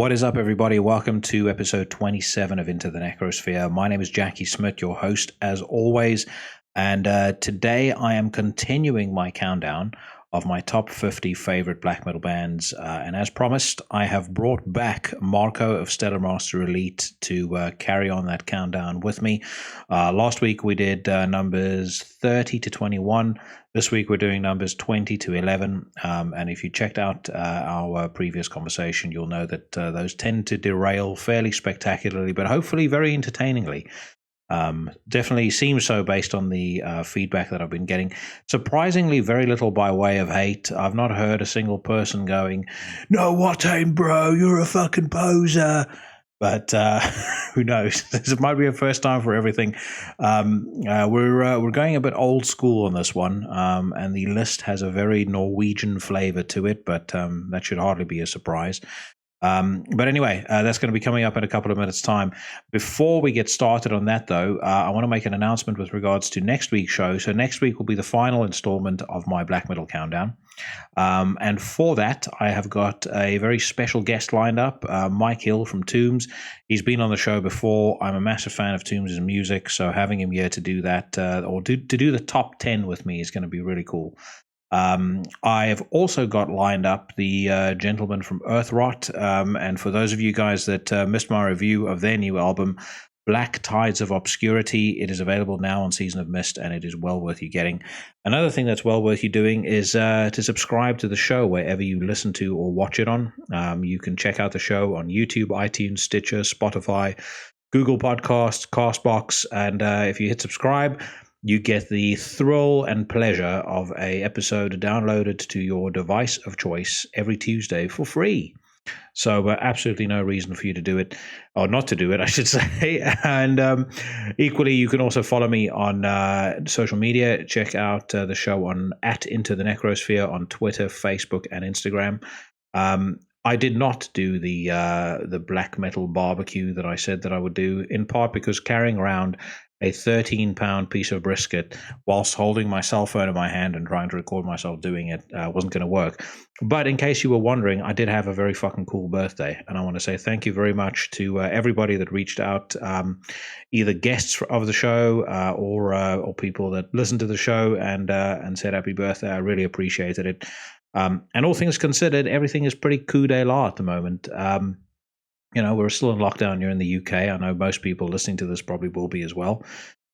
What is up, everybody? Welcome to episode 27 of Into the Necrosphere. My name is Jackie Smith, your host, as always. And today I am continuing my countdown of my top 50 favorite black metal bands. And as promised, I have brought back Marco of Stellar Master Elite to carry on that countdown with me. Last week we did numbers 30 to 21. This week we're doing numbers 20 to 11. And if you checked out our previous conversation, you'll know that those tend to derail fairly spectacularly, but hopefully very entertainingly. Definitely seems so based on the feedback that I've been getting. Surprisingly, very little by way of hate. I've not heard a single person going, "No, what ain't, bro? You're a fucking poser." But who knows? This might be a first time for everything. We're going a bit old school on this one, and the list has a very Norwegian flavor to it, but that should hardly be a surprise. But anyway, that's going to be coming up in a couple of minutes' time. Before we get started on that, though, I want to make an announcement with regards to next week's show. So next week will be the final installment of my Black Metal Countdown. And for that, I have got a very special guest lined up, Mike Hill from Tombs. He's been on the show before. I'm a massive fan of Tombs' music, so having him here to do that, or to do the top 10 with me is going to be really cool. I have also got lined up the gentleman from Earthrot, and for those of you guys that missed my review of their new album, Black Tides of Obscurity, it is available now on Season of Mist, and it is well worth you getting. Another thing that's well worth you doing is to subscribe to the show wherever you listen to or watch it on. You can check out the show on YouTube, iTunes, Stitcher, Spotify, Google Podcasts, Castbox, and if you hit subscribe, you get the thrill and pleasure of a episode downloaded to your device of choice every Tuesday for free. So absolutely no reason for you to do it, or not to do it, I should say. And equally, you can also follow me on social media. Check out the show on @Into the Necrosphere on Twitter, Facebook, and Instagram. I did not do the black metal barbecue that I said that I would do, in part because carrying around a 13-pound piece of brisket whilst holding my cell phone in my hand and trying to record myself doing it wasn't going to work. But in case you were wondering, I did have a very fucking cool birthday, and I want to say thank you very much to everybody that reached out, either guests of the show or people that listened to the show and said happy birthday. I really appreciated it. And all things considered, everything is pretty coup de la at the moment. We're still in lockdown here in the UK. I know most people listening to this probably will be as well.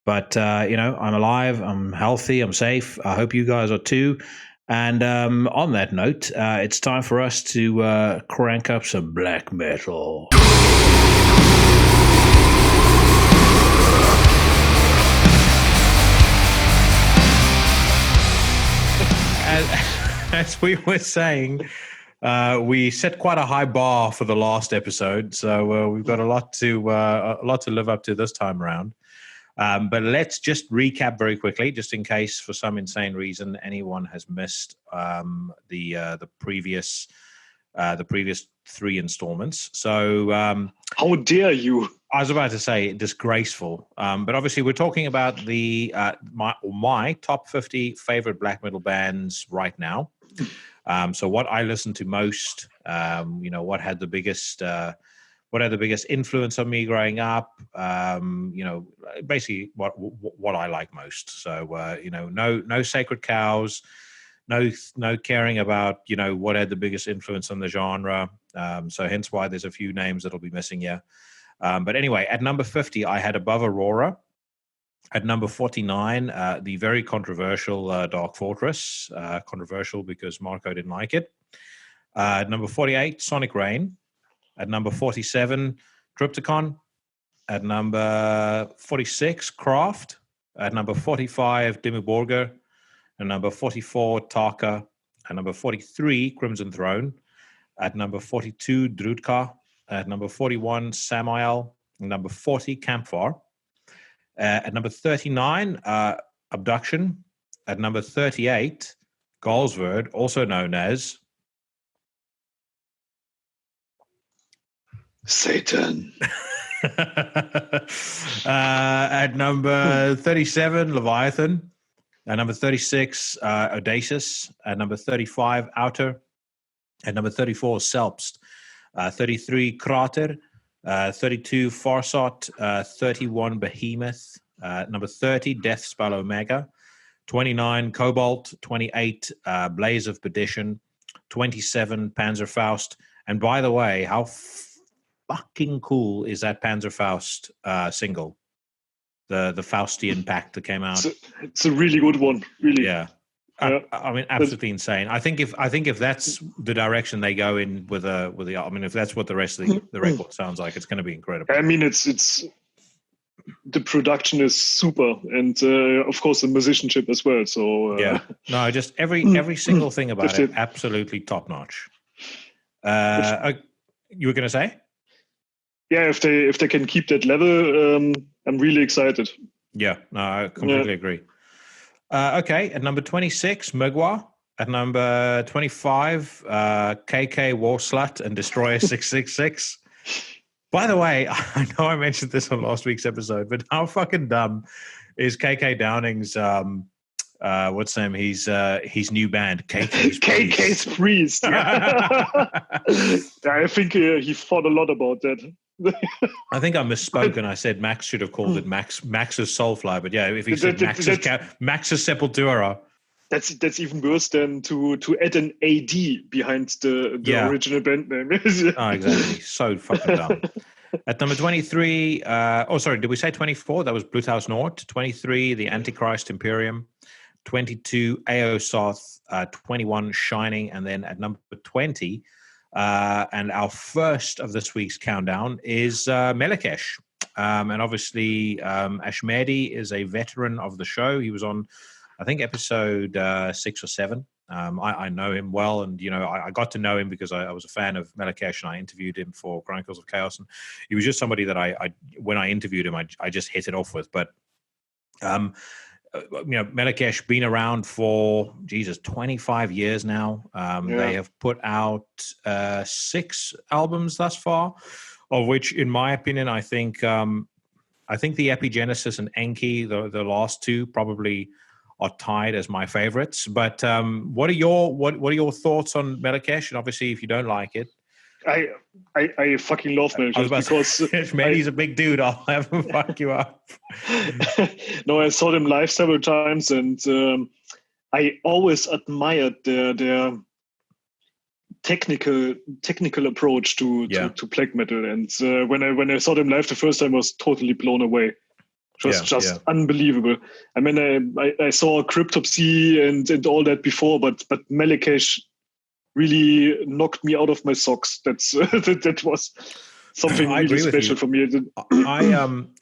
But, I'm alive, I'm healthy, I'm safe. I hope you guys are too. And on that note, it's time for us to crank up some black metal. As we were saying, we set quite a high bar for the last episode, so we've got a lot to live up to this time around. But let's just recap very quickly, just in case for some insane reason anyone has missed the previous three installments. So how dare you? I was about to say disgraceful, but obviously we're talking about the my top 50 favorite black metal bands right now. So what I listened to most, what had the biggest influence on me growing up, basically what I like most. So no sacred cows, no caring about what had the biggest influence on the genre. So hence why there's a few names that'll be missing here. But anyway, at number 50, I had Above Aurora. At number 49, the very controversial Dark Fortress. Controversial because Marco didn't like it. At number 48, Sonic Rain. At number 47, Triptychon. At number 46, Craft. At number 45, Dimmu Borgir. At number 44, Taka. At number 43, Crimson Throne. At number 42, Drudka. At number 41, Samael. At number 40, Campfire. At number 39, Abduction. At number 38, Galsverd, also known as Satan. At number 37, Leviathan. At number 36, Audacious. At number 35, Outer. At number 34, Selbst. 33 Krater, 32 Farsot, 31 Behemoth, number 30 Death Spell Omega, 29 Cobalt, 28 Blaze of Perdition, 27 Panzerfaust. And by the way, how fucking cool is that Panzerfaust single? The Faustian Pact that came out. It's a really good one, really. Yeah. I mean, absolutely insane. I think if that's the direction they go in with the, I mean, if that's what the rest of the record sounds like, it's going to be incredible. I mean, it's the production is super, and of course the musicianship as well. So yeah, no, just every single thing about it, absolutely top notch. You were going to say? Yeah, if they can keep that level, I'm really excited. Yeah, no, I completely agree. Okay, at number 26, Mugwa. At number 25, KK War Slut and Destroyer 666. By the way, I know I mentioned this on last week's episode, but how fucking dumb is KK Downing's what's his name? His new band, KK's Priest. I think he thought a lot about that. I think I misspoke and I said Max should have called it Max's Soulfly, but yeah, if he said Max's Sepultura. That's even worse than to add an AD behind the original band name. Oh, exactly. So fucking dumb. At number 23, did we say 24? That was Bluthaus Nord. 23, the Antichrist Imperium. 22, Aosoth. 21, Shining. And then at number 20, and our first of this week's countdown is Melekesh. And obviously, Ashmedi is a veteran of the show. He was on, I think, episode 6 or 7. I know him well, and I got to know him because I was a fan of Melekesh, and I interviewed him for Chronicles of Chaos, and he was just somebody that I when I interviewed him, I just hit it off with. But Melekesh been around for 25 years now. They have put out 6 albums thus far, of which, in my opinion, I think the Epigenesis and Enki, the last 2, probably are tied as my favorites. But what are your thoughts on Melekesh? And obviously, if you don't like it, I fucking love Melekesh because he's a big dude. I'll have him fuck you up. No, I saw them live several times, and I always admired their technical approach to black metal. And when I saw them live the first time, I was totally blown away. Just unbelievable. I mean, I saw Cryptopsy and all that before, but Melekesh really knocked me out of my socks. That was something really special for me.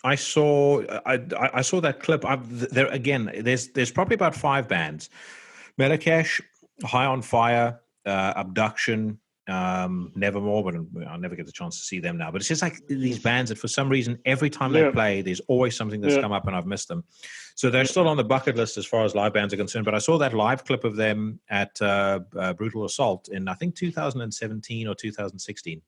I saw that clip. There again. There's probably about 5 bands: Melekesh, High on Fire, Abduction, Nevermore, but I'll never get the chance to see them now. But it's just like these bands that for some reason every time they play, there's always something that's come up and I've missed them. So they're still on the bucket list as far as live bands are concerned. But I saw that live clip of them at Brutal Assault in, I think, 2017 or 2016.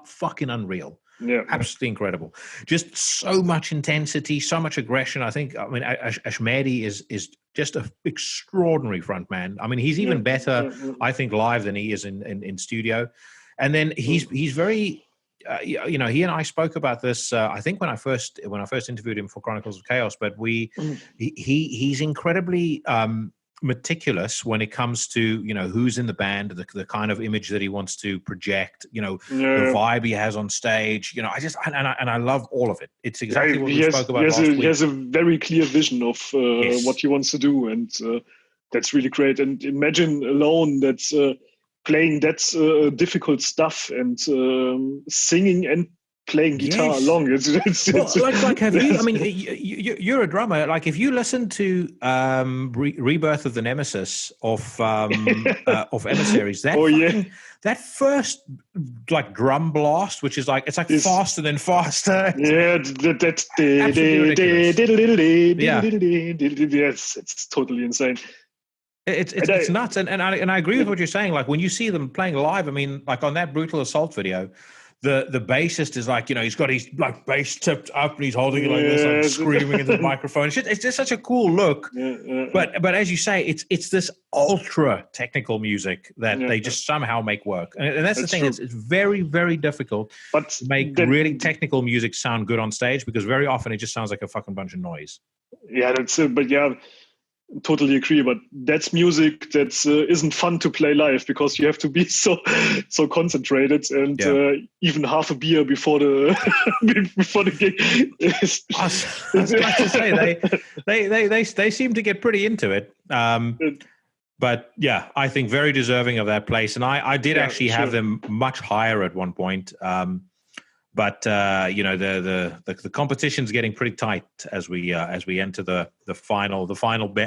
Fucking unreal. Yeah, absolutely incredible. Just so much intensity, so much aggression. I mean, Ashmedi is just an extraordinary frontman. I mean, he's even better, I think, live than he is in studio. And then he's very, he and I spoke about this. I think when I first interviewed him for Chronicles of Chaos. But he's incredibly meticulous when it comes to who's in the band, the kind of image that he wants to project, the vibe he has on stage. I love all of it. It's exactly what we spoke about last week. He has a very clear vision of what he wants to do, and that's really great. And imagine alone that's playing that difficult stuff and singing and playing guitar along. Have you? I mean, you're a drummer. Like, if you listen to Rebirth of the Nemesis of Emissaries, that first drum blast, which is like faster than faster. Yeah, yes, it's totally insane. It's nuts, and I agree with what you're saying. Like, when you see them playing live, I mean, like on that Brutal Assault video, the bassist is like, he's got his like bass tipped up and he's holding it like this, like screaming into the microphone. It's just such a cool look. But as you say, it's this ultra technical music that they just somehow make work. And that's the thing. It's very, very difficult to make really technical music sound good on stage, because very often it just sounds like a fucking bunch of noise. Yeah, totally agree. But that's music that isn't fun to play live, because you have to be so concentrated, and even half a beer before the before the gig. I was about to say they seem to get pretty into it. But yeah, I think very deserving of that place, and I did actually have them much higher at one point. But the competition's getting pretty tight as we enter the final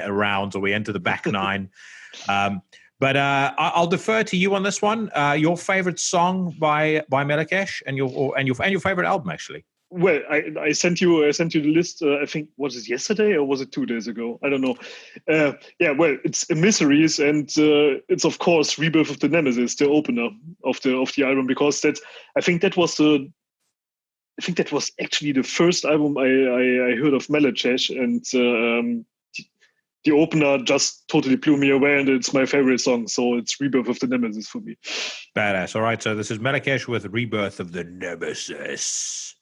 rounds, or we enter the back nine. But I'll defer to you on this one. Your favorite song by Melakesh, and your favorite album, actually. Well, I sent you the list. I think, was it yesterday or was it 2 days ago? I don't know. Well, it's Emissaries, and it's of course Rebirth of the Nemesis, the opener of the album, because I think that was actually the first album I heard of Melakesh, and the opener just totally blew me away, and it's my favorite song. So it's Rebirth of the Nemesis for me. Badass. All right, so this is Melakesh with Rebirth of the Nemesis.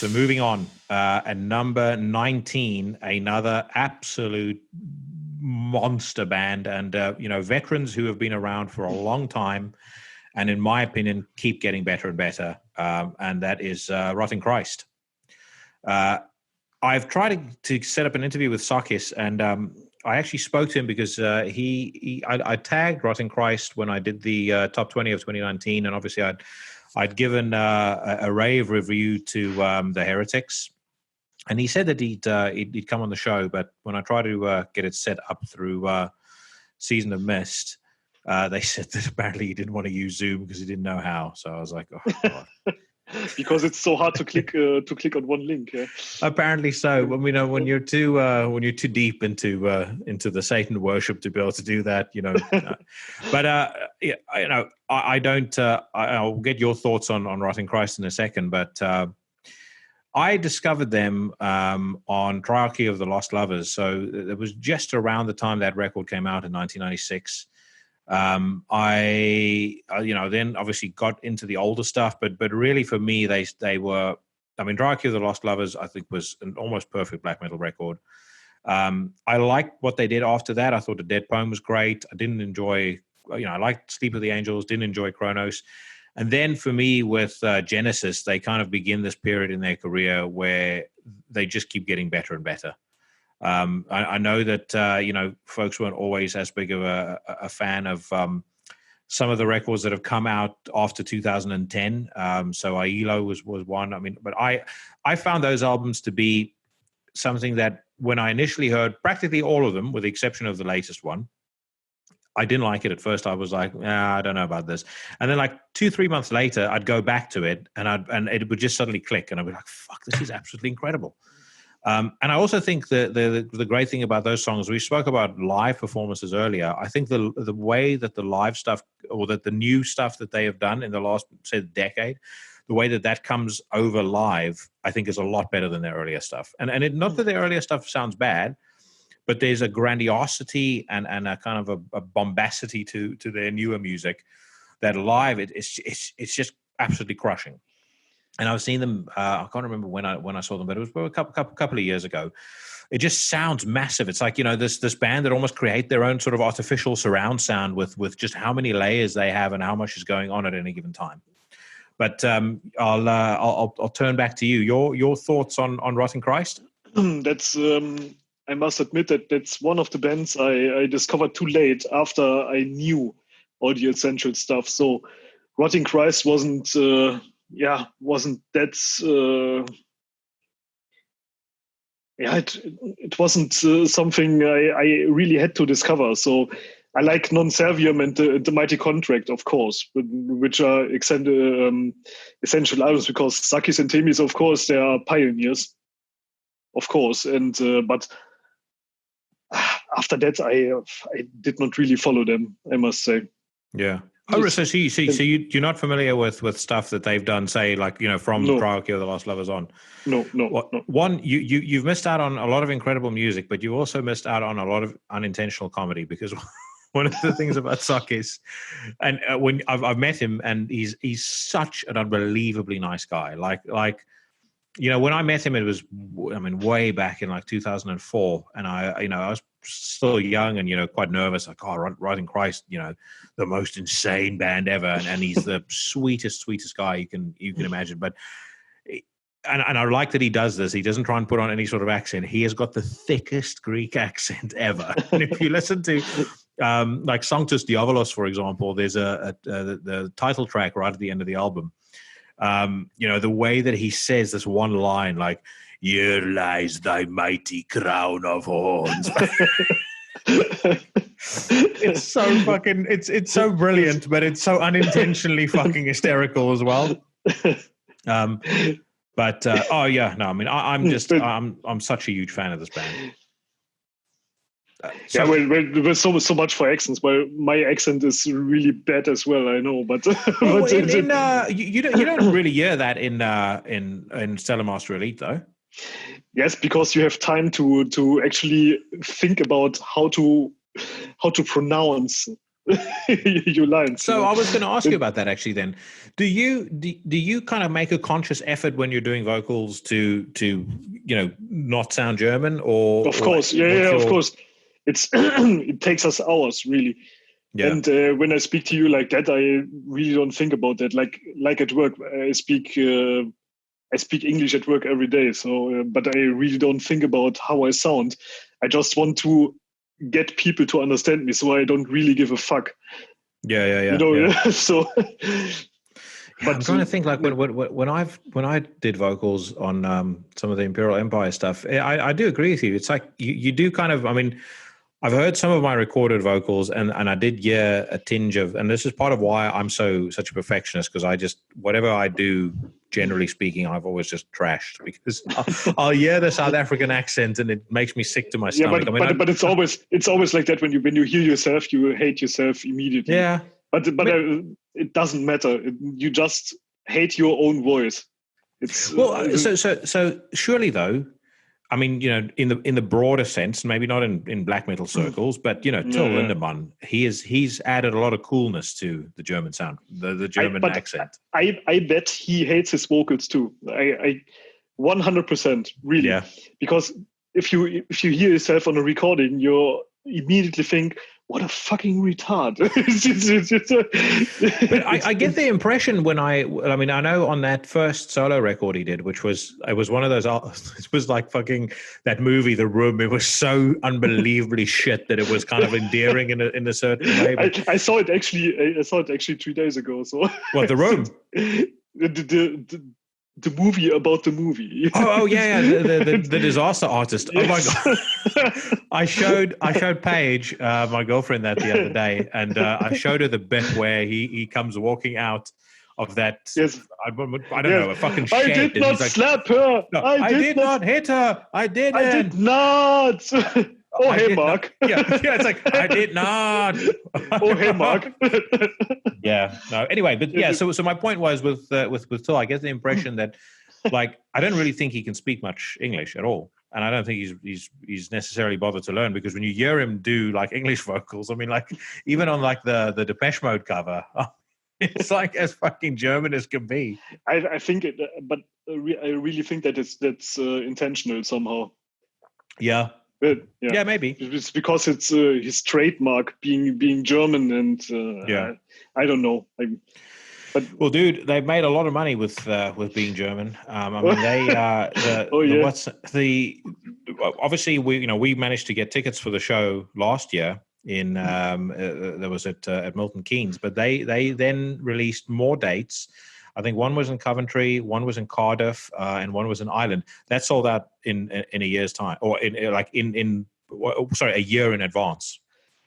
So moving on, at number 19, another absolute monster band, and veterans who have been around for a long time, and in my opinion, keep getting better and better. And that is Rotting Christ. I've tried to set up an interview with Sakis, and I actually spoke to him because I tagged Rotting Christ when I did the top 20 of 2019, and obviously I'd given a rave review to the Heretics, and he said that he'd come on the show, but when I tried to get it set up through Season of Mist, they said that apparently he didn't want to use Zoom because he didn't know how. So I was like, oh God. Because it's so hard to click on one link. Yeah. Apparently so. When you're too deep into the Satan worship to be able to do that, But I don't. I'll get your thoughts on Rotting Christ in a second. But I discovered them on Triarchy of the Lost Lovers. So it was just around the time that record came out in 1996. I then obviously got into the older stuff, but really for me they were, Triarchy of the Lost Lovers I think was an almost perfect black metal record. I liked what they did after that. I thought the Dead Poem was great. I didn't enjoy, I liked Sleep of the Angels, didn't enjoy Kronos. And then for me with Genesis, they kind of begin this period in their career where they just keep getting better and better. I know that, folks weren't always as big of a fan of some of the records that have come out after 2010. So Ailo was one. But I found those albums to be something that when I initially heard practically all of them, with the exception of the latest one, I didn't like it at first. I was like, I don't know about this. And then like 2-3 months later, I'd go back to it and it would just suddenly click. And I'd be like, fuck, this is absolutely incredible. And I also think the great thing about those songs, we spoke about live performances earlier. I think the way that the live stuff, or that the new stuff that they have done in the last, say, decade, the way that comes over live, I think is a lot better than their earlier stuff. And not that their earlier stuff sounds bad, but there's a grandiosity and a kind of a bombacity to their newer music that live it's just absolutely crushing. And I've seen them. I can't remember when I saw them, but it was a couple of years ago. It just sounds massive. It's like this band that almost create their own sort of artificial surround sound with just how many layers they have and how much is going on at any given time. But I'll turn back to you. Your thoughts on Rotting Christ? That's I must admit that's one of the bands I discovered too late after I knew all the essential stuff. So Rotting Christ wasn't that it wasn't something I really had to discover. So I like Non Servium and the Mighty Contract, of course, which are essential albums, because Sakis and Themis, of course, they are pioneers, of course. And but after that, I did not really follow them, I must say. Yeah. Oh, so you're not familiar with stuff that they've done, say, like, from Triarchy of the Lost Lovers on? No. One, you've missed out on a lot of incredible music, but you also missed out on a lot of unintentional comedy, because one of the things about Sakis, and when I've met him, and he's such an unbelievably nice guy. Like when I met him, it was way back in like 2004, and I was still young and quite nervous, like, Rotting Christ, the most insane band ever, and he's the sweetest guy you can imagine. But and I like that he does this. He doesn't try and put on any sort of accent. He has got the thickest Greek accent ever. And if you listen to like Sanctus Diabolos, for example, there's the title track right at the end of the album. The way that he says this one line, like, "Here lies thy mighty crown of horns." It's so fucking, it's so brilliant, but it's so unintentionally fucking hysterical as well. I'm such a huge fan of this band. There's so much for accents. Well, my accent is really bad as well, I know. But you don't really hear that in Stellar Master Elite, though. Yes, because you have time to actually think about how to pronounce your lines. So I was going to ask you about that actually. Then, do you kind of make a conscious effort when you're doing vocals to not sound German, or of course, of course. It's it takes us hours really. Yeah. And when I speak to you like that, I really don't think about that. Like at work, I speak English at work every day. So, but I really don't think about how I sound. I just want to get people to understand me, so I don't really give a fuck. Yeah. So. But I'm trying to think, like when I did vocals on some of the Imperial Empire stuff, I do agree with you. It's like you do kind of. I mean, I've heard some of my recorded vocals, and I did hear a tinge of, and this is part of why I'm such a perfectionist, because I just, whatever I do, generally speaking, I've always just trashed, because I'll hear the South African accent and it makes me sick to my stomach. Yeah, but it's always like that when you hear yourself, you hate yourself immediately. Yeah. But it doesn't matter. You just hate your own voice. So surely though, I mean, in the broader sense, maybe not in black metal circles, but Till Lindemann, he's added a lot of coolness to the German sound, the German accent. I bet he hates his vocals too. I 100% really. Yeah. Because if you hear yourself on a recording, you immediately think, what a fucking retard. But I get the impression when I know on that first solo record he did, it was one of those, it was like fucking that movie, The Room. It was so unbelievably shit that it was kind of endearing in a certain way. But I saw it actually 3 days ago. So what, The Room? The movie about the movie. Oh yeah, the disaster artist. Yes. Oh my god! I showed Paige, my girlfriend, that the other day, and I showed her the bit where he comes walking out of that. Yes. I don't know, a fucking shed. I did not slap her. No, I did not hit her. I didn't. I did not. Oh, hey, Mark. Yeah, it's like, I did not. Oh, hey, Mark. Yeah. No. Anyway, but yeah. So my point was with Till, I get the impression that, like, I don't really think he can speak much English at all, and I don't think he's necessarily bothered to learn, because when you hear him do like English vocals, I mean, like even on like the Depeche Mode cover, it's like as fucking German as can be. I think it, but I really think that that's intentional somehow. Yeah. Yeah, maybe it's because it's his trademark being German, and I don't know. Well, dude, they've made a lot of money with being German. I mean, they obviously we managed to get tickets for the show last year in there was at Milton Keynes, but they then released more dates. I think one was in Coventry, one was in Cardiff, and one was in Ireland. That sold out in a year's time, or a year in advance.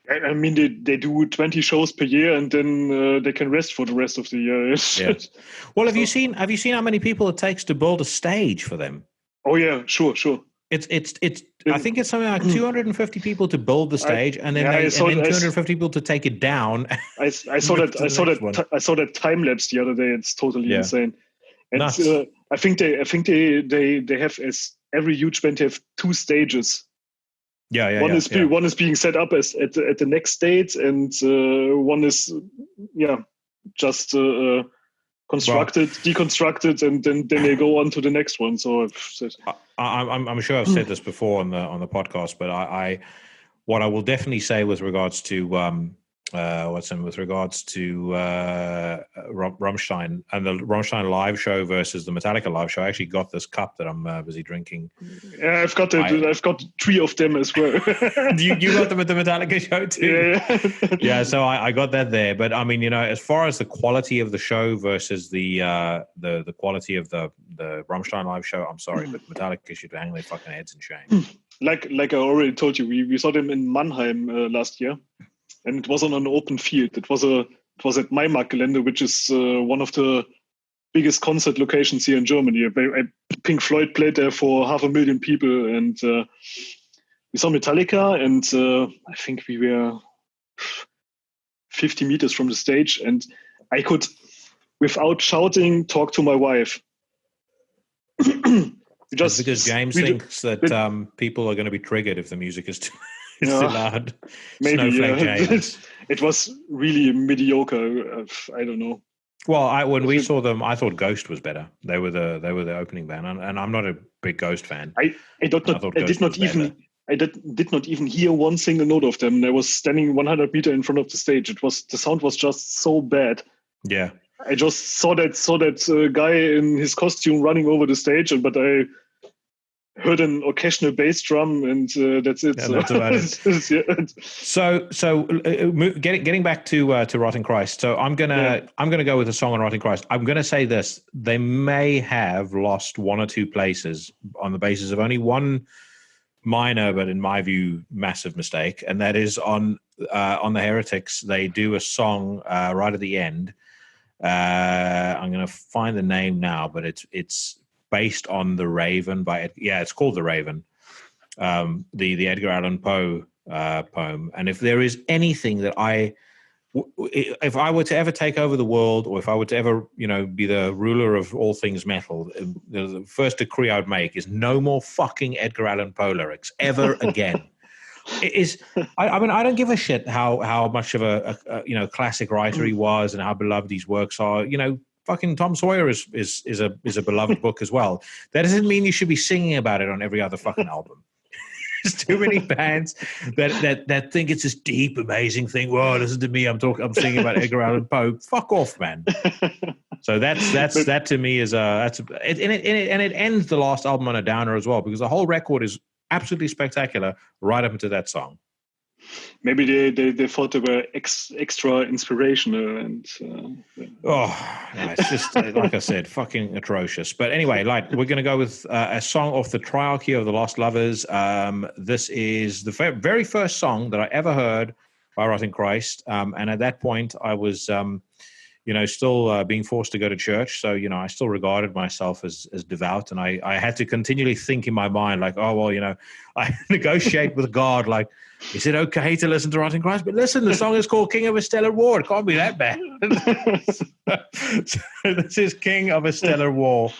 I mean, they do 20 shows per year, and then they can rest for the rest of the year. Yeah. Well, have you seen how many people it takes to build a stage for them? Oh yeah, sure. It's. I think it's something like 250 people to build the stage, and then 250 people to take it down. I saw that time lapse the other day. It's totally insane. And I think they have, as every huge band, they have 2 stages. One is being set up as at the next date, and one is just constructed, deconstructed, and then they go on to the next one. So I'm sure I've said this before on the podcast, but what I will definitely say with regards to Rammstein and the Rammstein live show versus the Metallica live show. I actually got this cup that I'm busy drinking. Yeah, I've got 3 of them as well. you got them at the Metallica show too? Yeah. So I got that there. But I mean, as far as the quality of the show versus the quality of the Rammstein live show, I'm sorry, but Metallica should hang their fucking heads in shame. Like I already told you, we saw them in Mannheim last year. And it was on an open field. It was at Maimarktgelände, which is one of the biggest concert locations here in Germany. Pink Floyd played there for 500,000 people, and we saw Metallica, and I think we were 50 meters from the stage, and I could, without shouting, talk to my wife. Because James thinks that people are going to be triggered if the music is too It's too loud. Maybe Snowflake it was really mediocre. I don't know. Well, when we saw them, I thought Ghost was better. They were the opening band, and I'm not a big Ghost fan. I did not even hear one single note of them. I was standing 100 meters in front of the stage. The sound was just so bad. Yeah, I just saw that guy in his costume running over the stage, but I heard an occasional bass drum, and that's it. Yeah, that's about it. Yeah. So getting back to Rotting Christ. So I'm gonna go with a song on Rotting Christ. I'm gonna say this: they may have lost one or two places on the basis of only one minor, but in my view, massive mistake, and that is on the Heretics. They do a song right at the end. I'm gonna find the name now, but it's based on The Raven it's called The Raven, the Edgar Allan Poe poem. And if there is anything that if I were to ever take over the world, or if I were to ever, be the ruler of all things metal, the first decree I'd make is no more fucking Edgar Allan Poe lyrics ever again. It is. I mean, I don't give a shit how much of a classic writer he was and how beloved his works are. Fucking Tom Sawyer is a beloved book as well. That doesn't mean you should be singing about it on every other fucking album. There's too many bands that think it's this deep, amazing thing. Whoa, listen to me! I'm singing about Edgar Allan Poe. Fuck off, man. So that to me is it ends the last album on a downer as well, because the whole record is absolutely spectacular right up into that song. Maybe they thought they were extra inspirational, and it's just like I said, fucking atrocious. But anyway, we're going to go with a song off the Triarchy of the Lost Lovers. This is the very first song that I ever heard by Rotting Christ, and at that point I was still being forced to go to church. So, I still regarded myself as devout. And I had to continually think in my mind, like, oh, well, I negotiate with God, like, is it okay to listen to Rotting Christ? But listen, the song is called King of a Stellar War. It can't be that bad. So this is King of a Stellar War.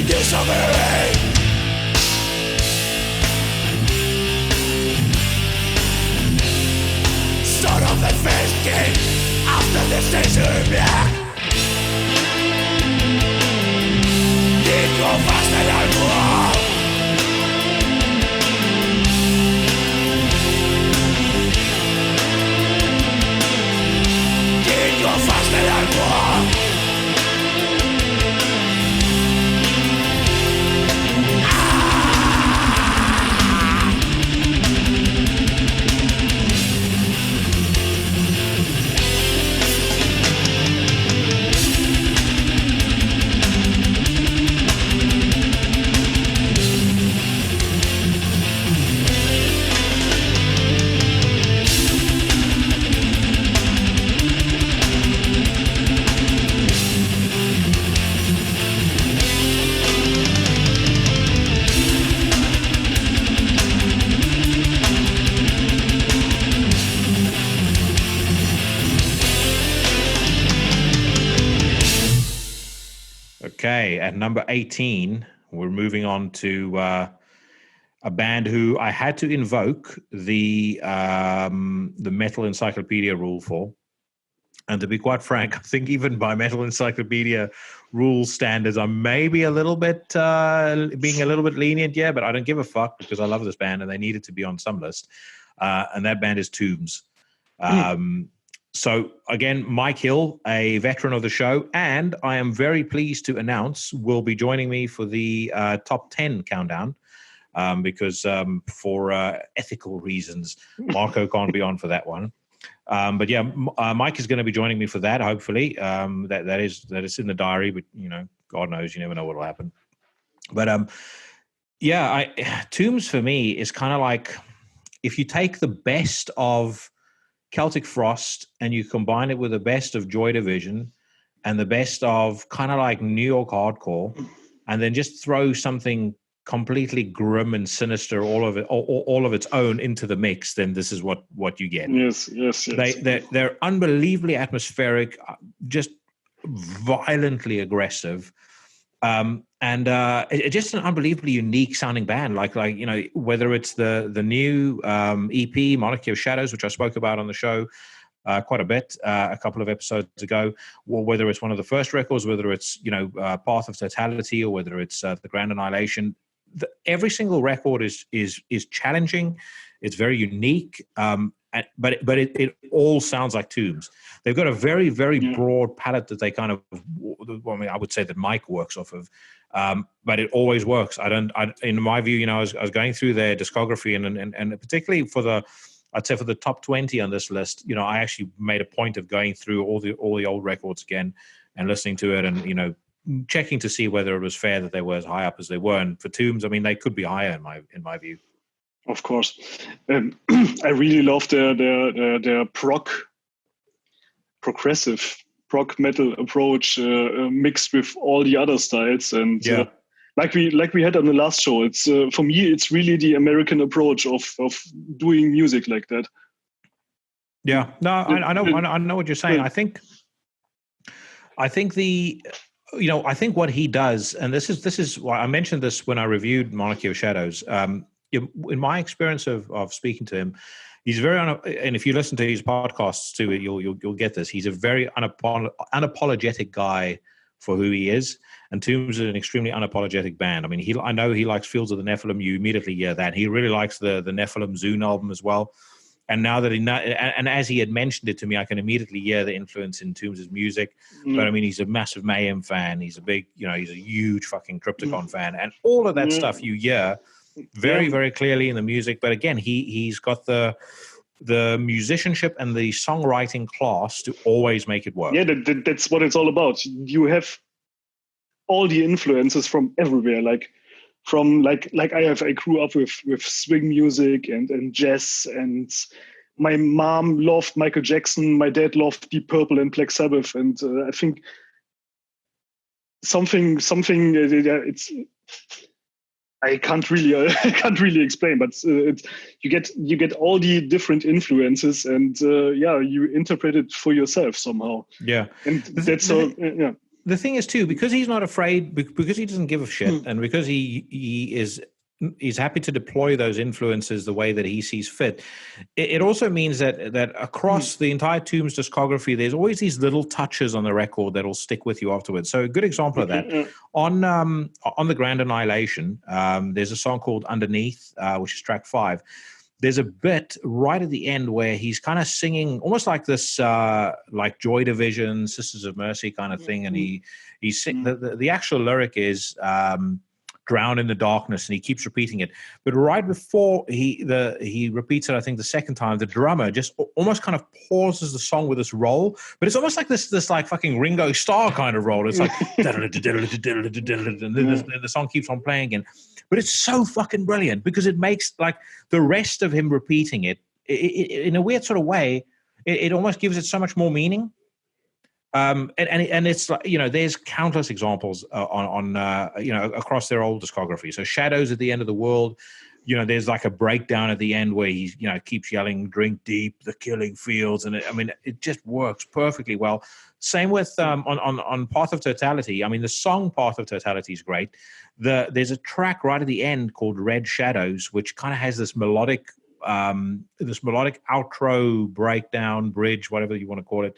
you suffering. Start of the first game after the station black. Did go faster than war. Did go faster than war. Okay, at number 18, we're moving on to a band who I had to invoke the Metal Encyclopedia rule for. And to be quite frank, I think even by Metal Encyclopedia rule standards, I'm maybe a little bit being a little bit lenient, yeah, but I don't give a fuck because I love this band and they needed to be on some list. And that band is Tombs. So again, Mike Hill, a veteran of the show, and I am very pleased to announce will be joining me for the top 10 countdown because for ethical reasons, Marco can't be on for that one. But yeah, Mike is going to be joining me for that. Hopefully, that is in the diary. But you know, God knows, you never know what will happen. But yeah, Tombs for me is kind of like if you take the best of Celtic Frost and you combine it with the best of Joy Division and the best of kind of like New York hardcore, and then just throw something completely grim and sinister, all of its own into the mix, then this is what you get. Yes. They're unbelievably atmospheric, just violently aggressive. And it's just an unbelievably unique sounding band. Like you know, whether it's the new EP Monarchy of Shadows, which I spoke about on the show quite a bit a couple of episodes ago, or whether it's one of the first records, whether it's Path of Totality, or whether it's the Grand Annihilation. Every single record is challenging. It's very unique. But it all sounds like Tombs. They've got a very, very broad palette that they kind of, I mean, I would say that Mike works off of, but it always works. In my view, I was going through their discography and particularly I'd say for the top 20 on this list, I actually made a point of going through all the old records again and listening to it and, checking to see whether it was fair that they were as high up as they were. And for Tombs, I mean, they could be higher in my view. Of course. I really love their progressive prog metal approach mixed with all the other styles. And like we had on the last show, it's for me, it's really the American approach of doing music like that. Yeah, no, I know what you're saying. I think I think what he does, and this is why I mentioned this when I reviewed Monarchy of Shadows. In my experience of speaking to him, he's very and if you listen to his podcasts too, you'll get this. He's a very unapologetic guy for who he is, and Tombs is an extremely unapologetic band. I mean, I know he likes Fields of the Nephilim. You immediately hear that. He really likes the Nephilim Zune album as well. And now that and as he had mentioned it to me, I can immediately hear the influence in Tombs' music. But I mean, he's a massive Mayhem fan. He's a big, he's a huge fucking Crypticon fan, and all of that stuff you hear very, very clearly in the music. But again, he's got the musicianship and the songwriting class to always make it work. Yeah, that's what it's all about. You have all the influences from everywhere, I grew up with swing music and jazz, and my mom loved Michael Jackson, my dad loved Deep Purple and Black Sabbath, and I think something it's I can't really explain, but you get all the different influences, and you interpret it for yourself somehow. Yeah, and that's so. Yeah. the thing is too, because he's not afraid, because he doesn't give a shit, and because he's happy to deploy those influences the way that he sees fit. It also means that across the entire Tombs discography, there's always these little touches on the record that'll stick with you afterwards. So a good example of that on the Grand Annihilation, there's a song called Underneath, which is track 5. There's a bit right at the end where he's kind of singing almost like this, like Joy Division, Sisters of Mercy kind of thing, and the actual lyric is drown in the darkness, and he keeps repeating it. But right before he repeats it, I think the second time, the drummer just almost kind of pauses the song with this roll, but it's almost like this like fucking Ringo Starr kind of roll. It's like and then the song keeps on playing again. But it's so fucking brilliant because it makes like the rest of him repeating it in a weird sort of way. It almost gives it so much more meaning. And it's like, there's countless examples on across their old discography. So Shadows at the End of the World, there's like a breakdown at the end where he keeps yelling, drink deep, the killing fields, and it just works perfectly well. Same with on Path of Totality. I mean, the song Path of Totality is great. There's a track right at the end called Red Shadows, which kind of has this melodic outro, breakdown, bridge, whatever you want to call it.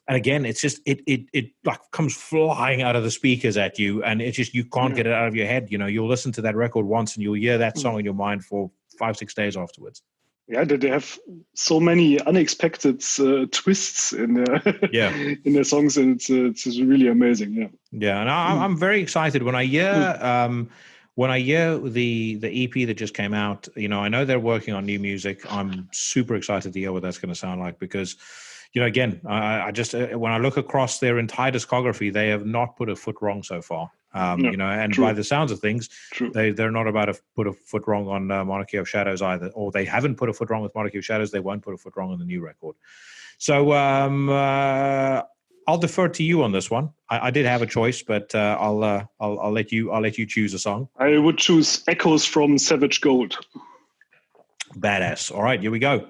And again, it's just it like comes flying out of the speakers at you, and it's just you can't get it out of your head. You'll listen to that record once, and you'll hear that song in your mind for 5-6 days afterwards. Yeah, they have so many unexpected twists in their songs, and it's really amazing. Yeah, and I'm very excited when I hear the EP that just came out. I know they're working on new music. I'm super excited to hear what that's going to sound like because. Again, I just when I look across their entire discography, they have not put a foot wrong so far. And true. By the sounds of things, they're not about to put a foot wrong on Monarchy of Shadows either, or they haven't put a foot wrong with Monarchy of Shadows. They won't put a foot wrong on the new record. So I'll defer to you on this one. I did have a choice, but I'll let you choose a song. I would choose Echoes from Savage Gold. Badass. All right, here we go.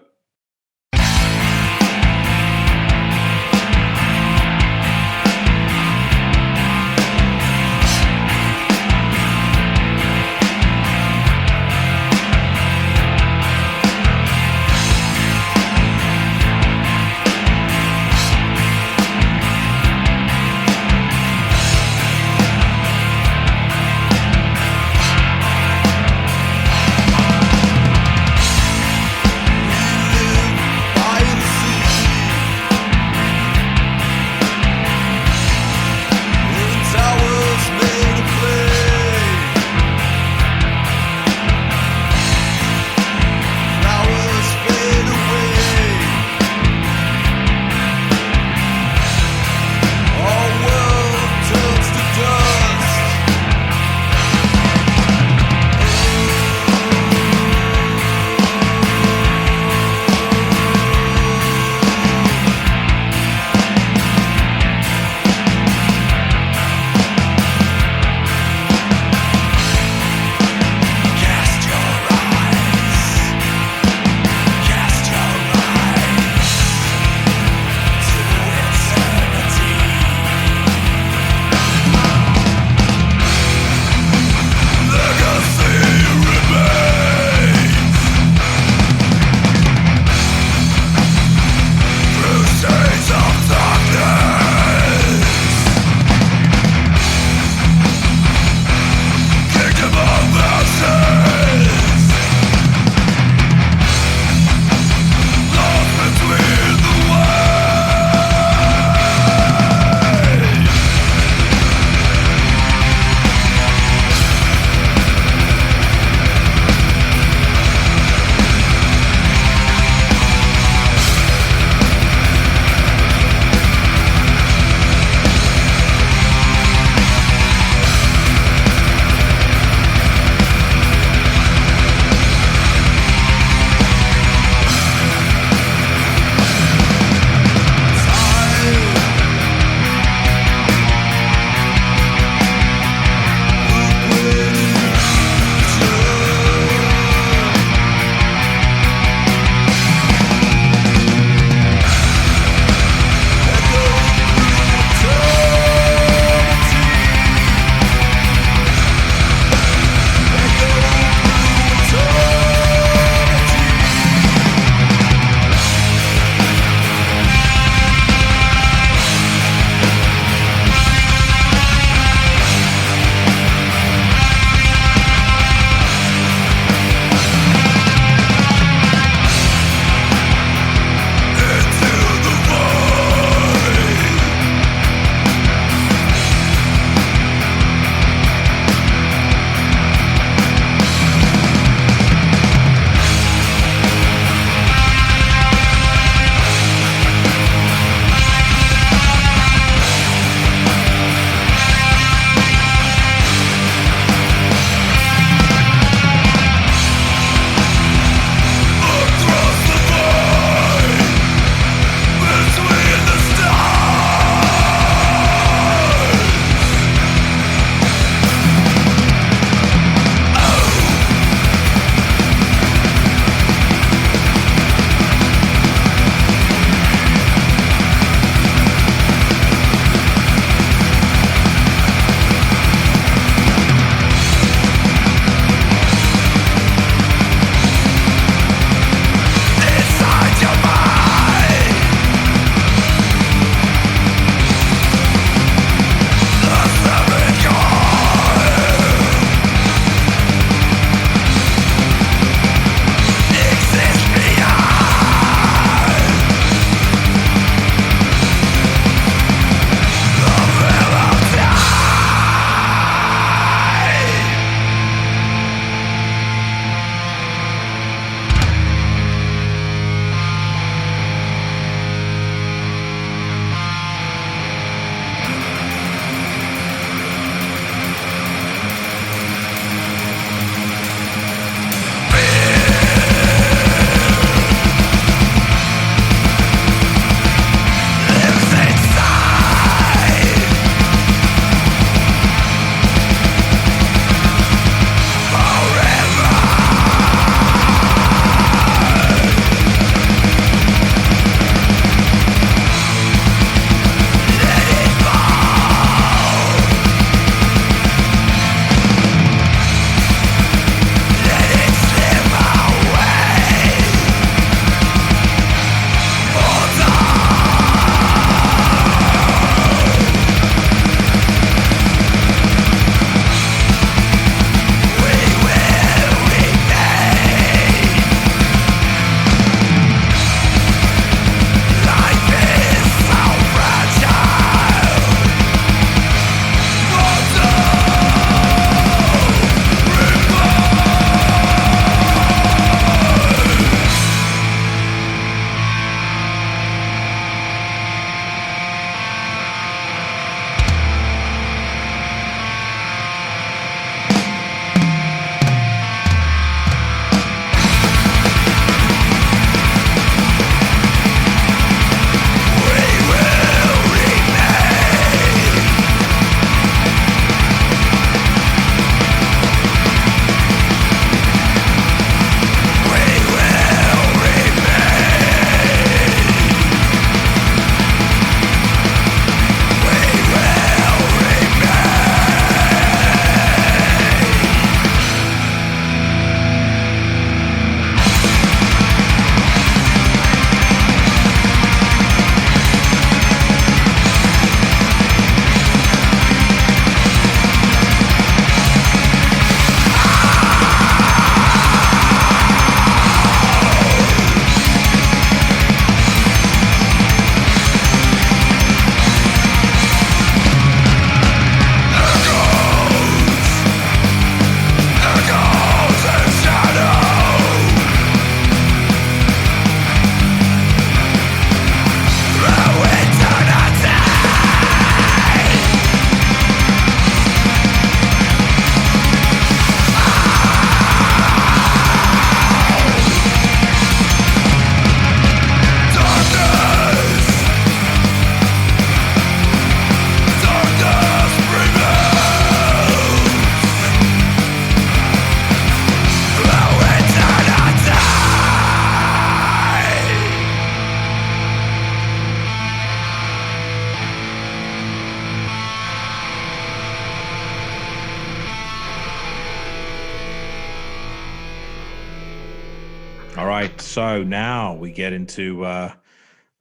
All right, so now we get into.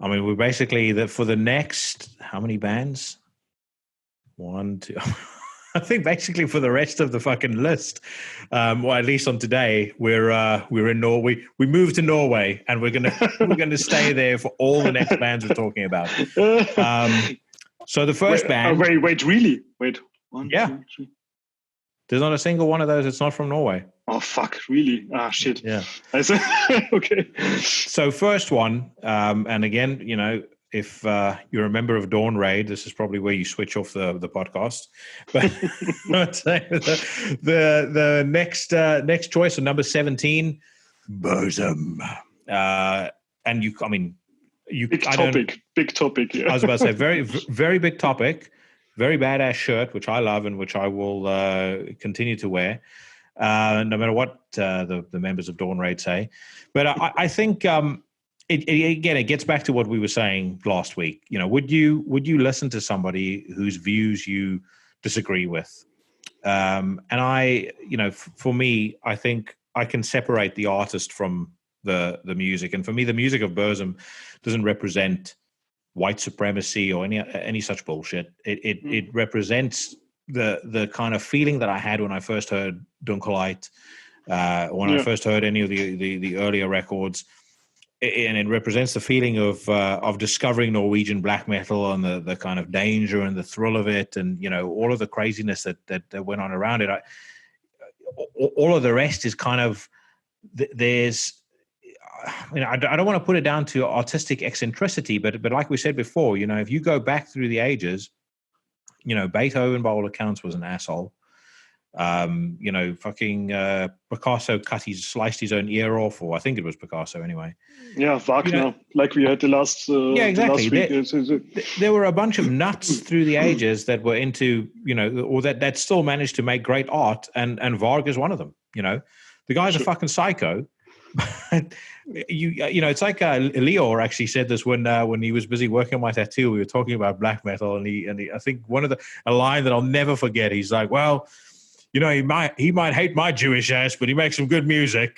We're basically for the next how many bands? 1, 2. I think basically for the rest of the fucking list, or at least on today, we're in Norway. We moved to Norway, and we're gonna stay there for all the next bands we're talking about. So the first band. Wait, really? Wait, 1, yeah. 2, 3. There's not a single one of those that's not from Norway. Oh fuck! Really? Ah shit. Yeah. Okay. So first one, and again, if you're a member of Dawn Raid, this is probably where you switch off the podcast. But I'd say the next choice, of number 17, Burzum. And big topic. Yeah. I was about to say very, very big topic, very badass shirt, which I love and which I will continue to wear, no matter what the members of Dawn Raid say. But I think. It gets back to what we were saying last week. Would you listen to somebody whose views you disagree with? And for me, I think I can separate the artist from the music. And for me, the music of Burzum doesn't represent white supremacy or any such bullshit. It represents the kind of feeling that I had when I first heard Dunkelheit, when I first heard any of the earlier records. And it represents the feeling of discovering Norwegian black metal and the kind of danger and the thrill of it, and all of the craziness that went on around it. All of the rest is kind of there's. I don't want to put it down to artistic eccentricity, but like we said before, if you go back through the ages, Beethoven by all accounts was an asshole. Fucking Picasso sliced his own ear off, or I think it was Picasso anyway. Yeah, Wagner, like we had the last. Exactly. The last week. There were a bunch of nuts through the ages that were into, or that still managed to make great art, and Varg is one of them. The guy's a fucking psycho. It's like Leor actually said this when he was busy working on my tattoo. We were talking about black metal, and he I think a line that I'll never forget. He's like, well. He might hate my Jewish ass, but he makes some good music.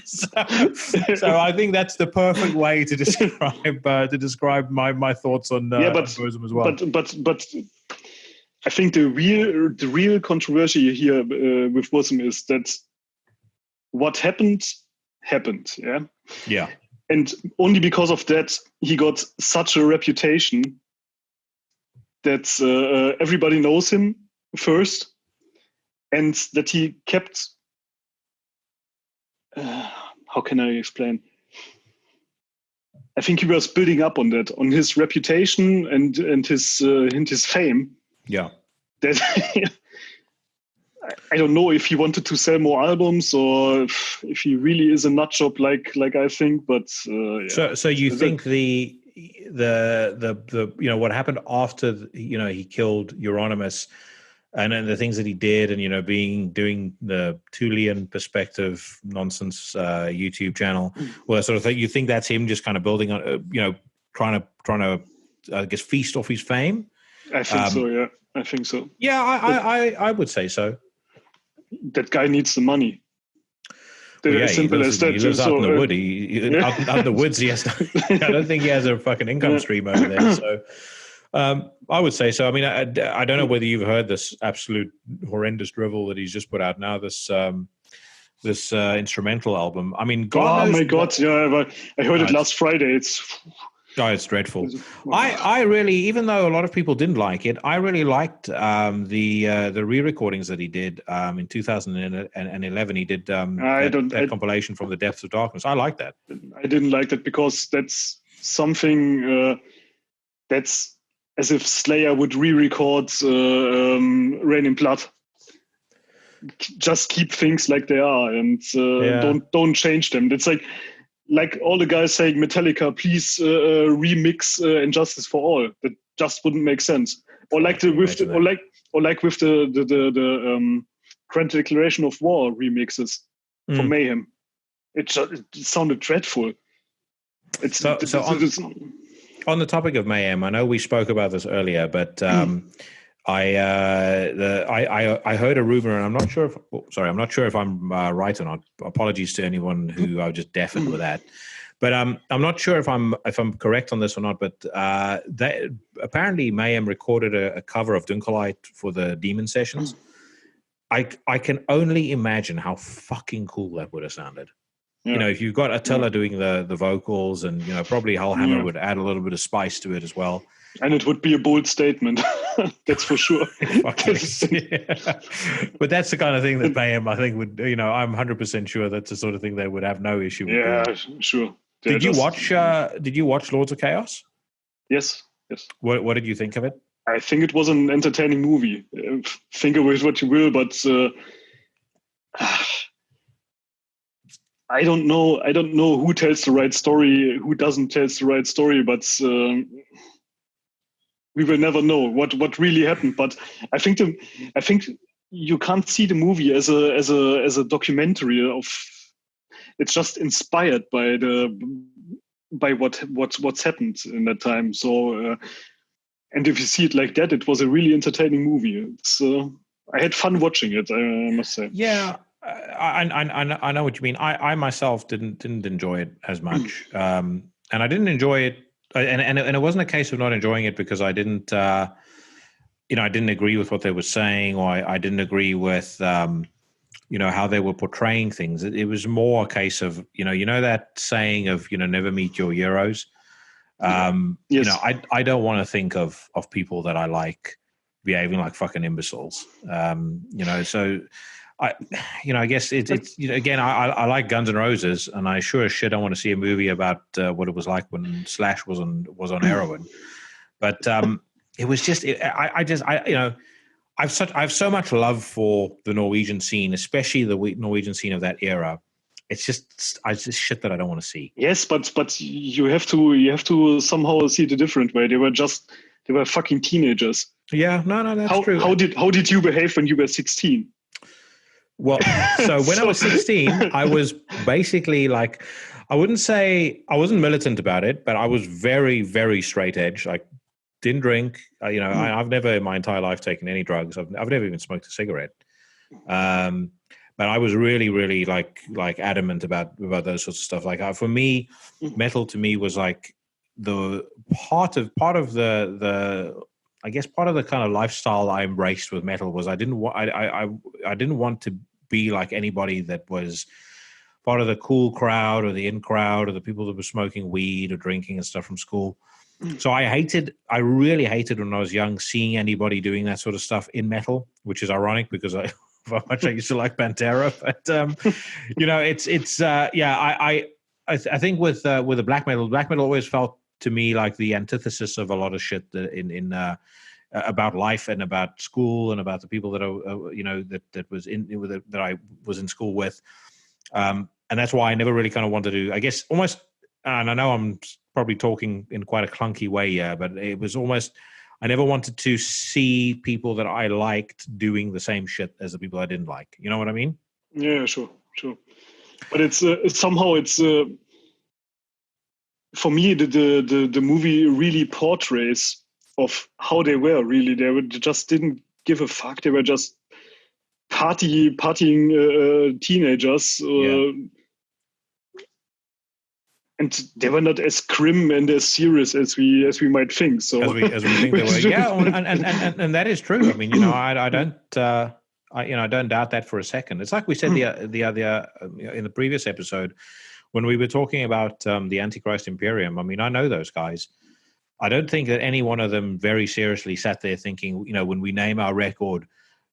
so I think that's the perfect way to describe my thoughts on Burzum as well. But I think the real controversy here with Burzum is that what happened. Yeah. Yeah. And only because of that he got such a reputation that everybody knows him first. And that he kept, how can I explain? I think he was building up on that, on his reputation and his fame. Yeah. That I don't know if he wanted to sell more albums or if he really is a nut job like I think, but yeah. So you think the what happened after he killed Euronymous. And then the things that he did, and doing the Thulian perspective nonsense YouTube channel, well, that sort of thing. You think that's him just kind of building on, trying to, I guess, feast off his fame? I think so. Yeah, I think so. Yeah, I would say so. That guy needs the money. As simple as that. He lives out in the wood. Out in the woods. He has to, I don't think he has a fucking income stream over there. So. I would say so. I mean, I don't know whether you've heard this absolute horrendous drivel that he's just put out now. This instrumental album. I mean, God knows. My God! Yeah, I heard it last Friday. It's dreadful. I really, even though a lot of people didn't like it, I really liked the re-recordings that he did in 2011. He did that compilation from the Depths of Darkness. I like that. I didn't like that because that's something that's as if Slayer would re-record Rain in Blood. Just keep things like they are and don't change them. It's like all the guys saying Metallica, please remix Injustice for All. That just wouldn't make sense. Or like with the Grand Declaration of War remixes for Mayhem. It sounded dreadful. On the topic of Mayhem, I know we spoke about this earlier, but I heard a rumor, and I'm not sure if I'm right or not. Apologies to anyone who I just deafened with that. But I'm not sure if I'm correct on this or not. But apparently Mayhem recorded a cover of Dunkelheit for the Demon Sessions. I can only imagine how fucking cool that would have sounded. Yeah. You know, if you've got Attila doing the vocals, and you know, probably Hellhammer would add a little bit of spice to it as well. And it would be a bold statement, that's for sure. But that's the kind of thing that Mayhem, I think, would, you know, I'm 100% sure that's the sort of thing they would have no issue with. Yeah, sure. Did you watch Lords of Chaos? Yes. What did you think of it? I think it was an entertaining movie. Think of it what you will, but I don't know who tells the right story, who doesn't tell the right story, but we will never know what really happened. But I think you can't see the movie as a documentary of. It's just inspired by what's happened in that time. So, and if you see it like that, it was a really entertaining movie. I had fun watching it, I must say. Yeah, I know what you mean. I myself didn't enjoy it as much, and I didn't enjoy it. And it wasn't a case of not enjoying it because I didn't, I didn't agree with what they were saying, or I didn't agree with, how they were portraying things. It was more a case of, that saying of, never meet your heroes. Yes. I don't want to think of people that I like behaving like fucking imbeciles. So I guess it's again, I like Guns N' Roses, and I sure as shit don't want to see a movie about what it was like when Slash was on heroin. But it was just, I have so much love for the Norwegian scene, especially the Norwegian scene of that era. It's just shit that I don't want to see. Yes, but you have to somehow see it a different way. They were fucking teenagers. Yeah, no, that's true. How did you behave when you were 16? Well, so when I was 16, I was basically like, I wouldn't say I wasn't militant about it, but I was very, very straight edge. Like, didn't drink. I've never in my entire life taken any drugs. I've never even smoked a cigarette. But I was really, really like adamant about those sorts of stuff. Like for me, metal to me was like the part of the I guess part of the kind of lifestyle I embraced with metal was I didn't want to be like anybody that was part of the cool crowd or the in crowd or the people that were smoking weed or drinking and stuff from school. So I really hated when I was young seeing anybody doing that sort of stuff in metal, which is ironic because of how much I used to like Pantera. But I think with the black metal always felt to me like the antithesis of a lot of shit in about life and about school and about the people that that I was in school with, and that's why I never really kind of wanted to. I guess almost, and I know I'm probably talking in quite a clunky way here, but it was almost I never wanted to see people that I liked doing the same shit as the people I didn't like. You know what I mean? Yeah, sure. But it's somehow for me, the movie really portrays of how they were really. They just didn't give a fuck. They were just partying teenagers. And they were not as grim and as serious as we might think. So as we think they were, yeah, and that is true. I mean, I don't doubt that for a second. It's like we said the other in the previous episode when we were talking about the Antichrist Imperium. I mean, I know those guys. I don't think that any one of them very seriously sat there thinking, when we name our record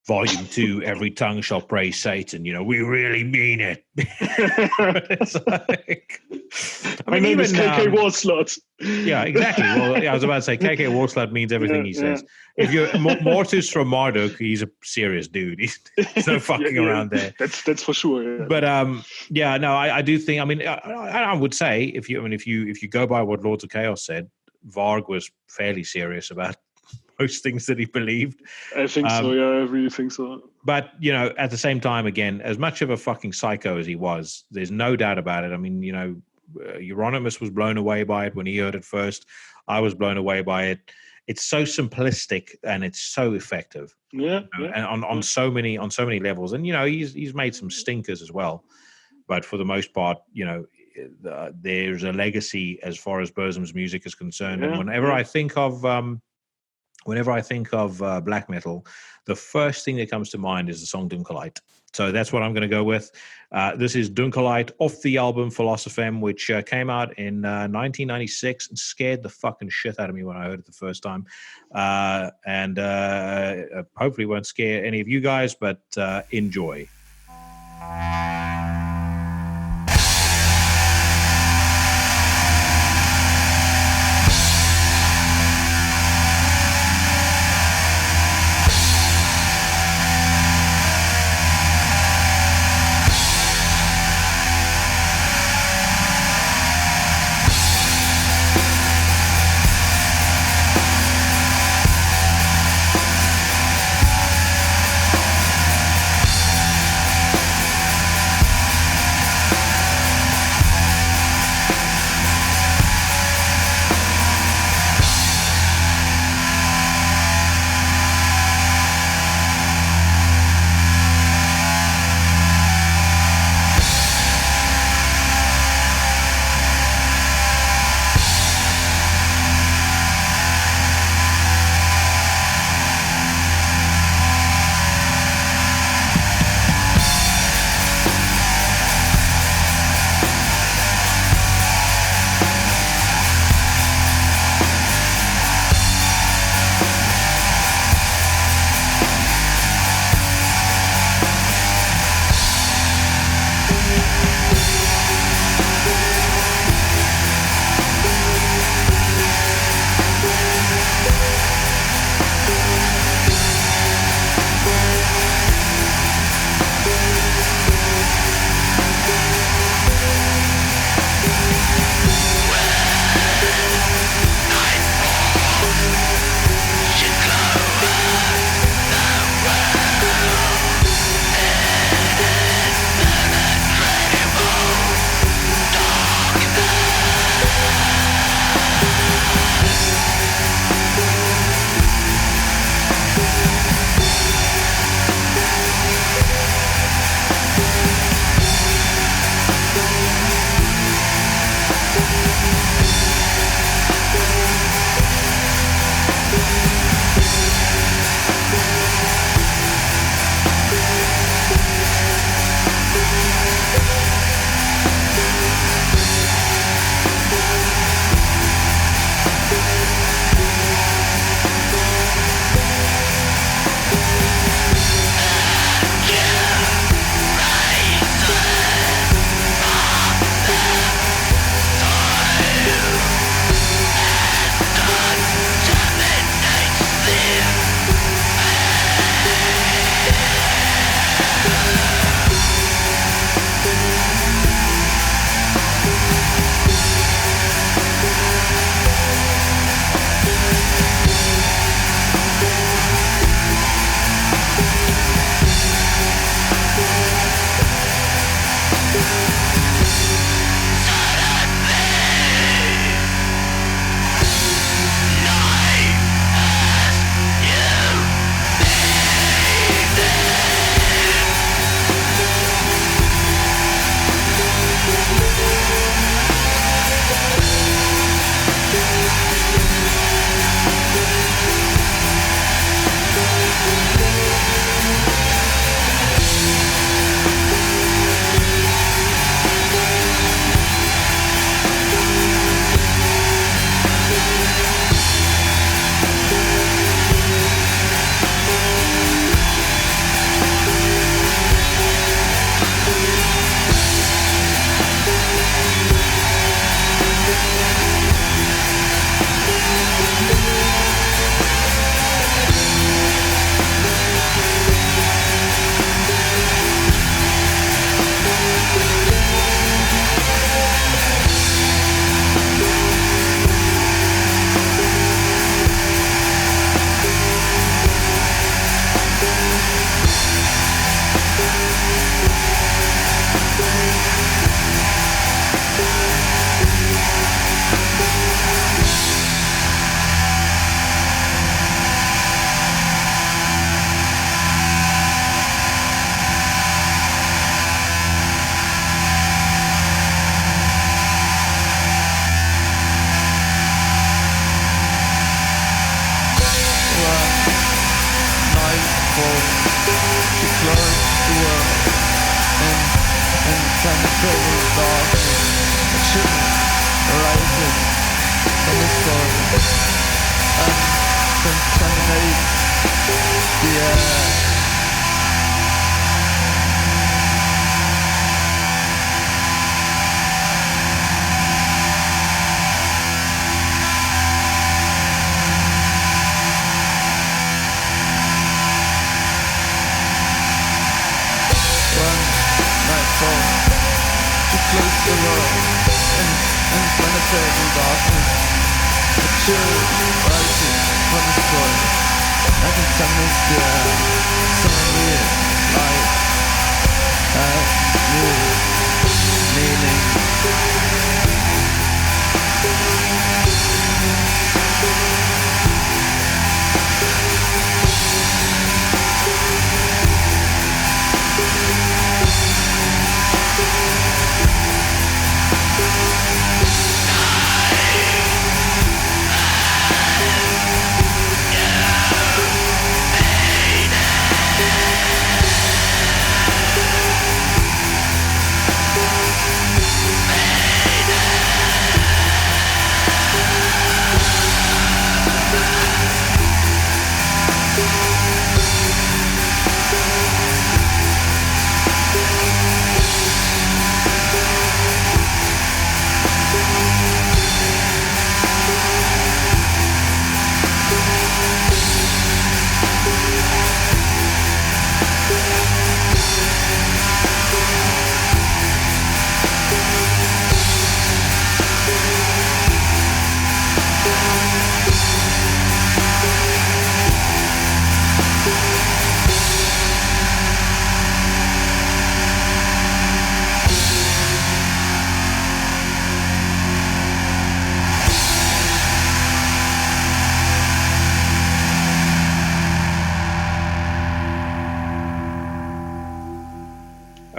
Volume 2, every tongue shall praise Satan. We really mean it. It's like, my name is KK Warslot. Yeah, exactly. Well, I was about to say KK Warslot means everything he says. Yeah. If you're Mortus from Marduk, he's a serious dude. He's no fucking around there. That's for sure. Yeah. But I do think. I mean, I would say if you go by what Lords of Chaos said, Varg was fairly serious about most things that he believed. I think so. Yeah, I really think so. But at the same time, again, as much of a fucking psycho as he was, there's no doubt about it. I mean, Euronymous was blown away by it when he heard it first. I was blown away by it. it's so simplistic and it's so effective. Yeah, and on so many levels. And he's made some stinkers as well, but for the most part, there's a legacy as far as Burzum's music is concerned. And whenever I think of black metal, the first thing that comes to mind is the song Dunkelheit. So that's what I'm going to go with. This is Dunkelheit off the album Philosophem, which came out in 1996 and scared the fucking shit out of me when I heard it the first time. And hopefully won't scare any of you guys, but enjoy. fall to close the world and penetrating darkness that shouldn't arise it from the soil and contaminate the air. Close the world and penetrating darkness, the chill rising from the soil, and contaminates the air. Suddenly life has new meaning.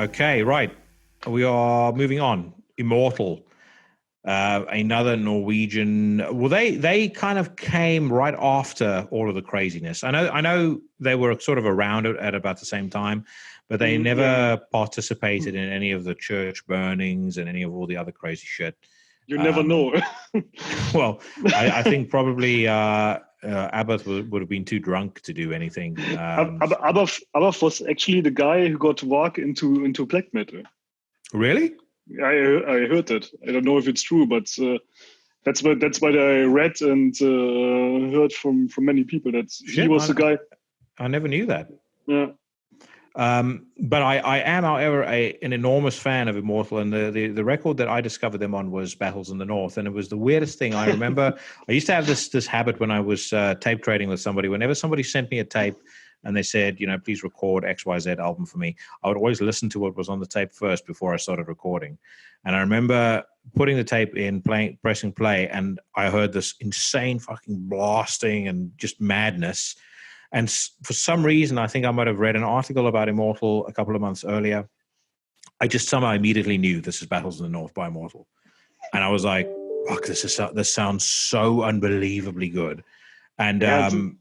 Okay, right. We are moving on. Immortal, another Norwegian. Well, they kind of came right after all of the craziness. I know they were sort of around at about the same time, but they never participated in any of the church burnings and any of all the other crazy shit. You never know. Well, I think probably Abbott would have been too drunk to do anything. Abbott was actually the guy who got Varg into black metal. Really? I heard that. I don't know if it's true, but that's what I read and heard from many people. That he was the guy. I never knew that. Yeah. But I am, however, an enormous fan of Immortal, and the record that I discovered them on was Battles in the North, and it was the weirdest thing. I remember I used to have this habit when I was tape trading with somebody. Whenever somebody sent me a tape and they said, please record XYZ album for me, I would always listen to what was on the tape first before I started recording. And I remember putting the tape in, pressing play, and I heard this insane fucking blasting and just madness. And for some reason, I think I might have read an article about Immortal a couple of months earlier. I just somehow immediately knew this is Battles in the North by Immortal. And I was like, fuck, this sounds so unbelievably good. And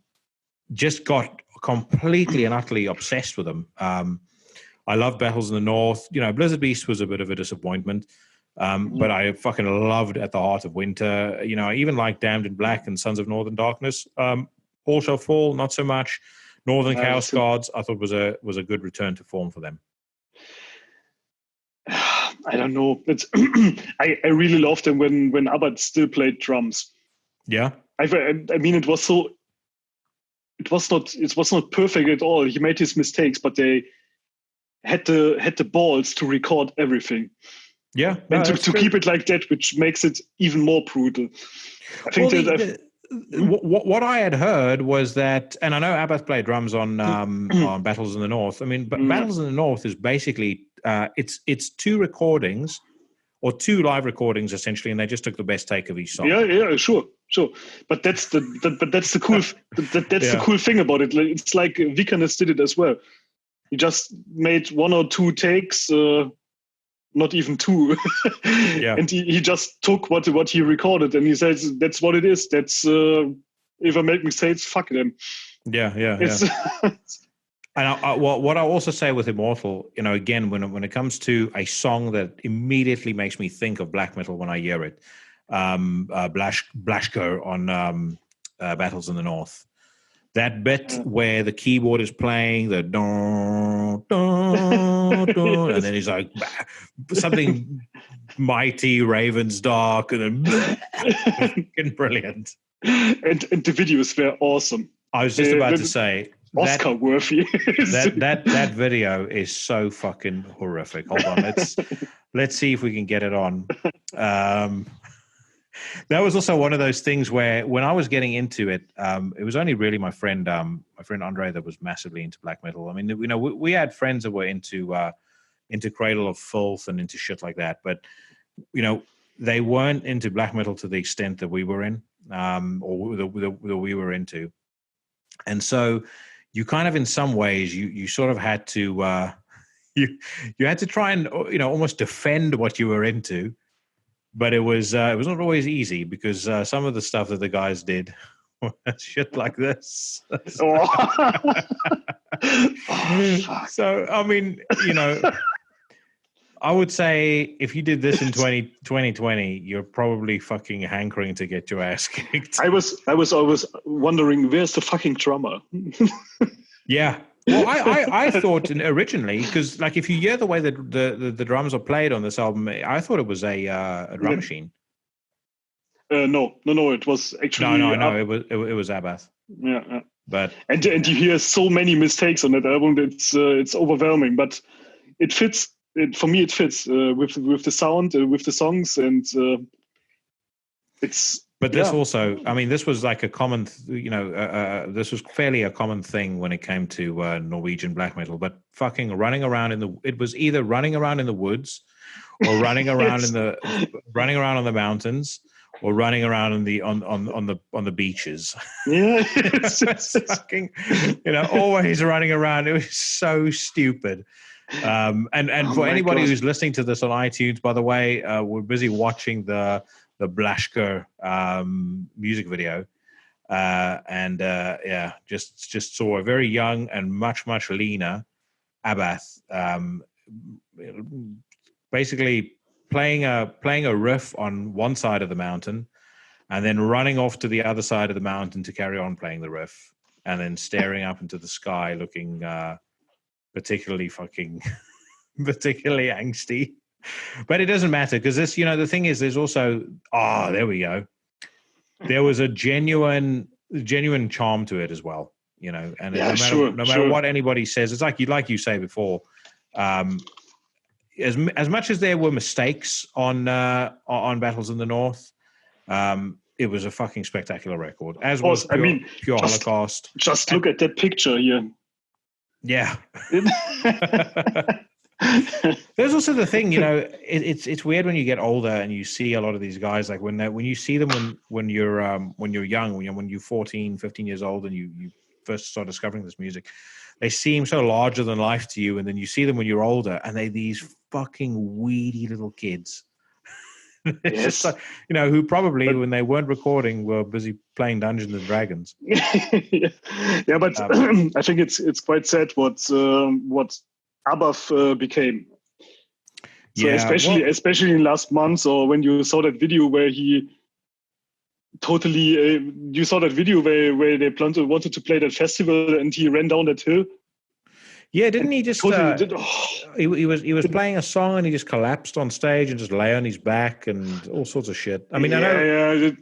just got completely and utterly obsessed with them. I love Battles in the North. Blizzard Beast was a bit of a disappointment. But I fucking loved At the Heart of Winter. I even liked Damned in Black and Sons of Northern Darkness. All Shall Fall, not so much. Northern Chaos Gods, I thought was a good return to form for them. I don't know. It's I really loved them when Abbott still played drums. Yeah. I mean, it was not perfect at all. He made his mistakes, but they had the balls to record everything. Yeah, and to keep it like that, which makes it even more brutal. I think what I had heard was that, and I know Abbott played drums on Battles in the North. I mean, but Battles in the North is basically it's two recordings or two live recordings essentially, and they just took the best take of each song. Yeah, sure. But that's the cool the cool thing about it. It's like Vikernes did it as well. He just made one or two takes. Not even two. And he just took what he recorded and he says that's what it is. That's if I make mistakes, fuck them. Yeah. And what I'll also say with Immortal, again, when it comes to a song that immediately makes me think of black metal when I hear it, Blashko on Battles in the North. That bit where the keyboard is playing the dun, dun, dun, and then he's like something mighty, Ravens Dark, and then fucking brilliant. And the videos were awesome. I was just about to say, Oscar worthy. that video is so fucking horrific. Hold on, let's see if we can get it on. That was also one of those things where when I was getting into it, it was only really my friend Andre that was massively into black metal. I mean, we had friends that were into Cradle of Filth and into shit like that, but they weren't into black metal to the extent that we were in, or that we were into. And so you kind of, in some ways, you sort of had to you had to try and almost defend what you were into, but it was not always easy, because some of the stuff that the guys did was shit like this. So I mean, I would say if you did this in 2020, you're probably fucking hankering to get your ass kicked. I was always wondering, where's the fucking drummer? Yeah. Well, I thought originally, because like if you hear the way that the drums are played on this album, I thought it was a drum machine. No, it was actually no. It was Abath. Yeah. But and you hear so many mistakes on that album. It's overwhelming, but it fits. For me, it fits with the sound, with the songs, and it's. But this also, I mean, this was like a common, this was fairly a common thing when it came to Norwegian black metal. But fucking running around it was either running around in the woods, or running around running around on the mountains, or running around on the beaches. Yeah, it's fucking, always running around. It was so stupid. And for anybody who's listening to this on iTunes, by the way, we're busy watching the Blashko music video, and just saw a very young and much leaner Abath, basically playing a riff on one side of the mountain, and then running off to the other side of the mountain to carry on playing the riff, and then staring up into the sky, looking particularly angsty. But it doesn't matter, because this, the thing is, there's also, there we go. There was a genuine charm to it as well, and no matter what anybody says, it's like you say before, as much as there were mistakes on Battles in the North, it was a fucking spectacular record, as was Pure Holocaust. Just look at that picture here. Yeah. There's also the thing, it's weird when you get older and you see a lot of these guys, like when you see them when you're young, when you're 14, 15 years old and you first start discovering this music, they seem so larger than life to you, and then you see them when you're older and they're these fucking weedy little kids. It's just like, who probably when they weren't recording were busy playing Dungeons and Dragons. Yeah, but I think it's quite sad what Abath became. So especially in last month, or when you saw that video where he totally, you saw that video where they wanted to play that festival and he ran down that hill. Yeah, didn't he just? He was playing a song and he just collapsed on stage and just lay on his back and all sorts of shit. I mean, I know.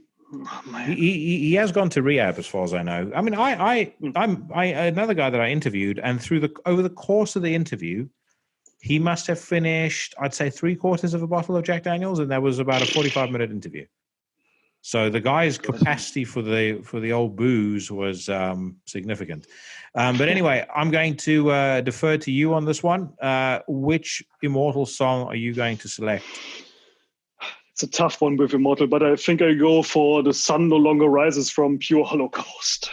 He has gone to rehab, as far as I know. I mean, I'm another guy that I interviewed, and over the course of the interview, he must have finished, I'd say, 3/4 of a bottle of Jack Daniels, and that was about a 45-minute interview. So the guy's capacity for the old booze was significant. But anyway, I'm going to defer to you on this one. Which Immortal song are you going to select? It's a tough one with Immortal, but I think I go for The Sun No Longer Rises from Pure Holocaust.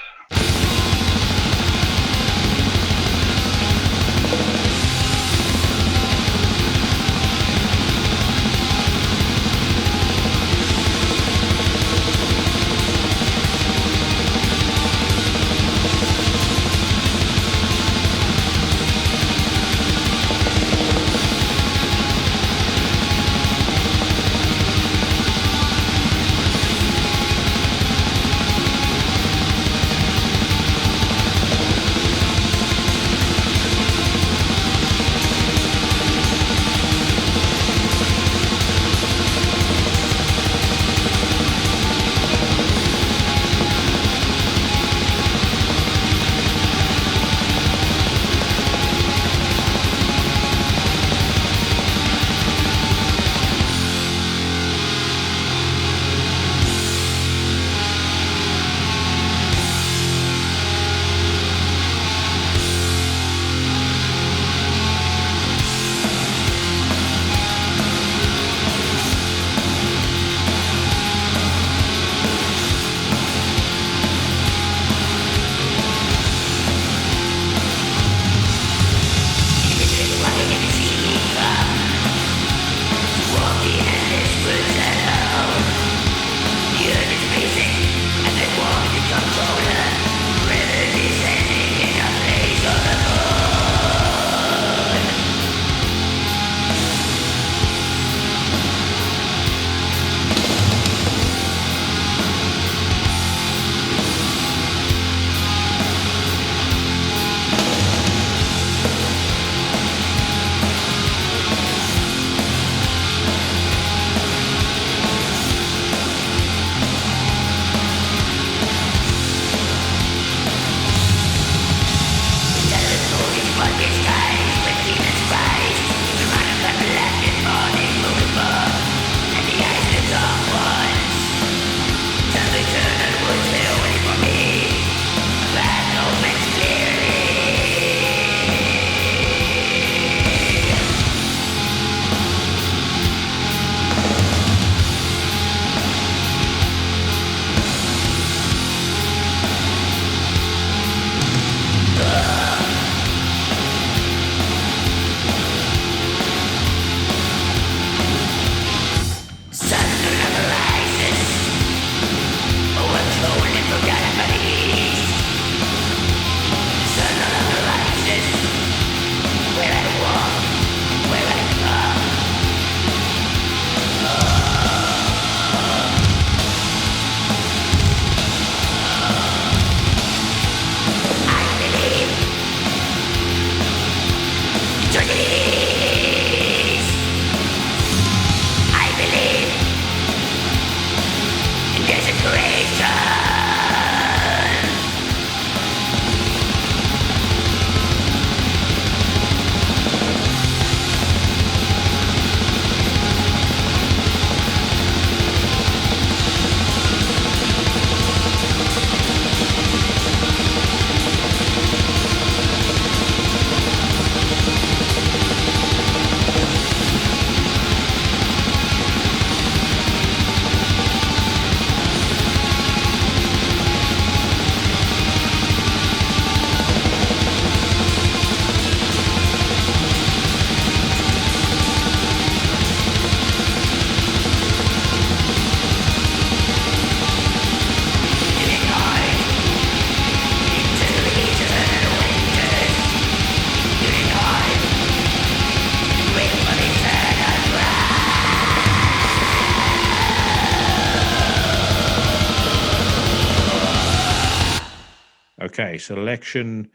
Okay, selection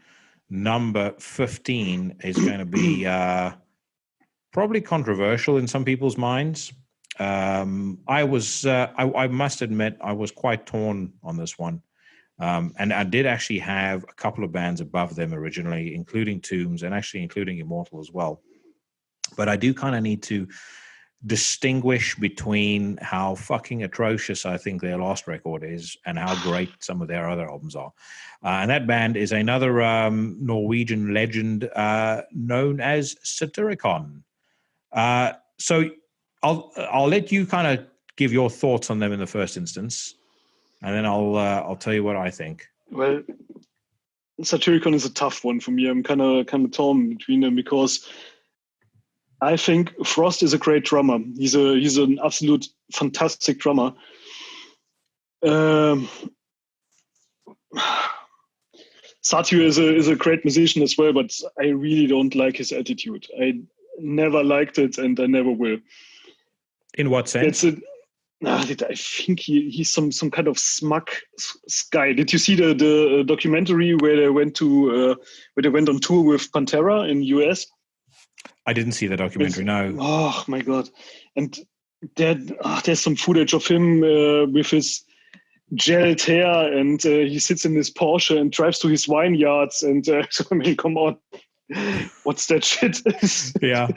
number 15 is going to be probably controversial in some people's minds. I must admit, I was quite torn on this one. And I did actually have a couple of bands above them originally, including Tombs and actually including Immortal as well. But I do kind of need to distinguish between how fucking atrocious I think their last record is and how great some of their other albums are. And that band is another Norwegian legend known as Satyricon. So I'll let you kind of give your thoughts on them in the first instance, and then I'll tell you what I think. Well, Satyricon is a tough one for me. I'm kind of torn between them because I think Frost is a great drummer. He's an absolute fantastic drummer. Satyr is a great musician as well, but I really don't like his attitude. I never liked it, and I never will. In what sense? I think he's some kind of smug guy. Did you see the documentary where they went on tour with Pantera in US? I didn't see the documentary. No. Oh my god! And there's some footage of him with his gelled hair, and he sits in his Porsche and drives to his vineyards. And I mean, come on. What's that shit? Yeah.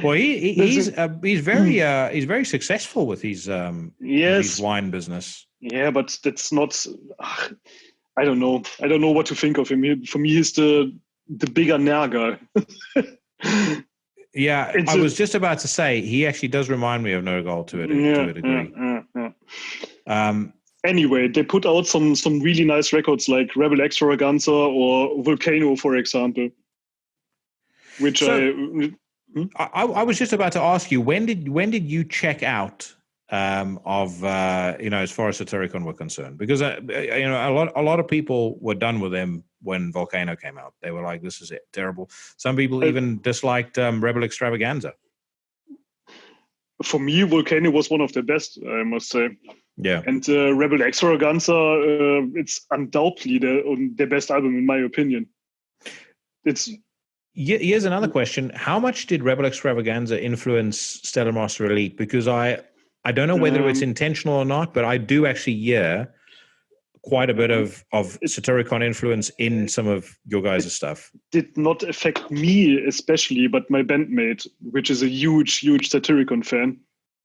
Well, he's very successful with his wine business. Yeah, but that's not. I don't know. I don't know what to think of him. For me, he's the bigger Nergal. Yeah, I was just about to say he actually does remind me of Nergal to a degree. Yeah. Anyway, they put out some really nice records like Rebel Extravaganza or Volcano, for example. Which I was just about to ask you, when did you check out of as far as Satyricon were concerned? Because a lot of people were done with them when Volcano came out. They were like, this is it, terrible. Some people even disliked Rebel Extravaganza. For me, Volcano was one of the best, I must say. Yeah. And Rebel Extravaganza, it's undoubtedly their best album, in my opinion. Here's another question. How much did Rebel Extravaganza influence Stellar Master Elite? Because I don't know whether it's intentional or not, but I do actually hear quite a bit of Satyricon influence in some of your guys' stuff. Did not affect me especially, but my bandmate, which is a huge Satyricon fan.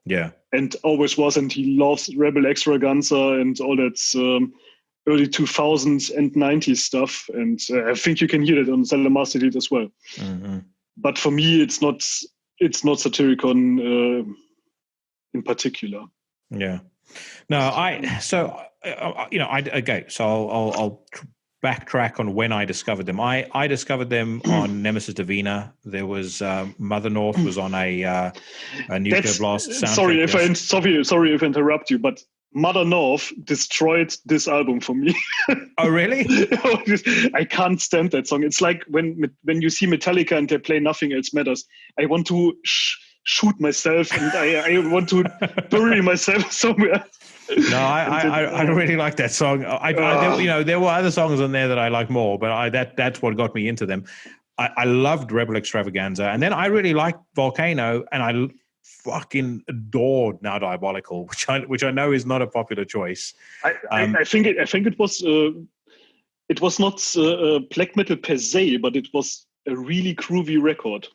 Yeah. And always was, and he loves Rebel Extravaganza and all that early 2000s and 90s stuff. And I think you can hear that on Stellar Master Elite as well. Mm-hmm. But for me, it's not Satyricon in particular. Yeah. No, So I'll backtrack on when I discovered them. I discovered them on Nemesis Divina. There was Mother North was on a Nuclear Blast soundtrack. Sorry if I interrupt you, but Mother North destroyed this album for me. Oh, really? I can't stand that song. It's like when you see Metallica and they play Nothing Else Matters. I want to shoot myself and I want to bury myself somewhere. No, I don't really like that song. There were other songs on there that I like more, but that's what got me into them. I loved Rebel Extravaganza, and then I really liked Volcano, and I fucking adored Now Diabolical, which I know is not a popular choice. I think it was not black metal per se, but it was a really groovy record.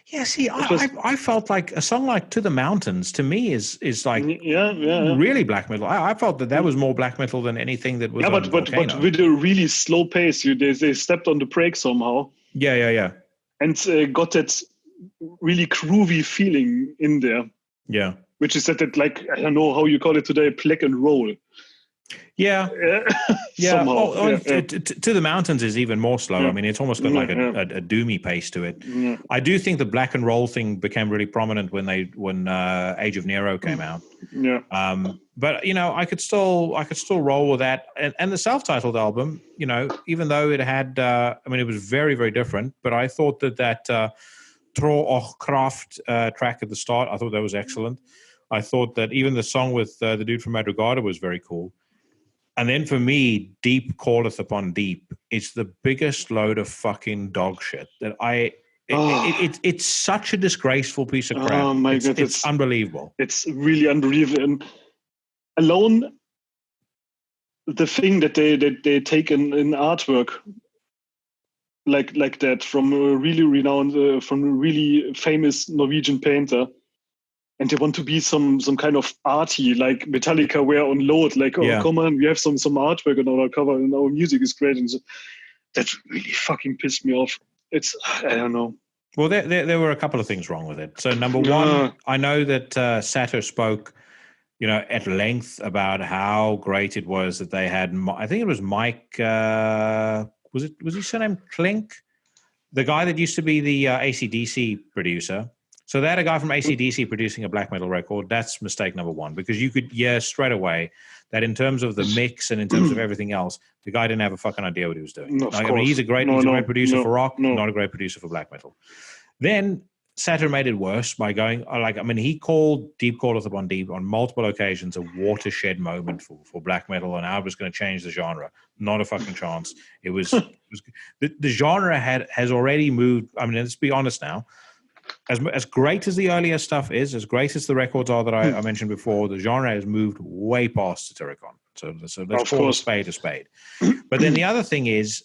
Yeah, see, I felt like a song like To the Mountains to me is like really black metal. I felt that was more black metal than anything that was on Volcano. But with a really slow pace, they stepped on the brake somehow. Yeah. And got that really groovy feeling in there. Yeah. Which is that like, I don't know how you call it today, black and roll. Yeah. Somehow. To the Mountains is even more slow. I mean, it's almost got like a doomy pace to it. Yeah. I do think the black and roll thing became really prominent when Age of Nero came out. Yeah. But I could still roll with that. And the self-titled album, even though it had, it was very, very different. But I thought that Tro och Kraft track at the start, I thought that was excellent. I thought that even the song with the dude from Madrugada was very cool. And then for me, Deep Calleth Upon Deep is the biggest load of fucking dog shit that it's such a disgraceful piece of crap. Oh my God, it's unbelievable. It's really unbelievable. And alone, the thing that they take in artwork like that from a really renowned, from a really famous Norwegian painter, and they want to be some kind of arty, like Metallica were on Load, like, come on, we have some artwork on our cover and our music is great. And so, that really fucking pissed me off. I don't know. Well, there were a couple of things wrong with it. So number one, I know that Sato spoke, at length about how great it was that they had, I think it was Mike, was his surname Klink? The guy that used to be the AC/DC producer. So they had a guy from AC/DC producing a black metal record. That's mistake number one, because you could hear straight away that in terms of the mix and in terms of everything else, the guy didn't have a fucking idea what he was doing. No, he's a great producer for rock, not a great producer for black metal. Then Saturn made it worse by going, he called Deep Calleth Upon Deep on multiple occasions a watershed moment for black metal, and I was going to change the genre. Not a fucking chance. It was the genre has already moved. I mean, let's be honest now. As great as the earlier stuff is, as great as the records are that I mentioned before, the genre has moved way past Satyricon. So let's call a spade a spade. But then the other thing is,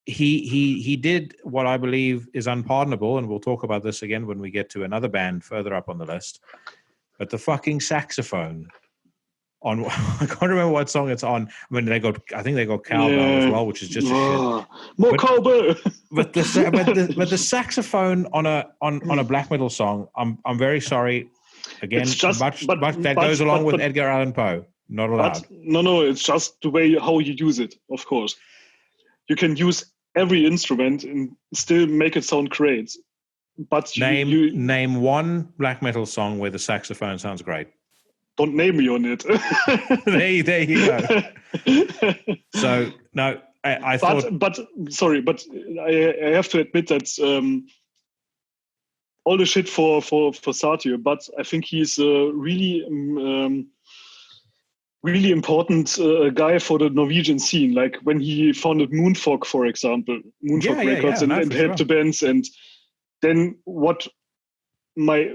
he did what I believe is unpardonable, and we'll talk about this again when we get to another band further up on the list. But the fucking saxophone on, I can't remember what song it's on. I mean, I think they got cowbell as well, which is just a shit. More cowbell. But the saxophone on a black metal song, I'm very sorry. Again, that goes along with Edgar Allan Poe. Not allowed. No, it's just the way how you use it. Of course, you can use every instrument and still make it sound great. But name one black metal song where the saxophone sounds great. Don't name me on it. there you go. So no, I thought. But I have to admit that all the shit for Satyr, but I think he's a really really important guy for the Norwegian scene. Like when he founded Moonfog, for example, Records, and helped the bands. And then what? My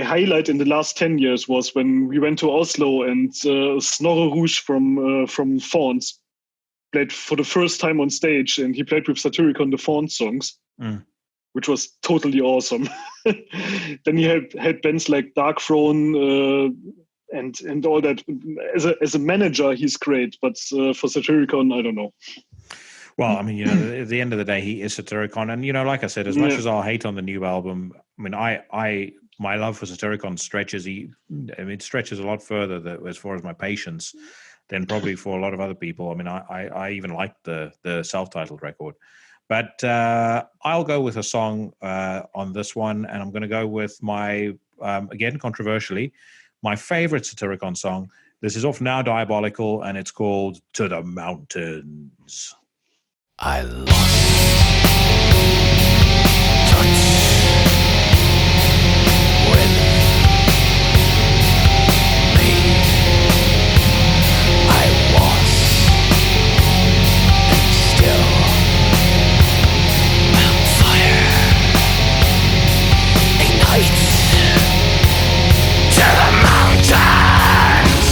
highlight in the last 10 years was when we went to Oslo and Snorre Rouge from Fawns played for the first time on stage, and he played with Satyricon the Fawns songs, which was totally awesome. Then he had bands like Dark Throne and all that. As a manager, he's great, but for Satyricon, I don't know. Well, I mean, at the end of the day, he is Satyricon, and like I said, as much as I'll hate on the new album, I mean, my love for Satyricon stretches a lot further as far as my patience than probably for a lot of other people. I mean, I even like the self-titled record, but I'll go with a song on this one, and I'm going to go with my again controversially my favorite Satyricon song. This is off Now Diabolical, and it's called "To the Mountains." I lost touch with me. I was and still on fire ignites to the mountains.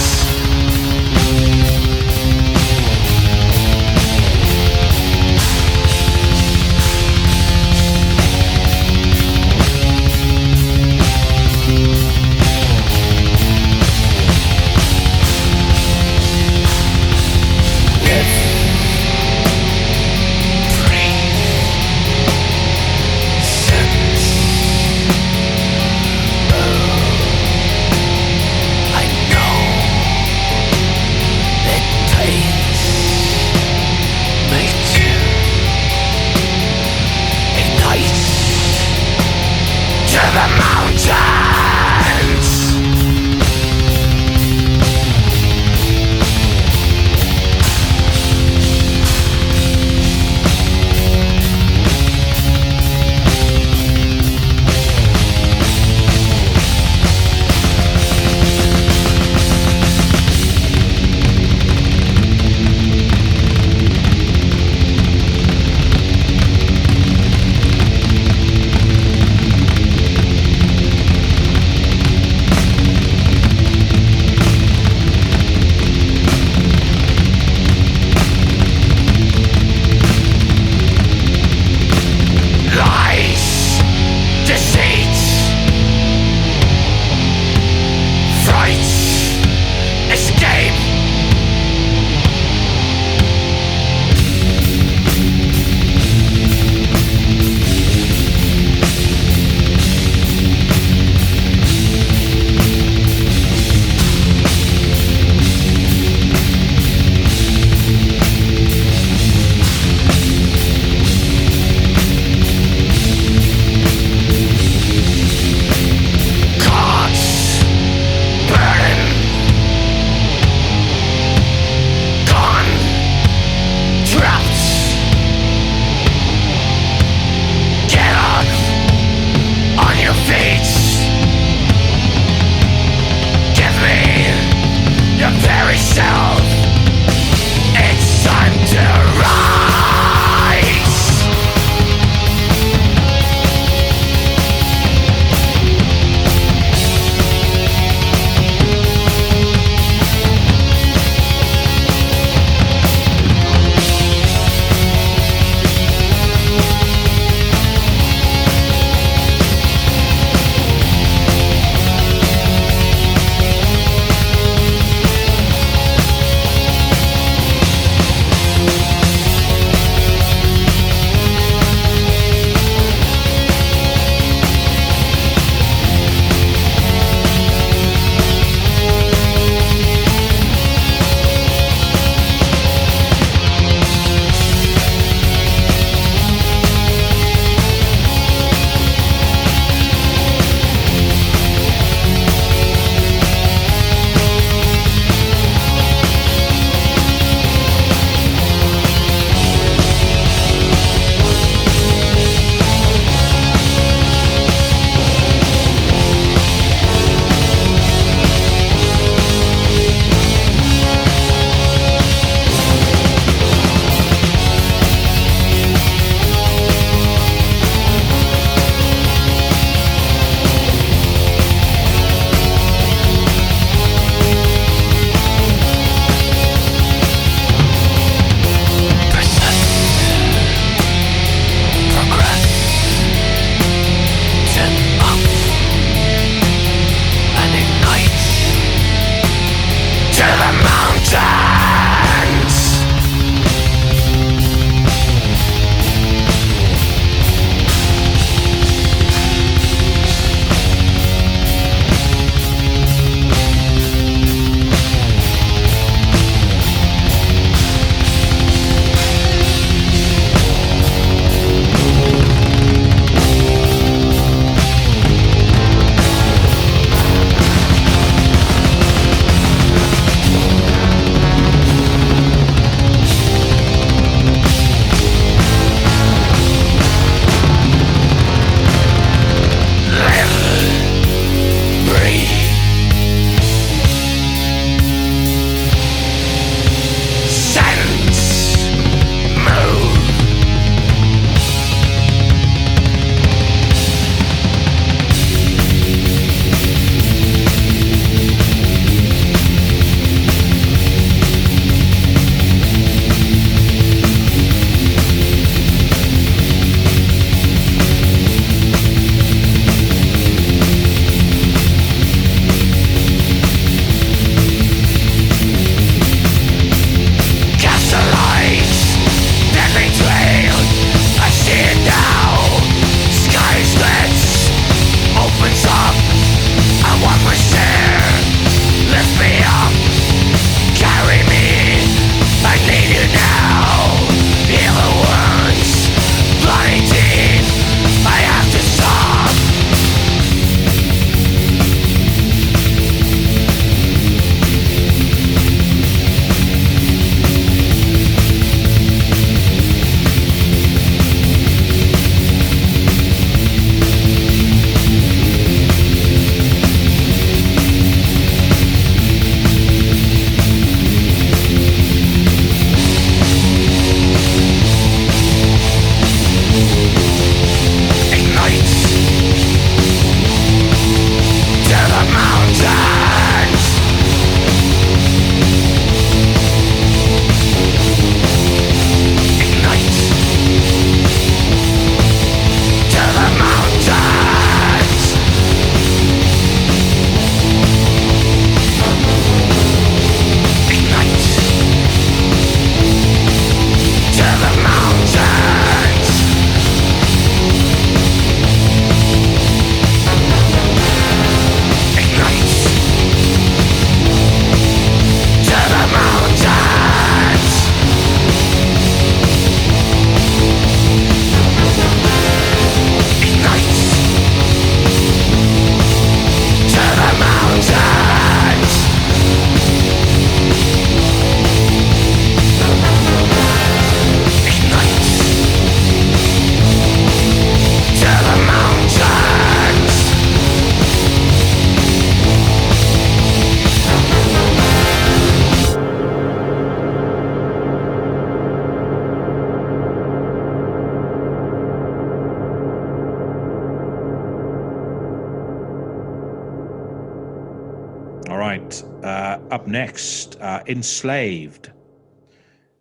right. Up next, Enslaved.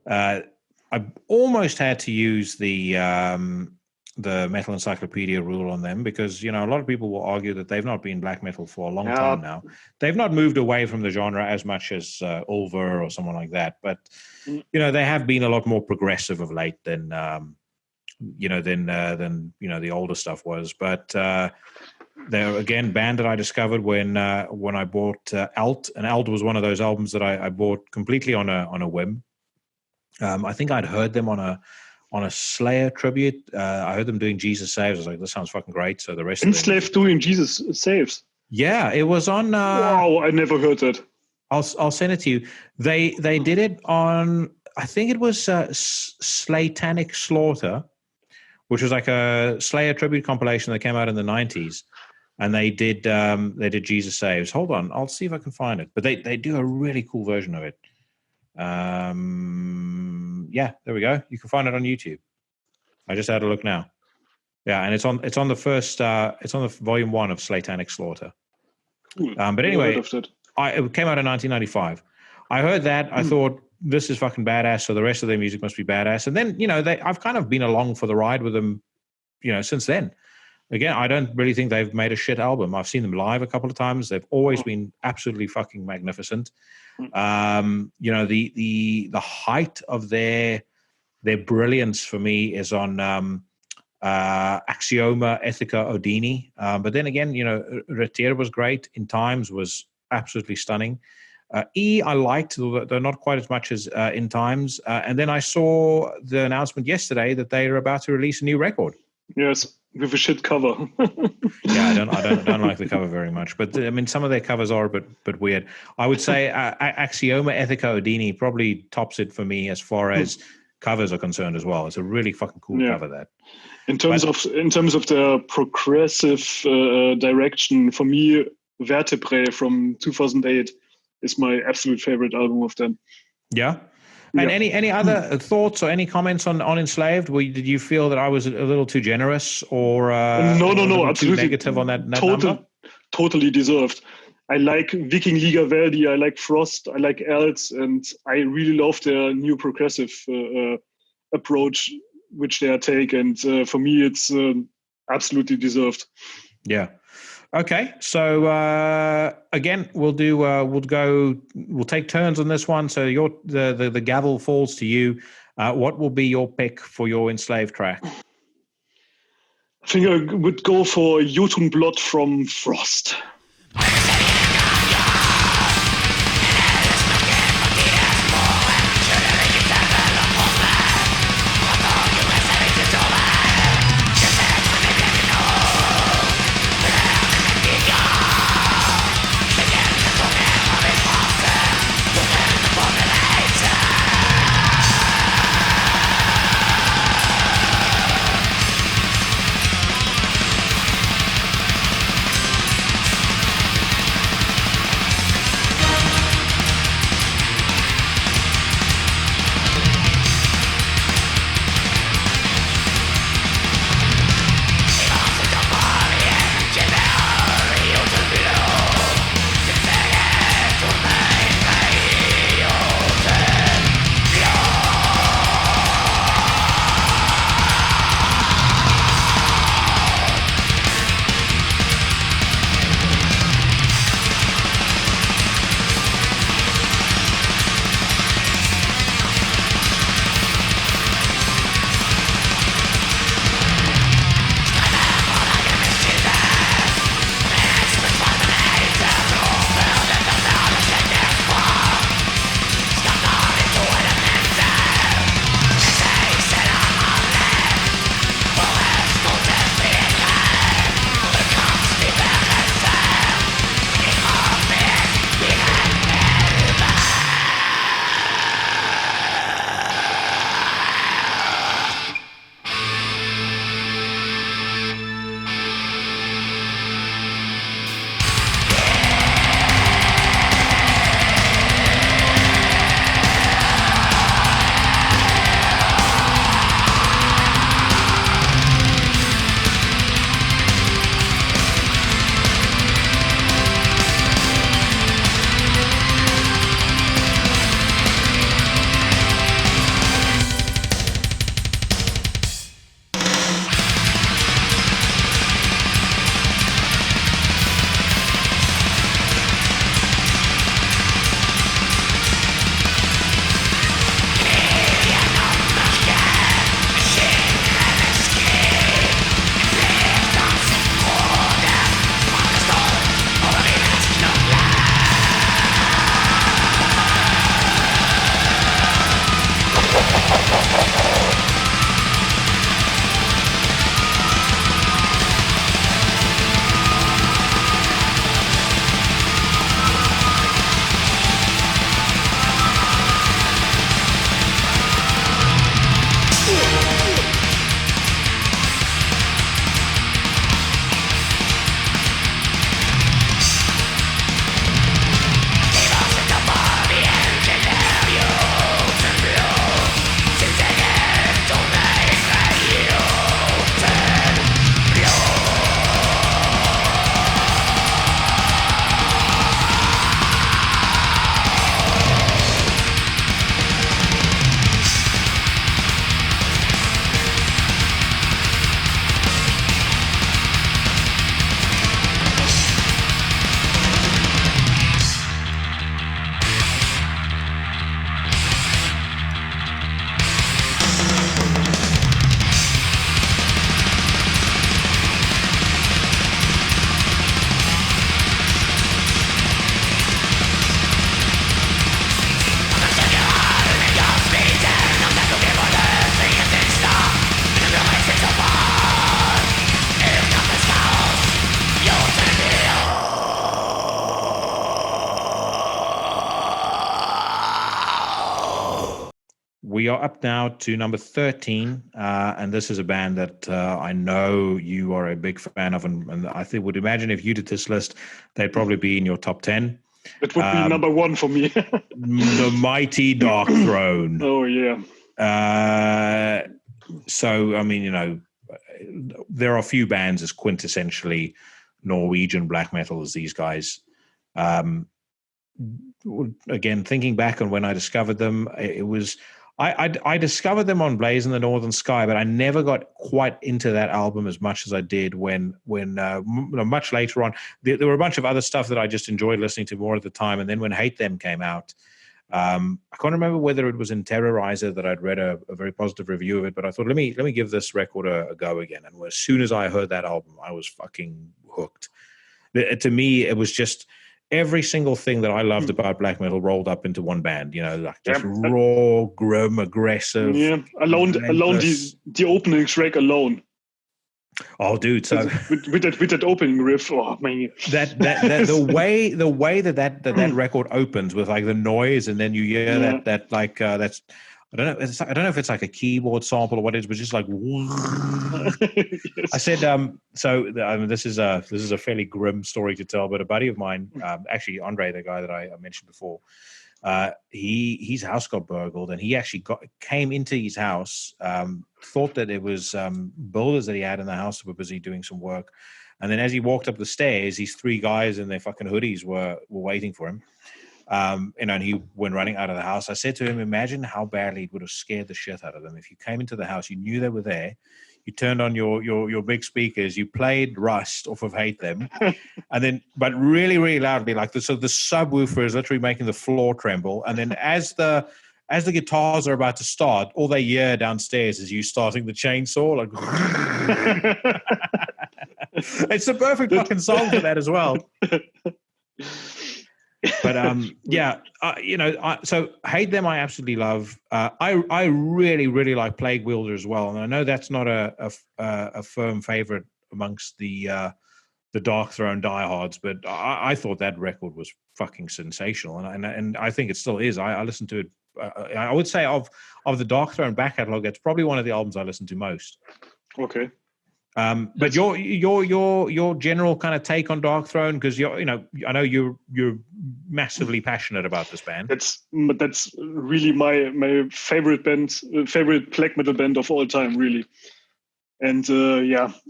I almost had to use the Metal Encyclopedia rule on them because, a lot of people will argue that they've not been black metal for a long time now. They've not moved away from the genre as much as Ulver or someone like that. But, they have been a lot more progressive of late than the older stuff was. But they're, again, band that I discovered when I bought Alt. And Alt was one of those albums that I bought completely on a whim. I think I'd heard them on a Slayer tribute. I heard them doing Jesus Saves. I was like, this sounds fucking great. So the rest of Enslaved doing Jesus Saves. Yeah, it was on. Wow, I never heard that. I'll send it to you. They did it on. I think it was Slatanic Slaughter, which was like a Slayer tribute compilation that came out in the 90s, and they did Jesus Saves. Hold on, I'll see if I can find it. But they do a really cool version of it. Yeah, there we go. You can find it on YouTube. I just had a look now. Yeah, and it's on the first it's on the volume 1 of Slatanic Slaughter. But anyway, it came out in 1995. I heard that. I thought, this is fucking badass, so the rest of their music must be badass. And then, I've kind of been along for the ride with them, since then. Again, I don't really think they've made a shit album. I've seen them live a couple of times. They've always been absolutely fucking magnificent. The height of their brilliance for me is on Axioma Ethica Odini. But then again, Retir was great. In Times was absolutely stunning. I liked, though not quite as much as In Times. And then I saw the announcement yesterday that they are about to release a new record. Yes, with a shit cover. Yeah, I don't like the cover very much, but I mean, some of their covers are a bit weird. I would say Axioma Ethica Odini probably tops it for me as far as covers are concerned as well. It's a really fucking cool cover. That in terms of the progressive direction, for me, Vertebrae from 2008 is my absolute favorite album of them. Yeah. And any other thoughts or any comments on Enslaved? Did you feel that I was a little too generous or no, absolutely too negative on that number? Totally deserved. I like Viking Liga Verdi, I like Frost, I like Els, and I really love their new progressive approach which they take. And for me, it's absolutely deserved. Yeah. Okay, so again, we'll take turns on this one. So the gavel falls to you. What will be your pick for your Enslaved track? I think I would go for Jotunblot from Frost. are up now to number 13, and this is a band that I know you are a big fan of, and I would imagine if you did this list, they'd probably be in your top 10. It would be number 1 for me. The Mighty Dark Throne. Oh, yeah. So, I mean, there are a few bands as quintessentially Norwegian black metal as these guys. Again, thinking back on when I discovered them, it was I discovered them on Blaze in the Northern Sky, but I never got quite into that album as much as I did when much later on. There were a bunch of other stuff that I just enjoyed listening to more at the time, and then when Hate Them came out, I can't remember whether it was in Terrorizer that I'd read a very positive review of it, but I thought let me give this record a go again. And as soon as I heard that album, I was fucking hooked. To me, it was just every single thing that I loved about black metal rolled up into one band, like just raw, grim, aggressive. Yeah, alone the opening track alone. Oh, dude! So with that opening riff, oh man, that the way that record opens with like the noise, and then you hear that like that's. I don't know if it's like a keyboard sample or what it is, but just like. Yes. I said, this is a fairly grim story to tell, but a buddy of mine, actually Andre, the guy that I mentioned before, his house got burgled, and he actually came into his house, thought that it was builders that he had in the house that were busy doing some work, and then as he walked up the stairs, these 3 guys in their fucking hoodies were waiting for him. And he went running out of the house. I said to him, imagine how badly it would have scared the shit out of them if you came into the house, you knew they were there, you turned on your big speakers, you played Rust off of Hate Them, and then but really, really loudly, like the subwoofer is literally making the floor tremble, and then as the guitars are about to start, all they hear downstairs is you starting the chainsaw. Like it's the perfect fucking song for that as well. But so Hate Them I absolutely love. I really, really like Plague Wielder as well, and I know that's not a firm favorite amongst the Dark Throne diehards, but I thought that record was fucking sensational, and I think it still is. I listened to it. I would say of the Dark Throne back catalog, that's probably one of the albums I listen to most. Okay. But your general kind of take on Dark Throne, because I know you're massively passionate about this band. That's really my favorite band, favorite black metal band of all time, really. And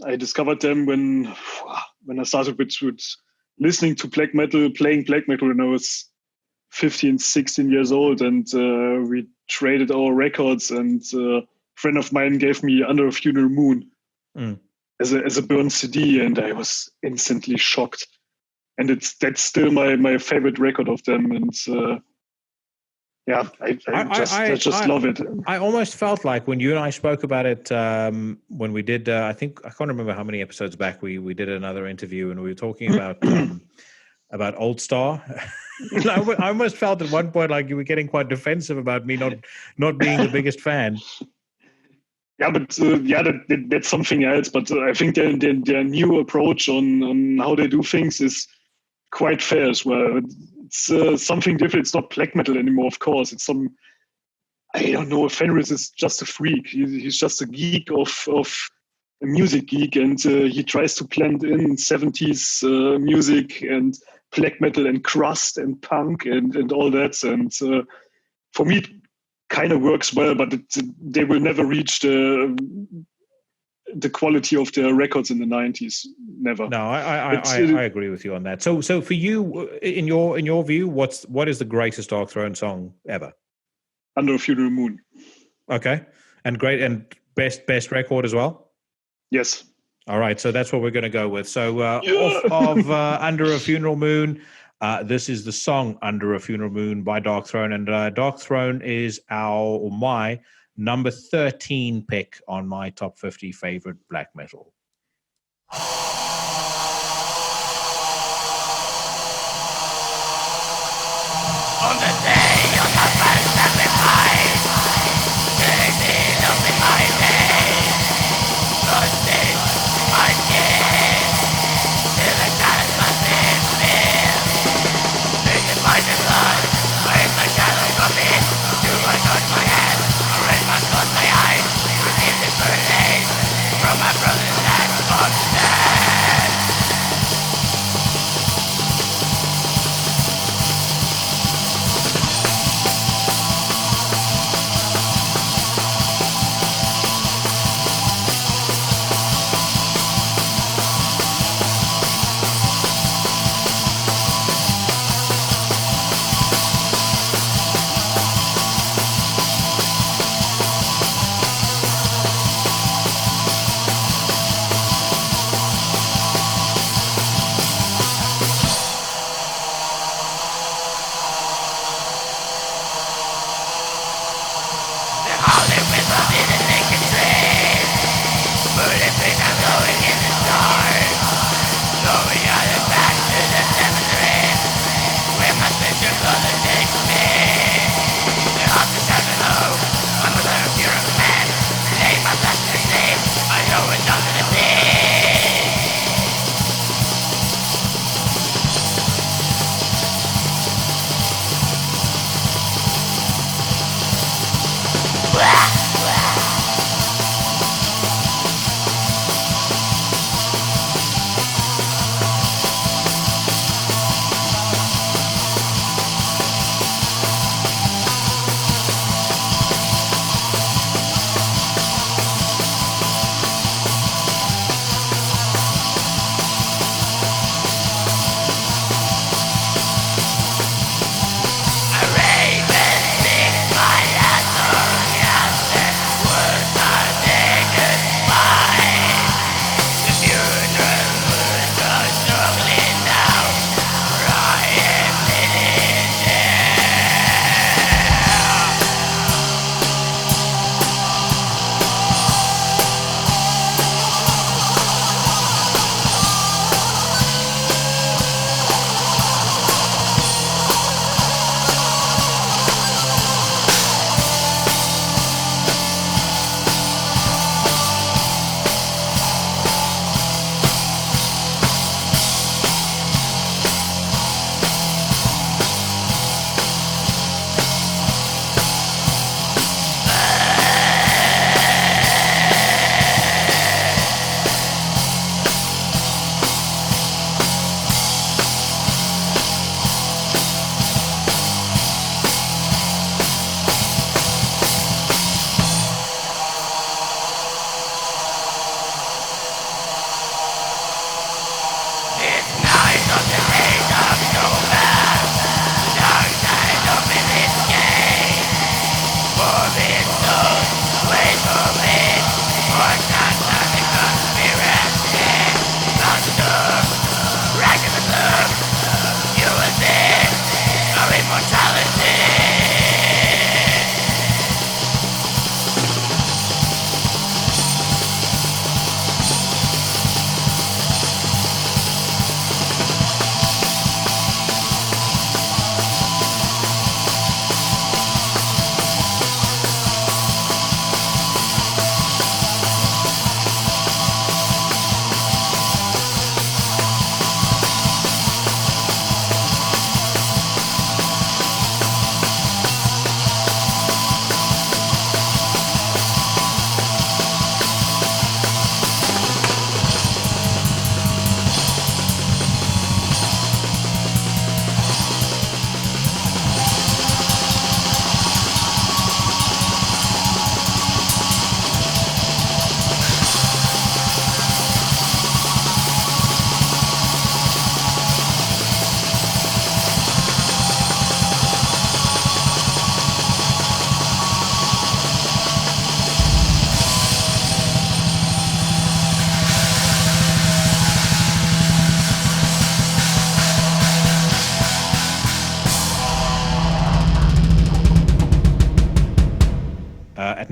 I discovered them when I started with listening to black metal, playing black metal when I was 15, 16 years old, and we traded our records, and a friend of mine gave me Under a Funeral Moon. As a burned CD, and I was instantly shocked. And that's still my favorite record of them. And I just love it. I almost felt like when you and I spoke about it, when we did, I can't remember how many episodes back we did another interview, and we were talking about Old Star. I almost felt at one point like you were getting quite defensive about me not being the biggest fan. Yeah, but that's something else. But I think their new approach on how they do things is quite fair as well. It's something different. It's not black metal anymore, of course. It's I don't know. Fenris is just a freak. He's just a geek of a music geek, and he tries to blend in 70s music and black metal and crust and punk and all that. And for me, kind of works well, but they will never reach the quality of their records in the 90s. Never. No, I agree with you on that. So for you, in your view, what is the greatest Dark Throne song ever? Under a Funeral Moon. Okay, and best record as well. Yes. All right, so that's what we're going to go with. So off of Under a Funeral Moon. This is the song Under a Funeral Moon by Dark Throne, and Dark Throne is my number 13 pick on my top 50 favorite black metal. On the day of the first sacrifice, the need of the highway, trusting my king, till the challenge must be filled. Make it fight the blood, break my shadow copy, to anoint my head,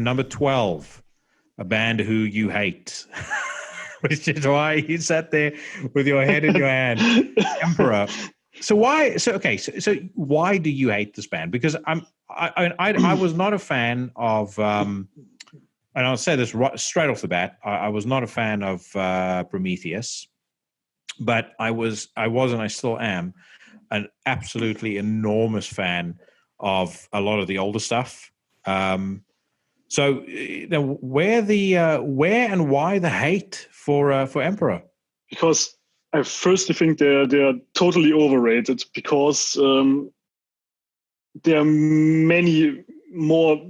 number 12, a band who you hate, which is why you sat there with your head in your hand, Emperor. So why? So why do you hate this band? Because I was not a fan of, and I'll say this straight off the bat, I was not a fan of Prometheus, but I was, and I still am, an absolutely enormous fan of a lot of the older stuff. So where and why the hate for Emperor? Because I firstly think they're totally overrated, because there are many more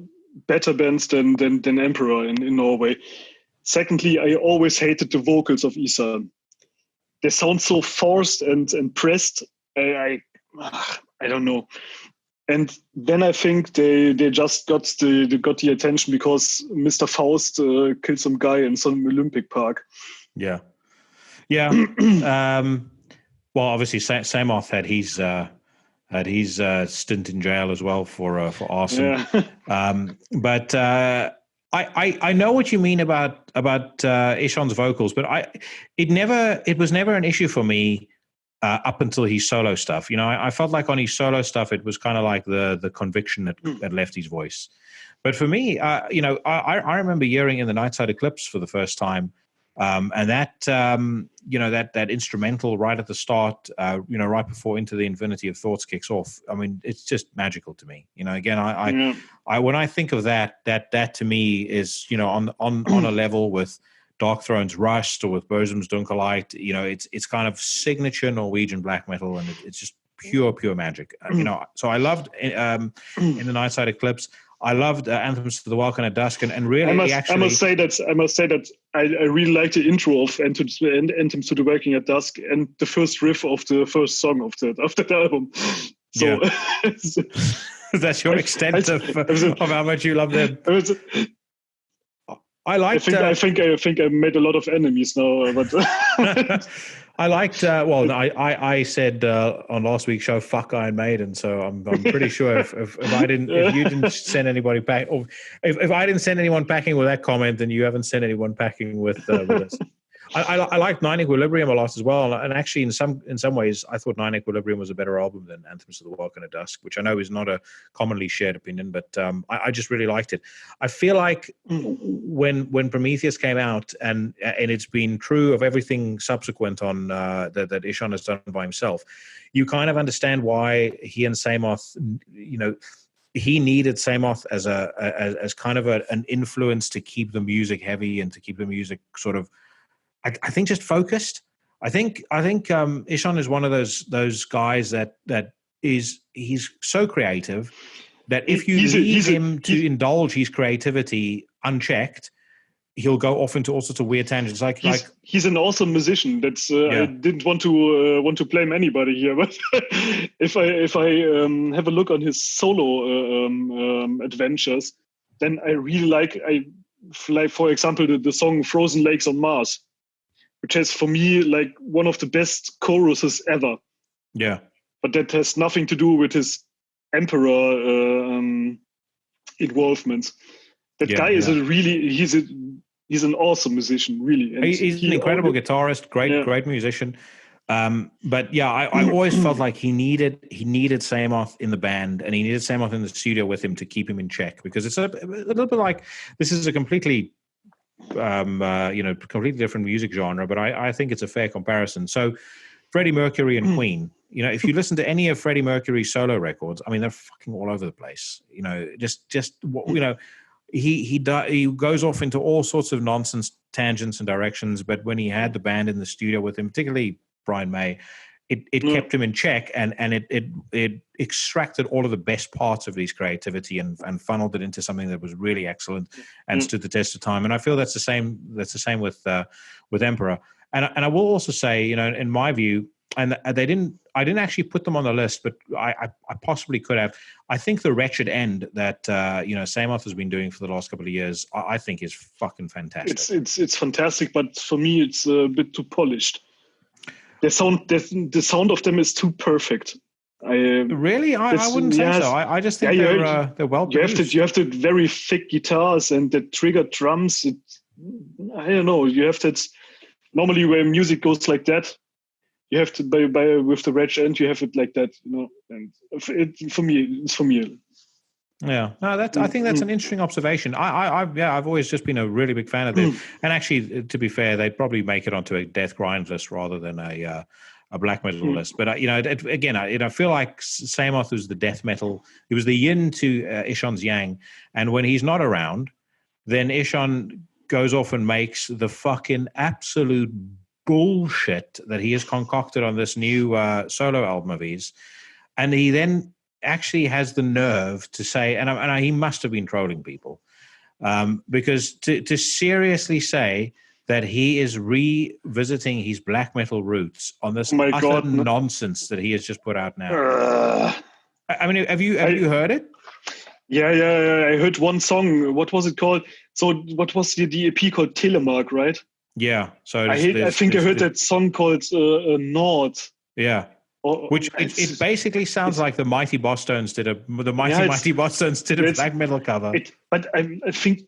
better bands than Emperor in Norway. Secondly, I always hated the vocals of Isan. They sound so forced and pressed. I don't know. And then I think they just got the attention because Mr. Faust killed some guy in some Olympic park. Yeah. Well, obviously, Samoth had his stint in jail as well for arson. Yeah. But I know what you mean about Ishan's vocals, but it was never an issue for me up until his solo stuff. You know, I felt like on his solo stuff, it was kind of like the conviction that left his voice. But for me, I remember hearing In the Nightside Eclipse for the first time. And that, that instrumental right at the start, right before Into the Infinity of Thoughts kicks off. I mean, it's just magical to me. You know, again, I when I think of that to me is, on a level with Dark Throne's Rust or with Burzum's Dunkelheit. You know, it's kind of signature Norwegian black metal, and it's just pure magic. So I loved In the Nightside Eclipse. I loved Anthems to the Welcome at Dusk, and really, I must say that I really like the intro of Anthems to the Welcome at Dusk and the first riff of the first song of that album. So that's your extent of how much you love them. I think I made a lot of enemies now, but I liked. I said on last week's show, "Fuck Iron Maiden." So I'm pretty sure if you didn't send anybody back, or if I didn't send anyone packing with that comment, then you haven't sent anyone packing with us. I liked Nine Equilibrium a lot as well, and actually in some ways I thought Nine Equilibrium was a better album than Anthems to the Welcome at Dusk, which I know is not a commonly shared opinion, but I just really liked it. I feel like when Prometheus came out, and it's been true of everything subsequent on that Ishan has done by himself, you kind of understand why he and Samoth, he needed Samoth as kind of an influence to keep the music heavy and to keep the music sort of, I think, just focused. I think Ishan is one of those guys that he's so creative that if you leave him to indulge his creativity unchecked, he'll go off into all sorts of weird tangents. He's an awesome musician. That's I didn't want to blame anybody here, but if I have a look on his solo adventures, then I really like for example the song "Frozen Lakes on Mars," which has for me like one of the best choruses ever. Yeah. But that has nothing to do with his Emperor involvement. That guy is he's an awesome musician, really. And he's an incredible guitarist, great musician. But I always felt like he needed Samoth in the band, and he needed Samoth in the studio with him to keep him in check, because it's a little bit like, this is a completely completely different music genre, but I think it's a fair comparison. So Freddie Mercury and Queen, if you listen to any of Freddie Mercury's solo records, I mean, they're fucking all over the place. He goes off into all sorts of nonsense tangents and directions, but when he had the band in the studio with him, particularly Brian May, it kept him in check, and it extracted all of the best parts of his creativity and funneled it into something that was really excellent and stood the test of time. And I feel that's the same with Emperor. And I will also say, in my view, and I didn't actually put them on the list, but I possibly could have. I think the Wretched End that Samoth has been doing for the last couple of years, I think is fucking fantastic. It's fantastic, but for me it's a bit too polished. The sound of them is too perfect. Really? I wouldn't say so. I just think they're well produced. You have the very thick guitars and the triggered drums. I don't know. You have that. Normally, where music goes like that, you have to by with the Reg End. You have it like that, And for me, it's familiar. Yeah, no, I think that's an interesting observation. I've always just been a really big fan of them. And actually, to be fair, they'd probably make it onto a death grind list rather than a black metal list. But I feel like Samoth was the death metal. He was the yin to Ishon's yang, and when he's not around, then Ishon goes off and makes the fucking absolute bullshit that he has concocted on this new solo album of his, and he then actually has the nerve to say, and he must have been trolling people, because to seriously say that he is revisiting his black metal roots on this utter nonsense that he has just put out now. I mean, have you heard it? Yeah. I heard one song. What was it called? So what was the EP called? Telemark, right? Yeah. So I heard that song called Nord. Yeah. Which it basically sounds like the Mighty Boss Stones did a black metal cover. But I think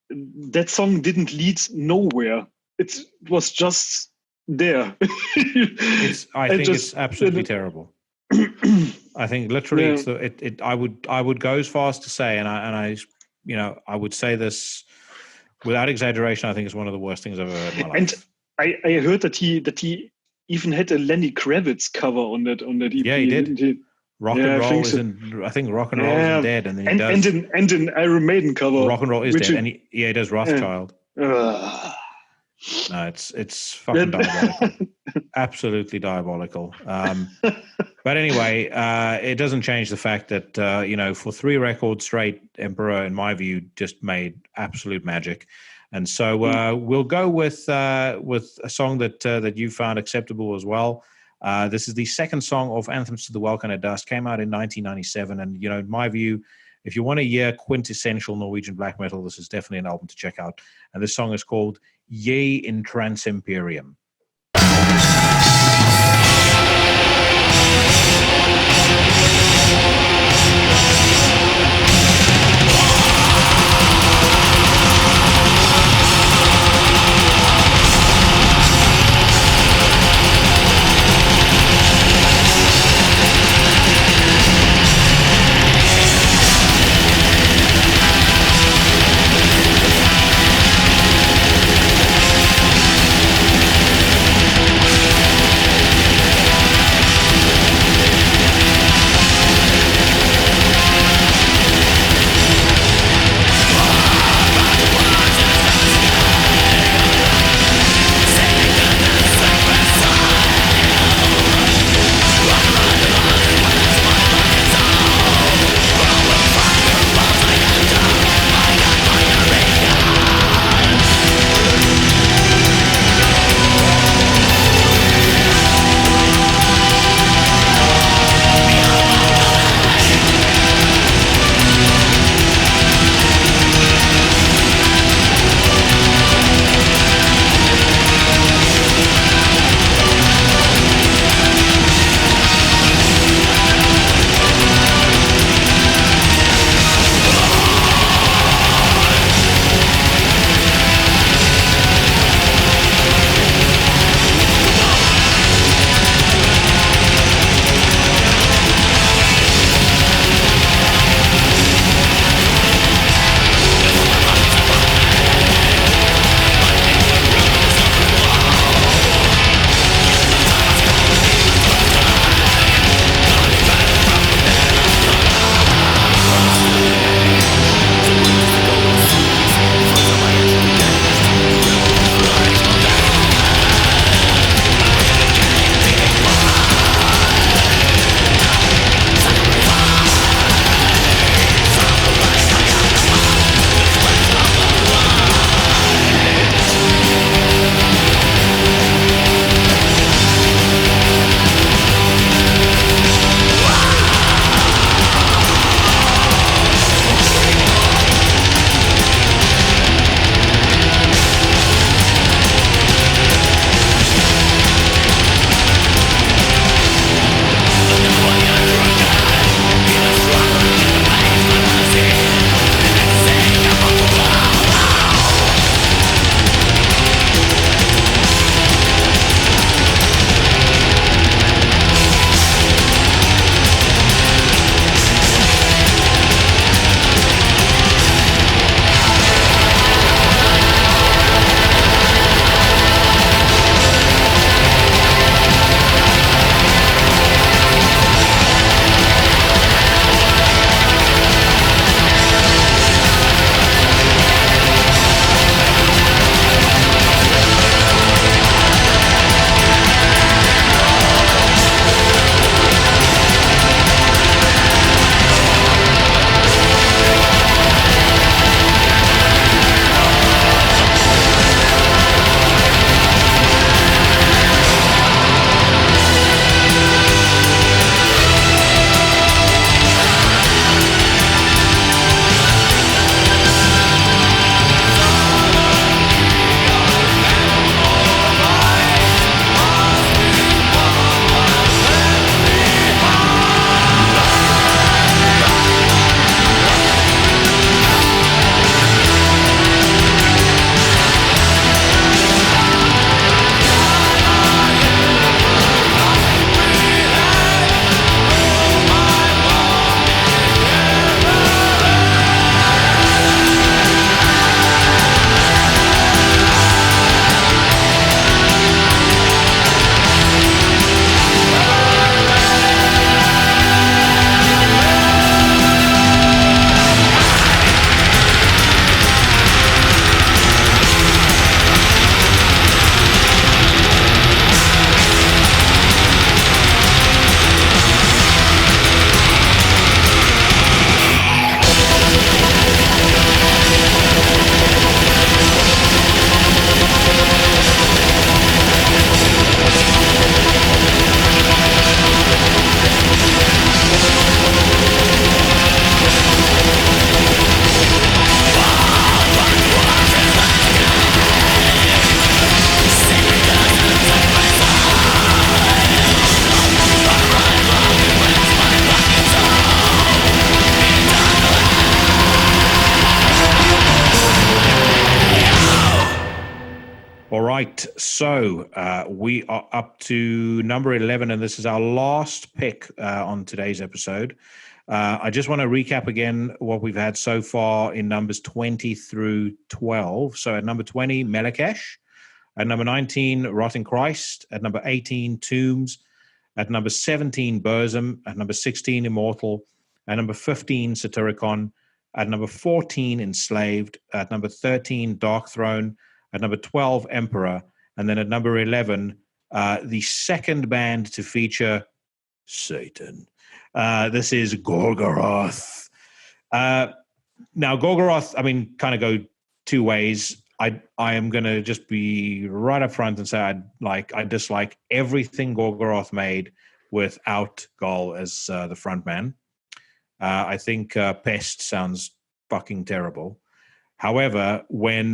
that song didn't lead nowhere. It was just there. I think it's absolutely terrible. I think literally, I would go as far as to say, and I would say this without exaggeration. I think it's one of the worst things I've ever heard in my life. And I heard that he even had a Lenny Kravitz cover on that EP. Yeah, he did. Rock and roll is I think rock and roll is dead, and then he does and an Iron Maiden cover. Rock and roll is dead, and he does Rothschild. No, it's fucking diabolical, absolutely diabolical. But anyway, it doesn't change the fact that for 3 records straight, Emperor, in my view, just made absolute magic. And so we'll go with a song that you found acceptable as well. This is the second song of Anthems to the Welkin at Dust. Came out in 1997, and in my view, if you want to hear quintessential Norwegian black metal, this is definitely an album to check out. And this song is called "Ye in Trans Imperium." Right, so we are up to number 11, and this is our last pick on today's episode. I just want to recap again what we've had so far in numbers 20 through 12. So at number 20, Melekesh. At number 19, Rotting Christ. At number 18, Tombs. At number 17, Burzum. At number 16, Immortal. At number 15, Satyricon. At number 14, Enslaved. At number 13, Dark Throne. At number 12, Emperor. And then at number 11, the second band to feature Satan. This is Gorgoroth. Now, Gorgoroth, I mean, kind of go two ways. I am going to just be right up front and say I dislike everything Gorgoroth made without Gol as the front man. I think Pest sounds fucking terrible. However, when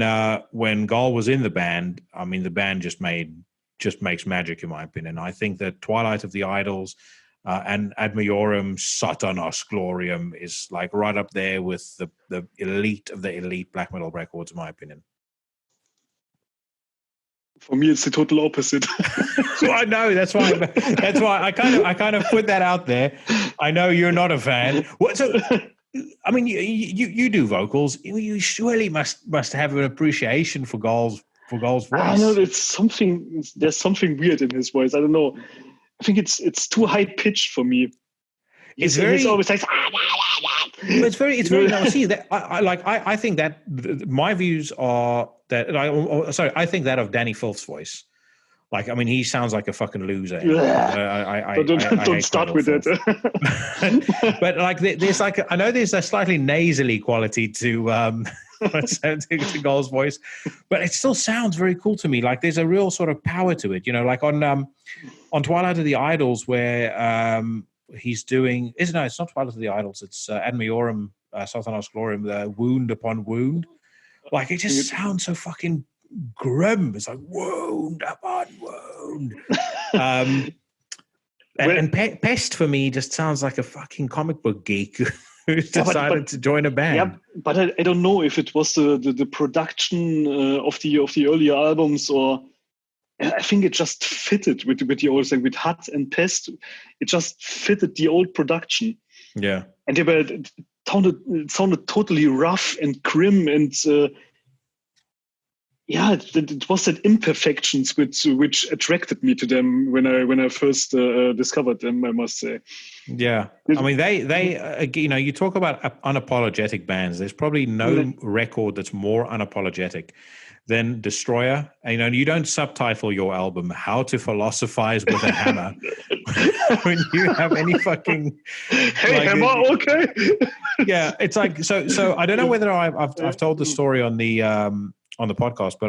Gol was in the band, I mean, the band just makes magic, in my opinion. I think that Twilight of the Idols and Ad Majorem Satanas Gloriam is like right up there with the elite of the elite black metal records, in my opinion. For me, it's the total opposite. So I know that's why I kind of put that out there. I know you're not a fan. So, I mean, you do vocals. You surely must have an appreciation for Gol's voice. I know there's something weird in his voice. I don't know. I think it's too high pitched for me. It's always like. It's very. No, see that I think that my views are that. I think that of Danny Filth's voice. Like, I mean, he sounds like a fucking loser. Don't start with it. But like, there's like, I know there's a slightly nasally quality to Gol's voice, but it still sounds very cool to me. Like, there's a real sort of power to it, you know. Like on Twilight of the Idols, where he's doing. It's not Twilight of the Idols. It's Ad Majorem Satanas Gloriam, the Wound Upon Wound. Like, it just sounds so fucking grim. It's like wound upon wound. And Pest for me just sounds like a fucking comic book geek who's decided to join a band. Yeah, but I don't know if it was the production of the earlier albums, or I think it just fitted with the old thing, with Hut and Pest. It just fitted the old production. Yeah, and it sounded totally rough and grim and. It was that imperfections which attracted me to them when I first discovered them, I must say. Yeah, I mean they you know, you talk about unapologetic bands. There's probably no record that's more unapologetic than Destroyer. And, you know, you don't subtitle your album "How to Philosophize with a Hammer" when you have any fucking hammer. Okay. Yeah, it's like so. I don't know whether I've told the story on the podcast, but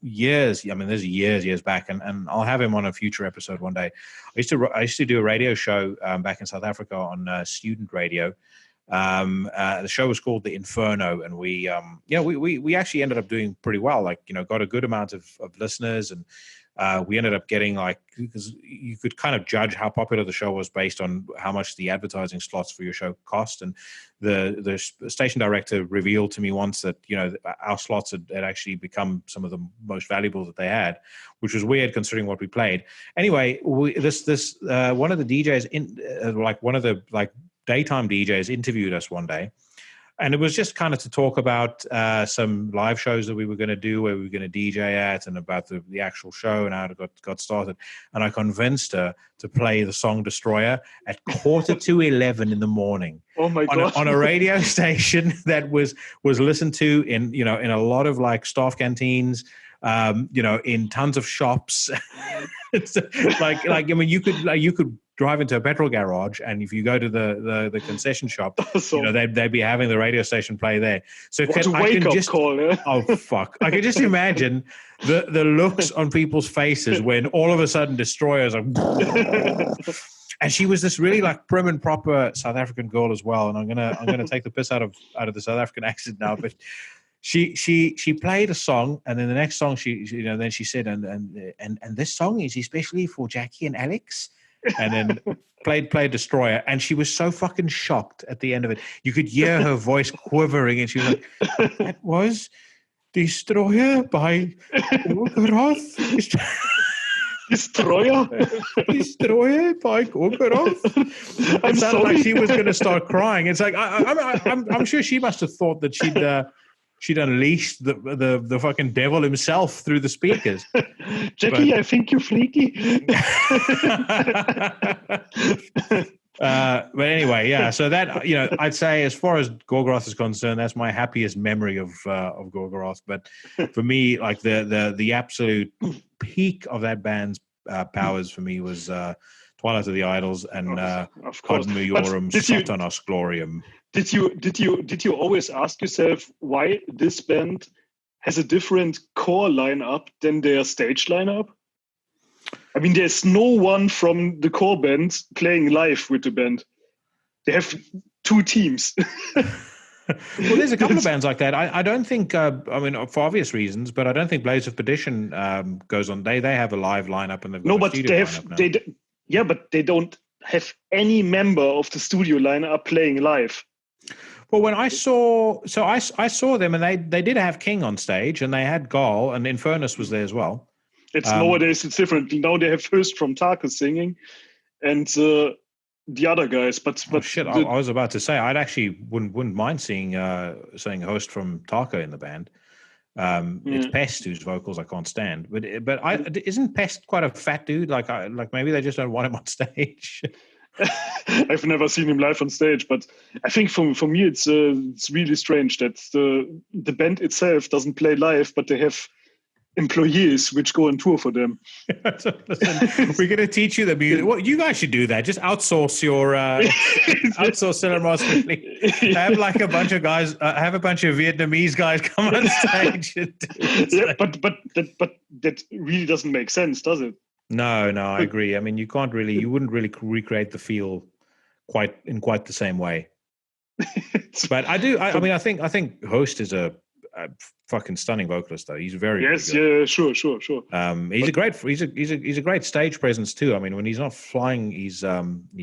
there's years back, and I'll have him on a future episode one day. I used to do a radio show back in South Africa on student radio. The show was called The Inferno, and we actually ended up doing pretty well. Like, you know, got a good amount of listeners, and we ended up getting, like, because you could kind of judge how popular the show was based on how much the advertising slots for your show cost. And the station director revealed to me once that, you know, our slots had actually become some of the most valuable that they had, which was weird considering what we played. Anyway, this one of the DJs one of the daytime DJs interviewed us one day. And it was just kind of to talk about some live shows that we were going to do, where we were going to DJ at, and about the actual show and how it got started. And I convinced her to play the song Destroyer at 11:45 in the morning. Oh my God. On a radio station that was listened to in a lot of like staff canteens, in tons of shops. It's like I mean, you could drive into a petrol garage, and if you go to the concession shop, awesome. They'd be having the radio station play there. So call, yeah? Oh fuck! I can just imagine the looks on people's faces when all of a sudden Destroyer's like, and she was this really like prim and proper South African girl as well. And I'm gonna take the piss out of the South African accent now, but. She played a song, and then the next song then she said, and this song is especially for Jackie and Alex, and then played Destroyer, and she was so fucking shocked at the end of it. You could hear her voice quivering, and she was like, "That was Destroyer by Gorgoroth. Destroyer? Destroyer by Gorgoroth. It sounded like she was going to start crying. It's like I'm sure she must have thought that she'd unleashed the fucking devil himself through the speakers. Jackie, I think you're freaky. But anyway, yeah. So that I'd say as far as Gorgoroth is concerned, that's my happiest memory of Gorgoroth. But for me, like the absolute peak of that band's powers for me was Twilight of the Idols and Ad Majorem Satanas Gloriam. Did you always ask yourself why this band has a different core lineup than their stage lineup? I mean, there's no one from the core band playing live with the band. They have 2 teams. Well, there's a couple of bands like that. I don't think, I mean, for obvious reasons, but I don't think Blades of Perdition goes on. They have a live lineup and they've got a studio lineup but they don't have any member of the studio lineup playing live. Well, when I saw them, and they did have King on stage, and they had Gaul, and Infernus was there as well. It's nowadays it's different. Now they have First from Tarka singing, and the other guys. But shit, I was about to say I'd actually wouldn't mind seeing Host from Tarka in the band. It's Pest whose vocals I can't stand, but isn't Pest quite a fat dude? Like maybe they just don't want him on stage. I've never seen him live on stage, but I think for me it's really strange that the band itself doesn't play live, but they have employees which go on tour for them. Listen, we're going to teach you the music. Well, you guys should do that. Just outsource your outsource cinema. Have like a bunch of guys. Have a bunch of Vietnamese guys come on stage. But that really doesn't make sense, does it? No, I agree. I mean, you wouldn't really recreate the feel quite the same way. But I do. I think Host is a fucking stunning vocalist, though. He's very good. Sure. He's a great stage presence too. I mean, when he's not flying, he's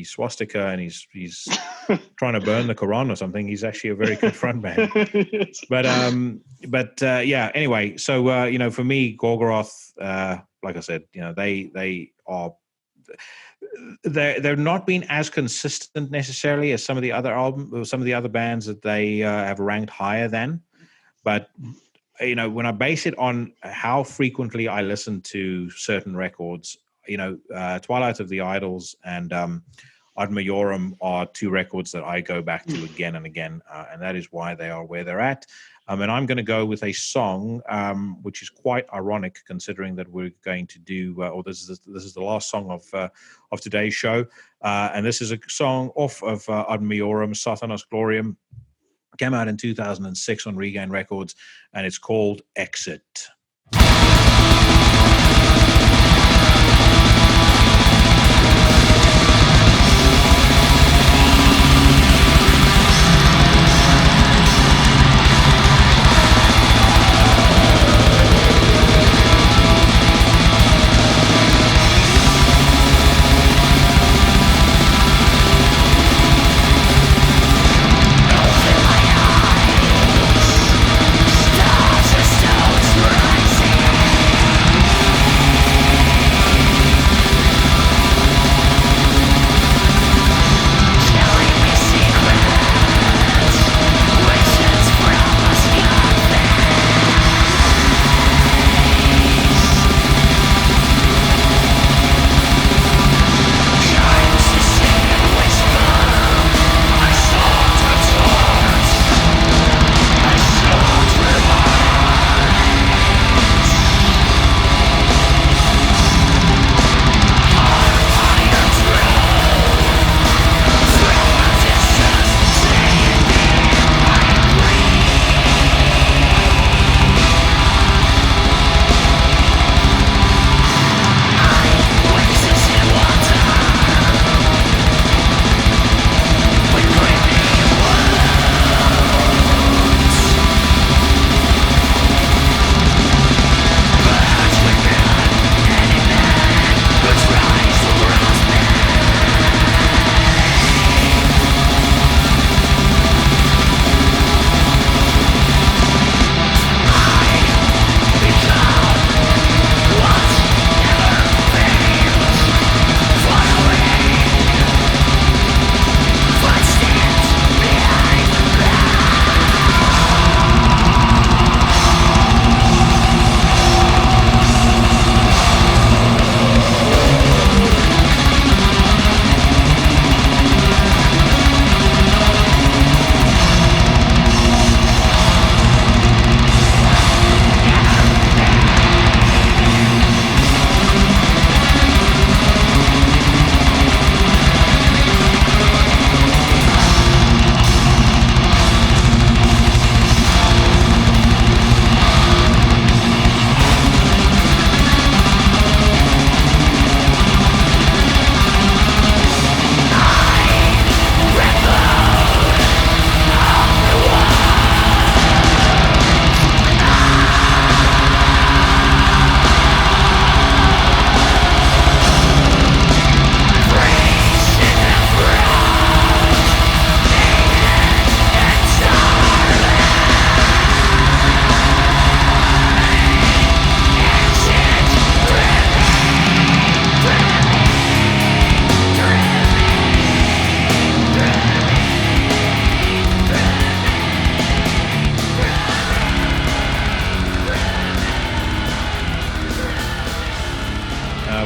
swastika and he's trying to burn the Quran or something. He's actually a very good frontman. But yeah. Anyway, so for me, Gorgoroth, like I said, they are. They're not been as consistent necessarily as some of the other bands that they have ranked higher than. But when I base it on how frequently I listen to certain records, Twilight of the Idols and Ad Majorem are 2 records that I go back to again and again, and that is why they are where they're at. And I'm going to go with a song which is quite ironic, considering that we're going to do, this is the last song of today's show, and this is a song off of Ad Majorem Satanas Gloriam. Came out in 2006 on Regain Records, and it's called Exit. Stones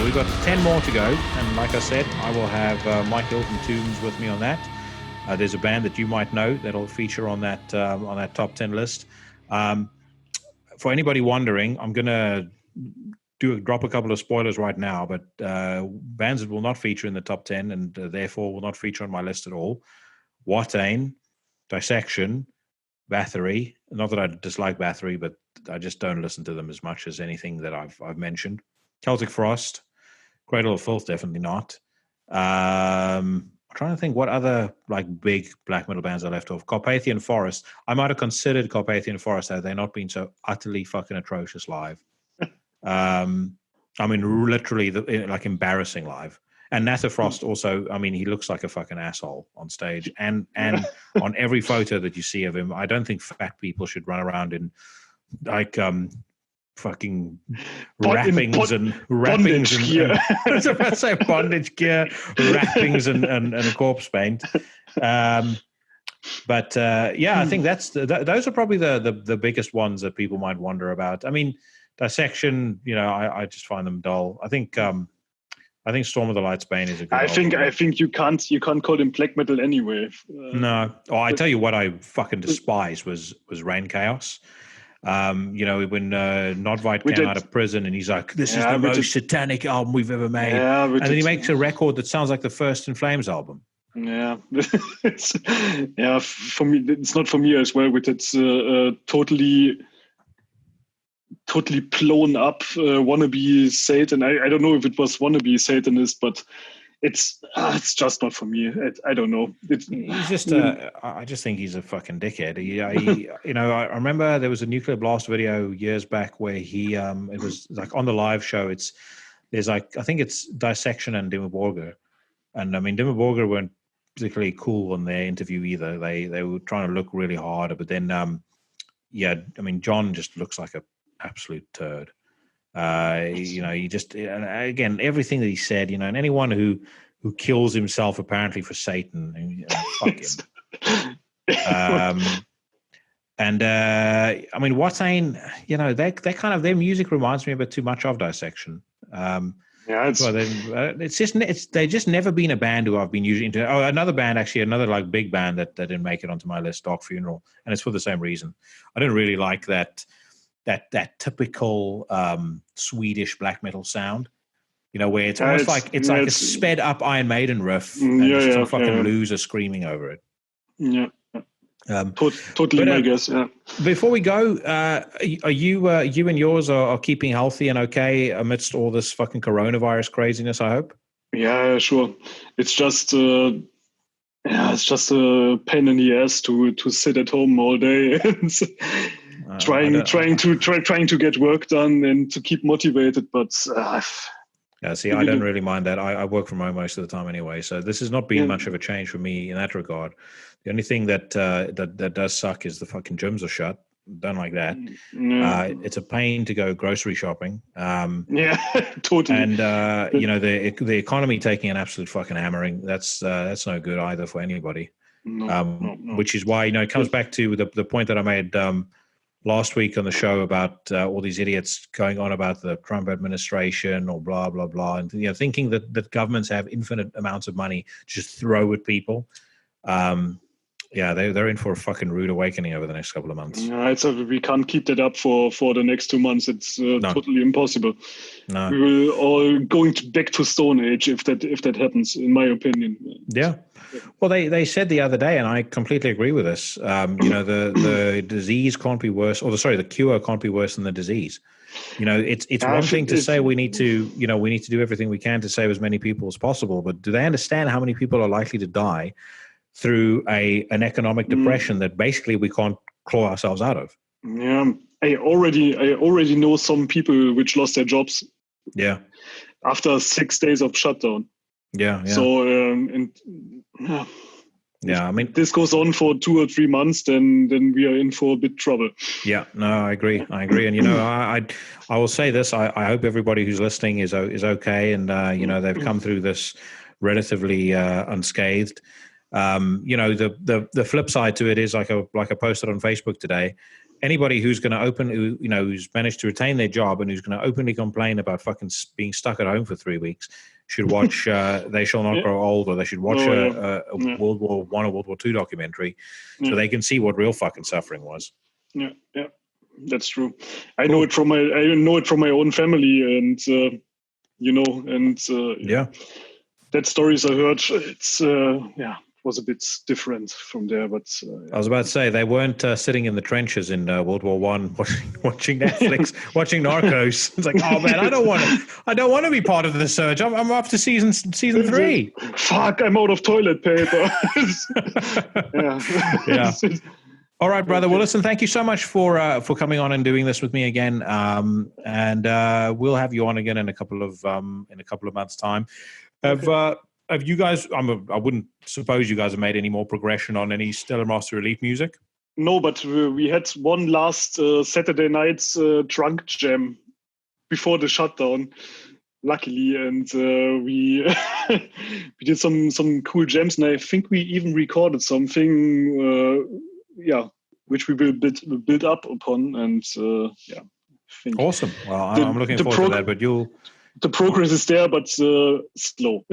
we've got 10 more to go, and like I said, I will have Mike Hill from Tombs with me on that. There's a band that you might know that'll feature on that top 10 list. For anybody wondering, I'm going to drop a couple of spoilers right now, but bands that will not feature in the top 10 and therefore will not feature on my list at all: Watain, Dissection, Bathory. Not that I dislike Bathory, but I just don't listen to them as much as anything that I've mentioned. Celtic Frost, Cradle of Filth, definitely not. I'm trying to think what other like big black metal bands I left off. Carpathian Forest. I might have considered Carpathian Forest had they not been so utterly fucking atrocious live. I mean, literally, like embarrassing live. And Natha Frost also, I mean, he looks like a fucking asshole on stage. And on every photo that you see of him, I don't think fat people should run around in like fucking wrappings and gear. I was about to say bondage gear, wrappings and a corpse paint. I think those are probably the biggest ones that people might wonder about. I mean, Dissection, I just find them dull. I think Storm of the Light's Bane is a good. I think you can't call him black metal anyway. No. Oh, I tell you what, I fucking despise was Rain Chaos. When Nordveit came out of prison and he's like, "This is the most satanic album we've ever made," and then he makes a record that sounds like the first In Flames album. Yeah, for me, it's not for me as well. With its totally blown up wannabe Satan. I don't know if it was wannabe Satanist, but it's just not for me. I don't know. He's just I just think he's a fucking dickhead. I remember there was a Nuclear Blast video years back where he it was like on the live show. There's like, I think it's Dissection and Dimmu Borgir, and I mean Dimmu Borgir weren't particularly cool on their interview either. They were trying to look really hard, but then I mean John just looks like a absolute turd. He just, again, everything that he said, and anyone who kills himself apparently for Satan, fuck him. I mean, Watain, they kind of, their music reminds me a bit too much of Dissection. They've just never been a band who I've been usually into. Oh, another like big band that didn't make it onto my list, Dark Funeral, and it's for the same reason. I don't really like that typical Swedish black metal sound, where it's almost like it's a sped up Iron Maiden riff and some fucking loser screaming over it. Yeah. Totally my guess. Yeah. Before we go, are you and yours are keeping healthy and okay amidst all this fucking coronavirus craziness, I hope? Yeah, sure. It's just a pain in the ass to sit at home all day and trying to get work done and to keep motivated, but I don't really mind that. I work from home most of the time anyway, so this has not been much of a change for me in that regard. The only thing that does suck is the fucking gyms are shut. Don't like that. It's a pain to go grocery shopping. Totally. And the economy taking an absolute fucking hammering. That's no good either for anybody. No. Which is why it comes back to the point that I made last week on the show about all these idiots going on about the Trump administration or blah blah blah, and thinking that governments have infinite amounts of money to just throw at people. They're in for a fucking rude awakening over the next couple of months. We can't keep that up for the next 2 months. It's totally impossible. No. We will all going back to Stone Age if that happens, in my opinion. Yeah. Well, they said the other day, and I completely agree with this. The disease can't be worse, the cure can't be worse than the disease. It's one thing to say we need to do everything we can to save as many people as possible, but do they understand how many people are likely to die through an economic depression that basically we can't claw ourselves out of? Yeah, I already know some people which lost their jobs. Yeah. After 6 days of shutdown. Yeah. So I mean, this goes on for 2 or 3 months, then we are in for a bit trouble. Yeah, no, I agree. And I will say this: I hope everybody who's listening is okay, and they've come through this relatively unscathed. The flip side to it is like I posted on Facebook today. anybody who's going to who's managed to retain their job and who's going to openly complain about fucking being stuck at home for 3 weeks should watch They Shall Not Grow Old, or they should watch a World War I or World War II documentary so they can see what real fucking suffering was. Yeah, that's true. I know it from my own family, and that stories I heard. It's was a bit different from there, but I was about to say they weren't sitting in the trenches in World War One watching Netflix, watching Narcos. It's like, oh man, I don't want to be part of the surge. I'm up to season 3. Fuck, I'm out of toilet paper. Yeah. All right, brother. Well, listen, thank you so much for coming on and doing this with me again. And we'll have you on again in a couple of months' time. Have you guys? I wouldn't suppose you guys have made any more progression on any Stellar Master Elite music. No, but we had one last Saturday night's drunk jam before the shutdown, luckily, and we we did some cool jams, and I think we even recorded something, which we will build up upon, and think awesome. Well, I'm looking forward to that, but the progress is there, but slow.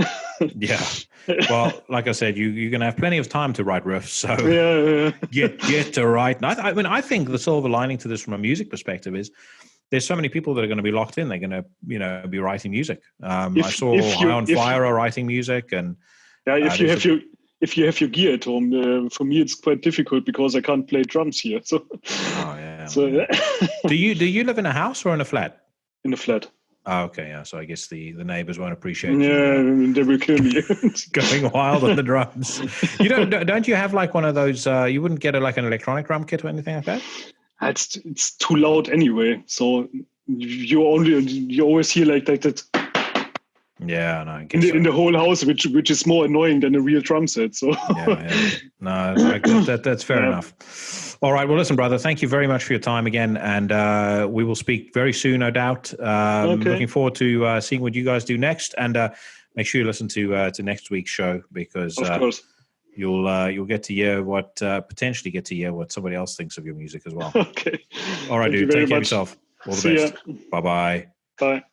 Yeah. Well, like I said, you're going to have plenty of time to write riffs, so get to write. And I think the silver lining to this from a music perspective is there's so many people that are going to be locked in. They're going to, be writing music. I saw High on Fire are writing music, and if you have your gear at home, for me it's quite difficult because I can't play drums here. So, do you live in a house or in a flat? In a flat. Oh, okay, yeah. So I guess the neighbors won't appreciate they will kill me. Going wild on the drums. You don't you have like one of those? You wouldn't get like an electronic drum kit or anything like that? It's too loud anyway. So you always hear like that. Yeah, no. In the whole house, which is more annoying than a real drum set. So no, that's fair enough. All right, well, listen, brother, thank you very much for your time again, and we will speak very soon, no doubt. Looking forward to seeing what you guys do next, and make sure you listen to next week's show, because of course you'll get to hear potentially get to hear what somebody else thinks of your music as well. Okay. All right, dude. Take care of yourself. All the best. Bye-bye. Bye.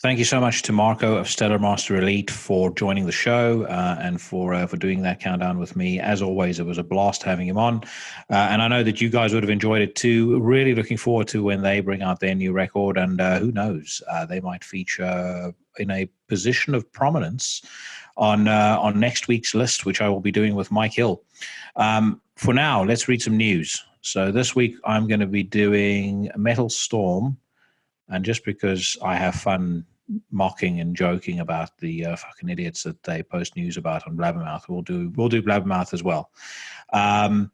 Thank you so much to Marco of Stellar Master Elite for joining the show and for doing that countdown with me. As always, it was a blast having him on. And I know that you guys would have enjoyed it too. Really looking forward to when they bring out their new record. And who knows, they might feature in a position of prominence on next week's list, which I will be doing with Mike Hill. For now, let's read some news. So this week, I'm going to be doing Metal Storm. And just because I have fun mocking and joking about the fucking idiots that they post news about on Blabbermouth, we'll do Blabbermouth as well. I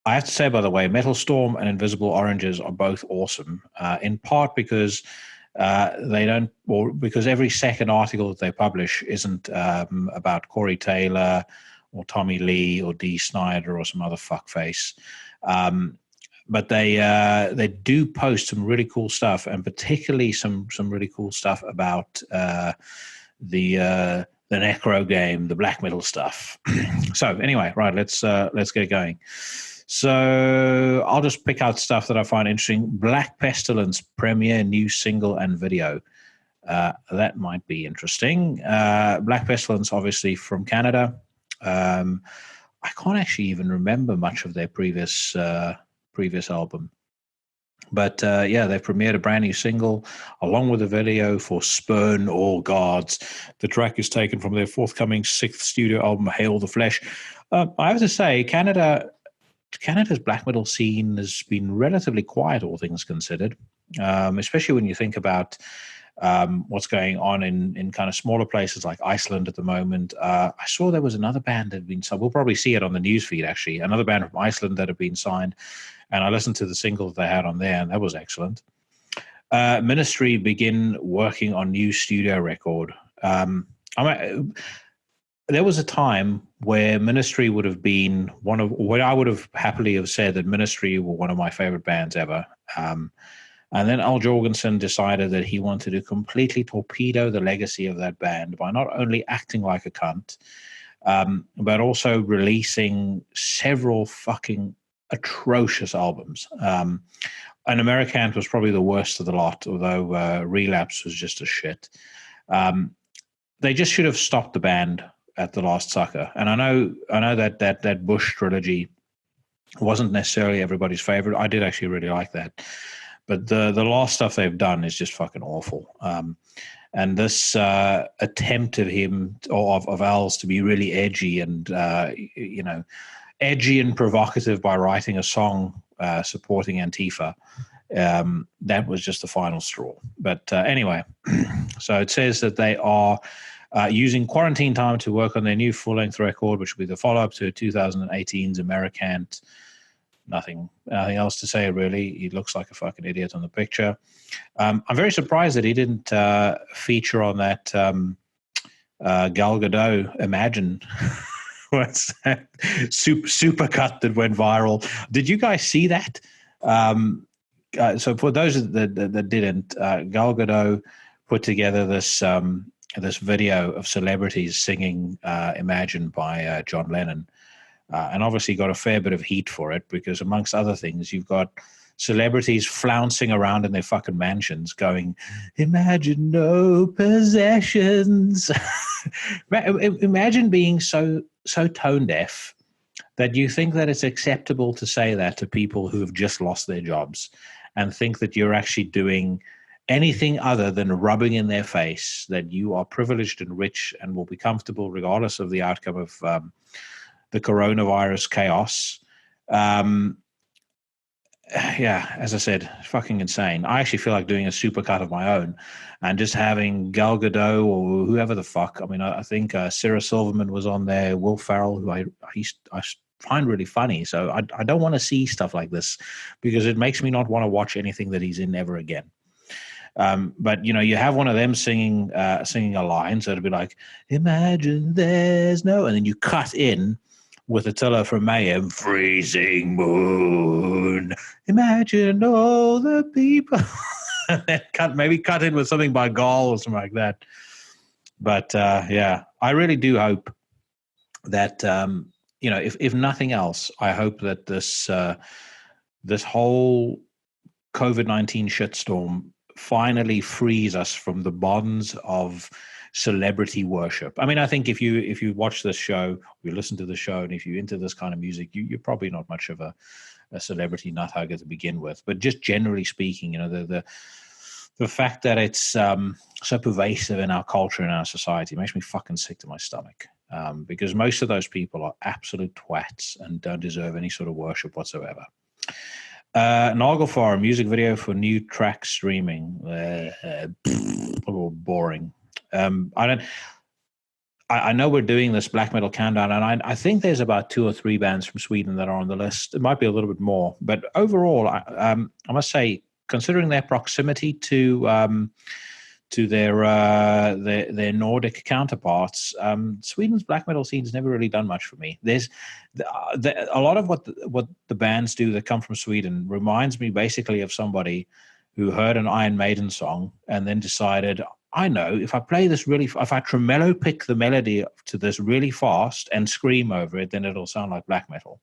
have to say, by the way, Metal Storm and Invisible Oranges are both awesome. In part because because every second article that they publish isn't about Corey Taylor or Tommy Lee or Dee Snider or some other fuckface. But they do post some really cool stuff, and particularly some really cool stuff about the Necro game, the black metal stuff. So anyway, right, let's get going. So I'll just pick out stuff that I find interesting. Black Pestilence premiere new single and video. That might be interesting. Black Pestilence, obviously from Canada. I can't actually even remember much of their previous album, but they've premiered a brand new single along with a video for Spurn All Gods. The track is taken from their forthcoming 6th studio album, Hail the Flesh. I have to say, Canada's black metal scene has been relatively quiet, all things considered, especially when you think about what's going on in kind of smaller places like Iceland at the moment. I saw there was another band that had been signed. We'll probably see it on the newsfeed, actually. Another band from Iceland that had been signed. And I listened to the single that they had on there, and that was excellent. Ministry begin working on new studio record. There was a time where Ministry would have been what I would have happily have said that Ministry were one of my favorite bands ever. And then Al Jorgensen decided that he wanted to completely torpedo the legacy of that band by not only acting like a cunt, but also releasing several fucking atrocious albums. And Americant was probably the worst of the lot, although Relapse was just a shit. They just should have stopped the band at The Last Sucker. And I know that Bush trilogy wasn't necessarily everybody's favorite. I did actually really like that. But the last stuff they've done is just fucking awful. And this attempt of him, or of Al's, to be really edgy and, edgy and provocative by writing a song supporting Antifa, that was just the final straw. But anyway, so it says that they are using quarantine time to work on their new full-length record, which will be the follow-up to 2018's Americant. Nothing else to say, really. He looks like a fucking idiot on the picture. I'm very surprised that he didn't feature on that Gal Gadot Imagine. What's that? Super cut that went viral. Did you guys see that? So for those that didn't, Gal Gadot put together this video of celebrities singing Imagine by John Lennon. And obviously got a fair bit of heat for it because, amongst other things, you've got celebrities flouncing around in their fucking mansions going, "Imagine no possessions." Imagine being so tone deaf that you think that it's acceptable to say that to people who have just lost their jobs and think that you're actually doing anything other than rubbing in their face that you are privileged and rich and will be comfortable regardless of the outcome of the coronavirus chaos. As I said, fucking insane. I actually feel like doing a supercut of my own and just having Gal Gadot or whoever the fuck. I mean, I think Sarah Silverman was on there, Will Ferrell, who I find really funny. So I don't want to see stuff like this because it makes me not want to watch anything that he's in ever again. But you have one of them singing a line, so it'd be like, "Imagine there's no," and then you cut in with Attila from Mayhem, "Freezing moon, imagine all the people." Maybe cut in with something by Gall or something like that. But I really do hope that if nothing else, I hope that this whole COVID-19 shitstorm finally frees us from the bonds of celebrity worship. I mean, I think if you watch this show, you listen to the show, and if you're into this kind of music, you're probably not much of a celebrity nut hugger to begin with. But just generally speaking, the fact that it's so pervasive in our culture and our society makes me fucking sick to my stomach. Because most of those people are absolute twats and don't deserve any sort of worship whatsoever. Nagelfar, music video for new track streaming. Boring. I know we're doing this black metal countdown, and I think there's about 2 or 3 bands from Sweden that are on the list. It might be a little bit more, but overall, I must say, considering their proximity to their Nordic counterparts, Sweden's black metal scene's never really done much for me. There's a lot of what the bands do that come from Sweden reminds me basically of somebody who heard an Iron Maiden song and then decided, I know, if I play this if I tremolo pick the melody to this really fast and scream over it, then it'll sound like black metal.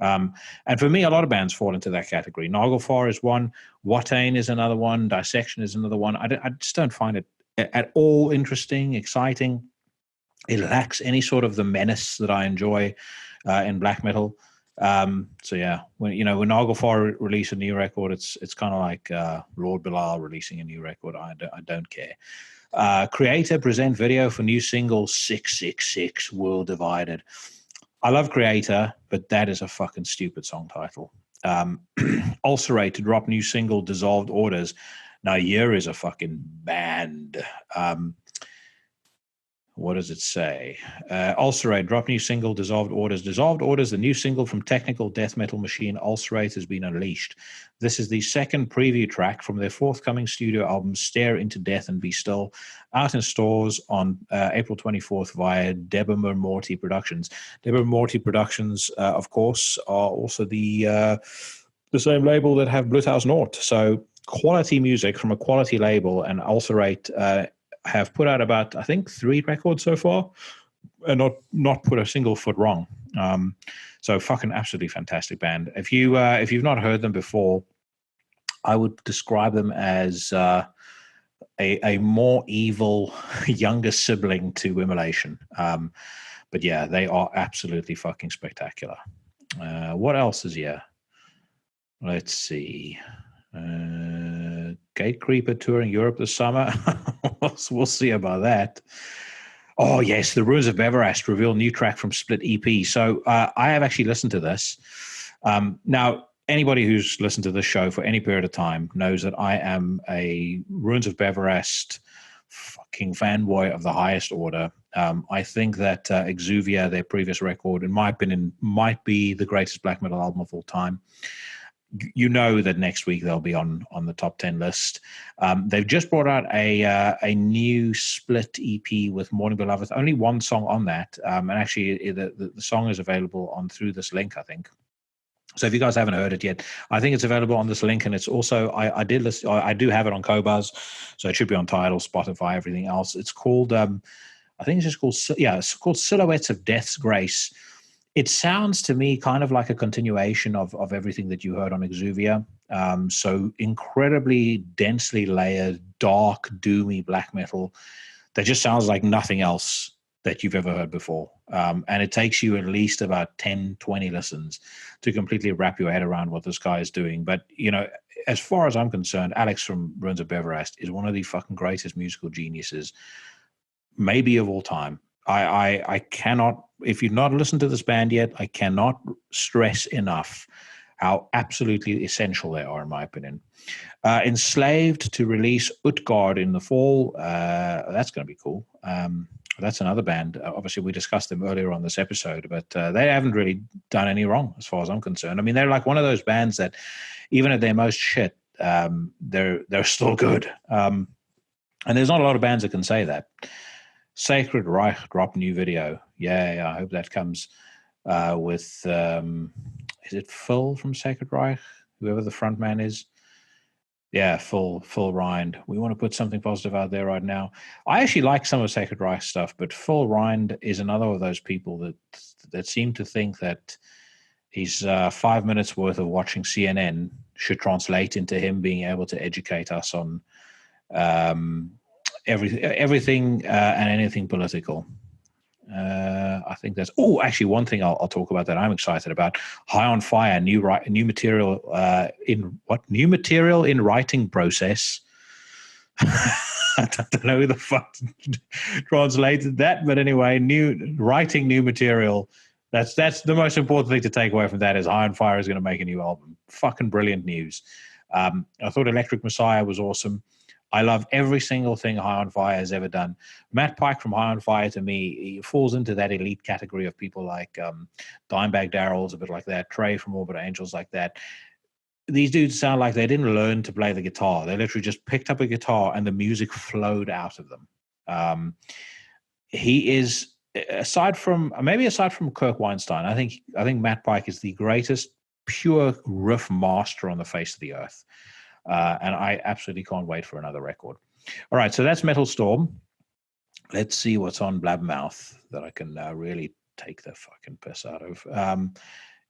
And for me, a lot of bands fall into that category. Nagelfar is one. Watain is another one. Dissection is another one. I just don't find it at all interesting, exciting. It lacks any sort of the menace that I enjoy in black metal. So yeah, when Nagelfar release a new record, it's kind of like Lord Bilal releasing a new record. I don't care. Creator present video for new single 666 World Divided. I love Creator, but that is a fucking stupid song title. Ulcerate to drop new single Dissolved Orders. Now Year is a fucking band. What does it say? Ulcerate, drop new single, Dissolved Orders. Dissolved Orders, the new single from technical death metal machine Ulcerate, has been unleashed. This is the second preview track from their forthcoming studio album, Stare Into Death and Be Still, out in stores on April 24th via Deborah Morty Productions. Deborah Morty Productions, of course, are also the same label that have Bloodhouse Nord. So quality music from a quality label, and Ulcerate have put out about, I think, 3 records so far and not put a single foot wrong. So fucking absolutely fantastic band. If you've not heard them before, I would describe them as a more evil younger sibling to Immolation. But yeah, they are absolutely fucking spectacular. What else is here? Let's see. Gate Creeper touring Europe this summer. We'll see about that. Oh, yes, the Ruins of Beverast reveal new track from Split EP. So I have actually listened to this. Now, anybody who's listened to this show for any period of time knows that I am a Ruins of Beverast fucking fanboy of the highest order. I think that Exuvia, their previous record, in my opinion, might be the greatest black metal album of all time. You know that next week they'll be on the top 10 list. They've just brought out a new split EP with Morning Beloved. Only one song on that, and actually the song is available on through this link, I think. So if you guys haven't heard it yet, I think it's available on this link, and it's also I do have it on Qobuz, so it should be on Tidal, Spotify, everything else. It's called I think it's just called it's called Silhouettes of Death's Grace. It sounds to me kind of like a continuation of everything that you heard on Exuvia. So incredibly densely layered, dark, doomy black metal that just sounds like nothing else that you've ever heard before. And it takes you at least about 10, 20 listens to completely wrap your head around what this guy is doing. But, as far as I'm concerned, Alex from Ruins of Beverast is one of the fucking greatest musical geniuses, maybe of all time. I cannot, if you've not listened to this band yet, I cannot stress enough how absolutely essential they are, in my opinion. Enslaved to release Utgard in the fall. That's going to be cool. That's another band. Obviously, we discussed them earlier on this episode, but they haven't really done any wrong as far as I'm concerned. I mean, they're like one of those bands that even at their most shit, they're still good. And there's not a lot of bands that can say that. Sacred Reich dropped new video. Yeah, I hope that comes with, is it Phil from Sacred Reich? Whoever the front man is. Yeah, Phil Rind. We want to put something positive out there right now. I actually like some of Sacred Reich stuff, but Phil Rind is another of those people that seem to think that his 5 minutes worth of watching CNN should translate into him being able to educate us on everything and anything political. I think that's actually one thing I'll talk about that I'm excited about. High on Fire, new material new material in writing process. I don't know who the fuck translated that, but anyway, new material. That's the most important thing to take away from that is High on Fire is going to make a new album. Fucking brilliant news. I thought Electric Messiah was awesome. I love every single thing High on Fire has ever done. Matt Pike from High on Fire, to me, he falls into that elite category of people like Dimebag Darrell's a bit like that, Trey from Orbit Angels like that. These dudes sound like they didn't learn to play the guitar. They literally just picked up a guitar and the music flowed out of them. He is, aside from Kirk Weinstein, I think Matt Pike is the greatest pure riff master on the face of the earth. And I absolutely can't wait for another record. All right, so that's Metal Storm. Let's see what's on Blabmouth that I can really take the fucking piss out of.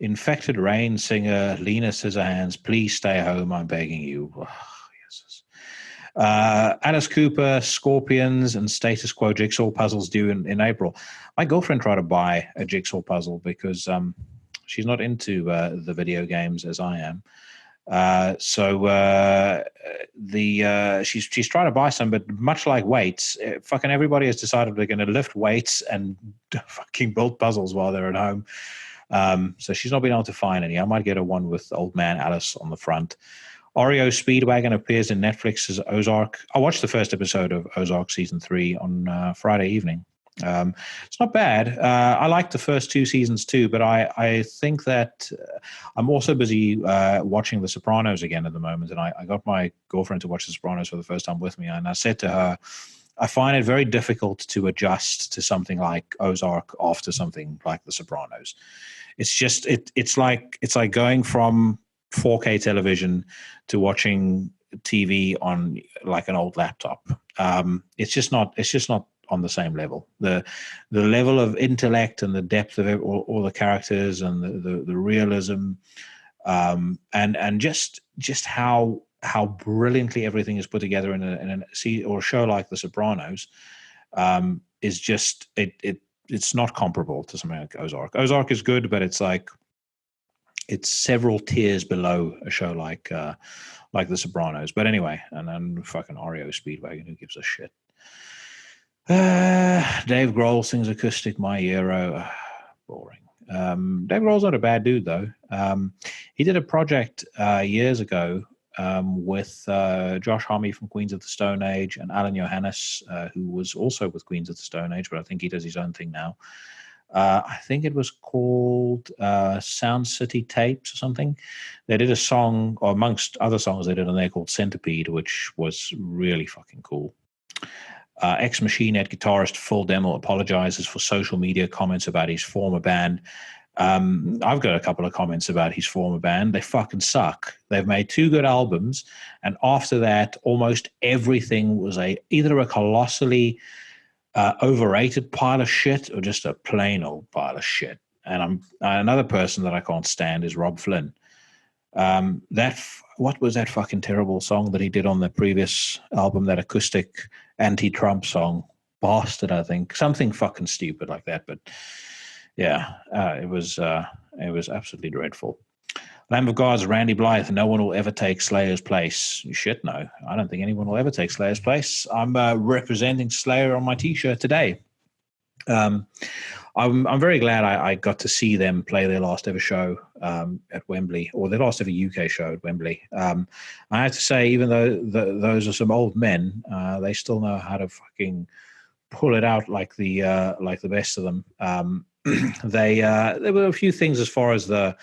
Infected Rain singer Lena Scissorhands, please stay home, I'm begging you. Oh, Jesus. Alice Cooper, Scorpions, and Status Quo jigsaw puzzles due in April. My girlfriend tried to buy a jigsaw puzzle because she's not into the video games as I am. She's trying to buy some, but much like weights, fucking everybody has decided they're going to lift weights and fucking build puzzles while they're at home. So she's not been able to find any. I might get her one with Old Man Alice on the front. Oreo Speedwagon appears in Netflix's Ozark. I watched the first episode of Ozark season 3 on Friday evening. It's not bad. I like the first 2 seasons too, but I think that I'm also busy watching The Sopranos again at the moment, and I got my girlfriend to watch The Sopranos for the first time with me, and I said to her, I find it very difficult to adjust to something like Ozark after something like The Sopranos. It's just it's like going from 4K television to watching TV on like an old laptop. It's just not on the same level. The level of intellect and the depth of all the characters and the realism, and just how brilliantly everything is put together in a show like The Sopranos, is just it's not comparable to something like Ozark. Ozark is good, but it's several tiers below a show like The Sopranos. But anyway, and then fucking REO Speedwagon, who gives a shit? Dave Grohl sings acoustic My Hero. Boring. Dave Grohl's not a bad dude, though. He did a project years ago with Josh Homme from Queens of the Stone Age and Alan Johannes, who was also with Queens of the Stone Age, but I think he does his own thing now. I think it was called Sound City Tapes or something. They did a song, or amongst other songs they did on there, called Centipede, which was really fucking cool. Ex Machine Head guitarist Phil Demmel apologizes for social media comments about his former band. I've got a couple of comments about his former band. They fucking suck. They've made 2 good albums, and after that, almost everything was either a colossally overrated pile of shit or just a plain old pile of shit. And another person that I can't stand is Rob Flynn. What was that fucking terrible song that he did on the previous album, that acoustic anti-Trump song? Bastard, I think. Something fucking stupid like that. But yeah, it was absolutely dreadful. Lamb of God's Randy Blythe. No one will ever take Slayer's place. Shit, no. I don't think anyone will ever take Slayer's place. I'm representing Slayer on my T-shirt today. I'm very glad I got to see them play their last ever show at Wembley, or their last ever UK show at Wembley. I have to say, even though those are some old men, they still know how to fucking pull it out like the best of them. There were a few things as far as the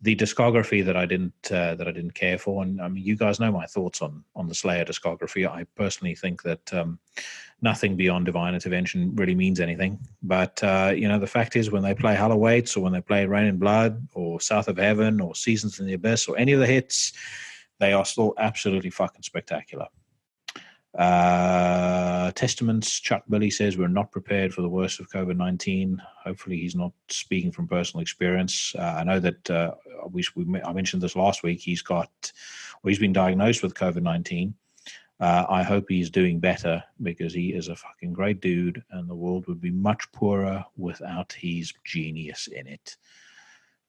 discography that I didn't care for, and I mean, you guys know my thoughts on the Slayer discography. I personally think that nothing beyond Divine Intervention really means anything. But the fact is, when they play Hell Awaits, or when they play Rain and Blood, or South of Heaven, or Seasons in the Abyss, or any of the hits, they are still absolutely fucking spectacular. Testaments, Chuck Billy says we're not prepared for the worst of COVID-19. Hopefully he's not speaking from personal experience. I know that I mentioned this last week. He's been diagnosed with COVID-19. I hope he's doing better, because he is a fucking great dude, and the world would be much poorer without his genius in it.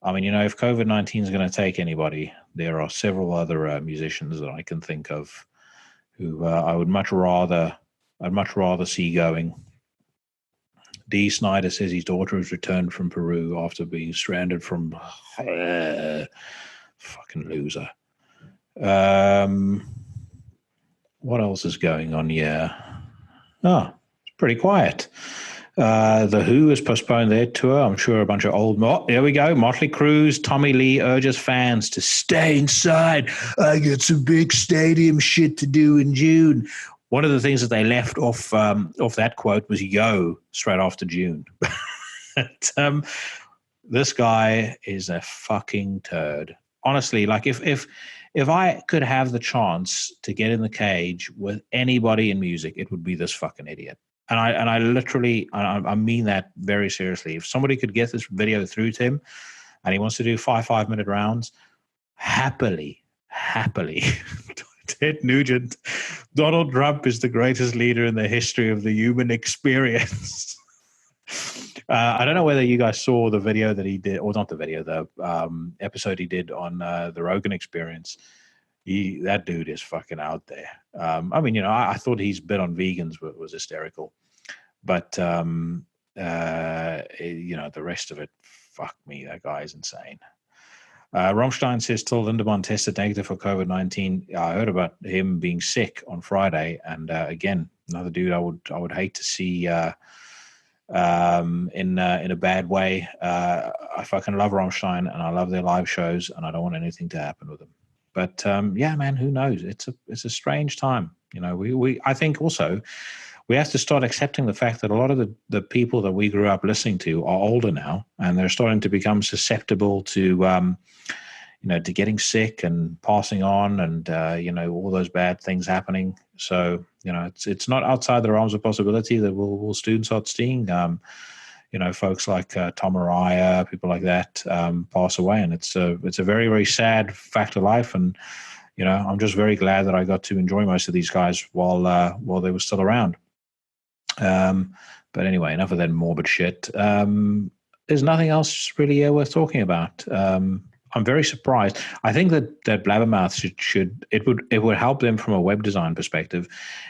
I mean, if COVID-19 is going to take anybody, there are several other musicians that I can think of who I would much rather see going. D. Snyder says his daughter has returned from Peru after being stranded from fucking loser. What else is going on here? Oh, it's pretty quiet. The Who has postponed their tour. I'm sure a bunch of there we go. Motley Crue's Tommy Lee urges fans to stay inside. I got some big stadium shit to do in June. One of the things that they left off that quote was "Yo" straight after June. But, this guy is a fucking turd. Honestly, like if I could have the chance to get in the cage with anybody in music, it would be this fucking idiot. And I literally, I mean that very seriously. If somebody could get this video through to him, and he wants to do 5-minute rounds, happily. Ted Nugent, Donald Trump is the greatest leader in the history of the human experience. I don't know whether you guys saw the video that he did, or not the video, the episode he did on the Rogan Experience. That dude is fucking out there. I mean, I thought his bit on vegans was hysterical, but the rest of it, fuck me, that guy is insane. Rammstein says Till Lindemann tested negative for COVID-19. I heard about him being sick on Friday, and again, another dude I would hate to see in a bad way. I fucking love Rammstein, and I love their live shows, and I don't want anything to happen with them. But yeah, man, who knows? It's a strange time. I think also we have to start accepting the fact that a lot of the people that we grew up listening to are older now, and they're starting to become susceptible to to getting sick and passing on, and all those bad things happening. So it's not outside the realms of possibility that we'll soon start seeing folks like Tom Araya, people like that, pass away, and it's a very, very sad fact of life. And I'm just very glad that I got to enjoy most of these guys while they were still around. But anyway, enough of that morbid shit. There's nothing else really worth talking about. I'm very surprised. I think that Blabbermouth it would help them from a web design perspective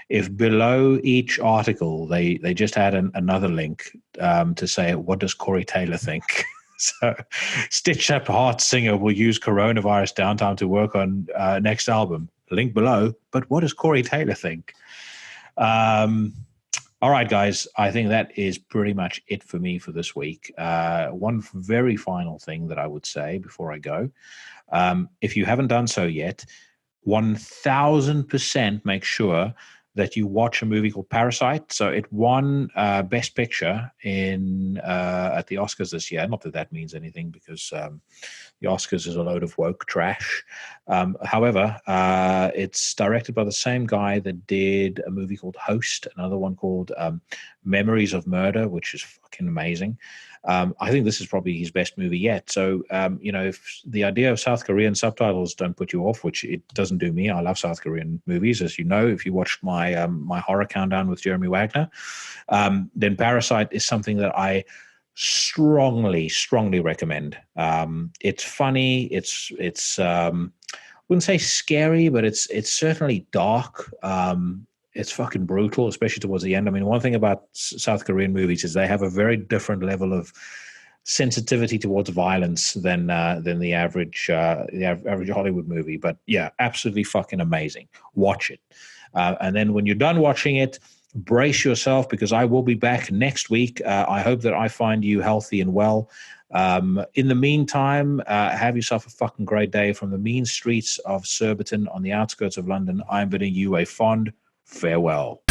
if below each article they just had another link to say, what does Corey Taylor think? So Stitched Up Heart singer will use coronavirus downtime to work on next album. Link below. But what does Corey Taylor think? All right, guys, I think that is pretty much it for me for this week. One very final thing that I would say before I go. If you haven't done so yet, 1000% make sure that you watch a movie called Parasite. So it won Best Picture at the Oscars this year. Not that means anything, because the Oscars is a load of woke trash. However, it's directed by the same guy that did a movie called Host, another one called Memories of Murder, which is fucking amazing. I think this is probably his best movie yet. So, if the idea of South Korean subtitles don't put you off, which it doesn't do me, I love South Korean movies, as you know, if you watched my my horror countdown with Jeremy Wagner, then Parasite is something that I strongly recommend. It's funny. It's wouldn't say scary, but it's certainly dark. It's fucking brutal, especially towards the end. I mean, one thing about South Korean movies is they have a very different level of sensitivity towards violence than the average Hollywood movie. But yeah, absolutely fucking amazing. Watch it, and then when you're done watching it, brace yourself, because I will be back next week. I hope that I find you healthy and well. In the meantime, have yourself a fucking great day. From the mean streets of Surbiton on the outskirts of London, I'm bidding you a fond farewell.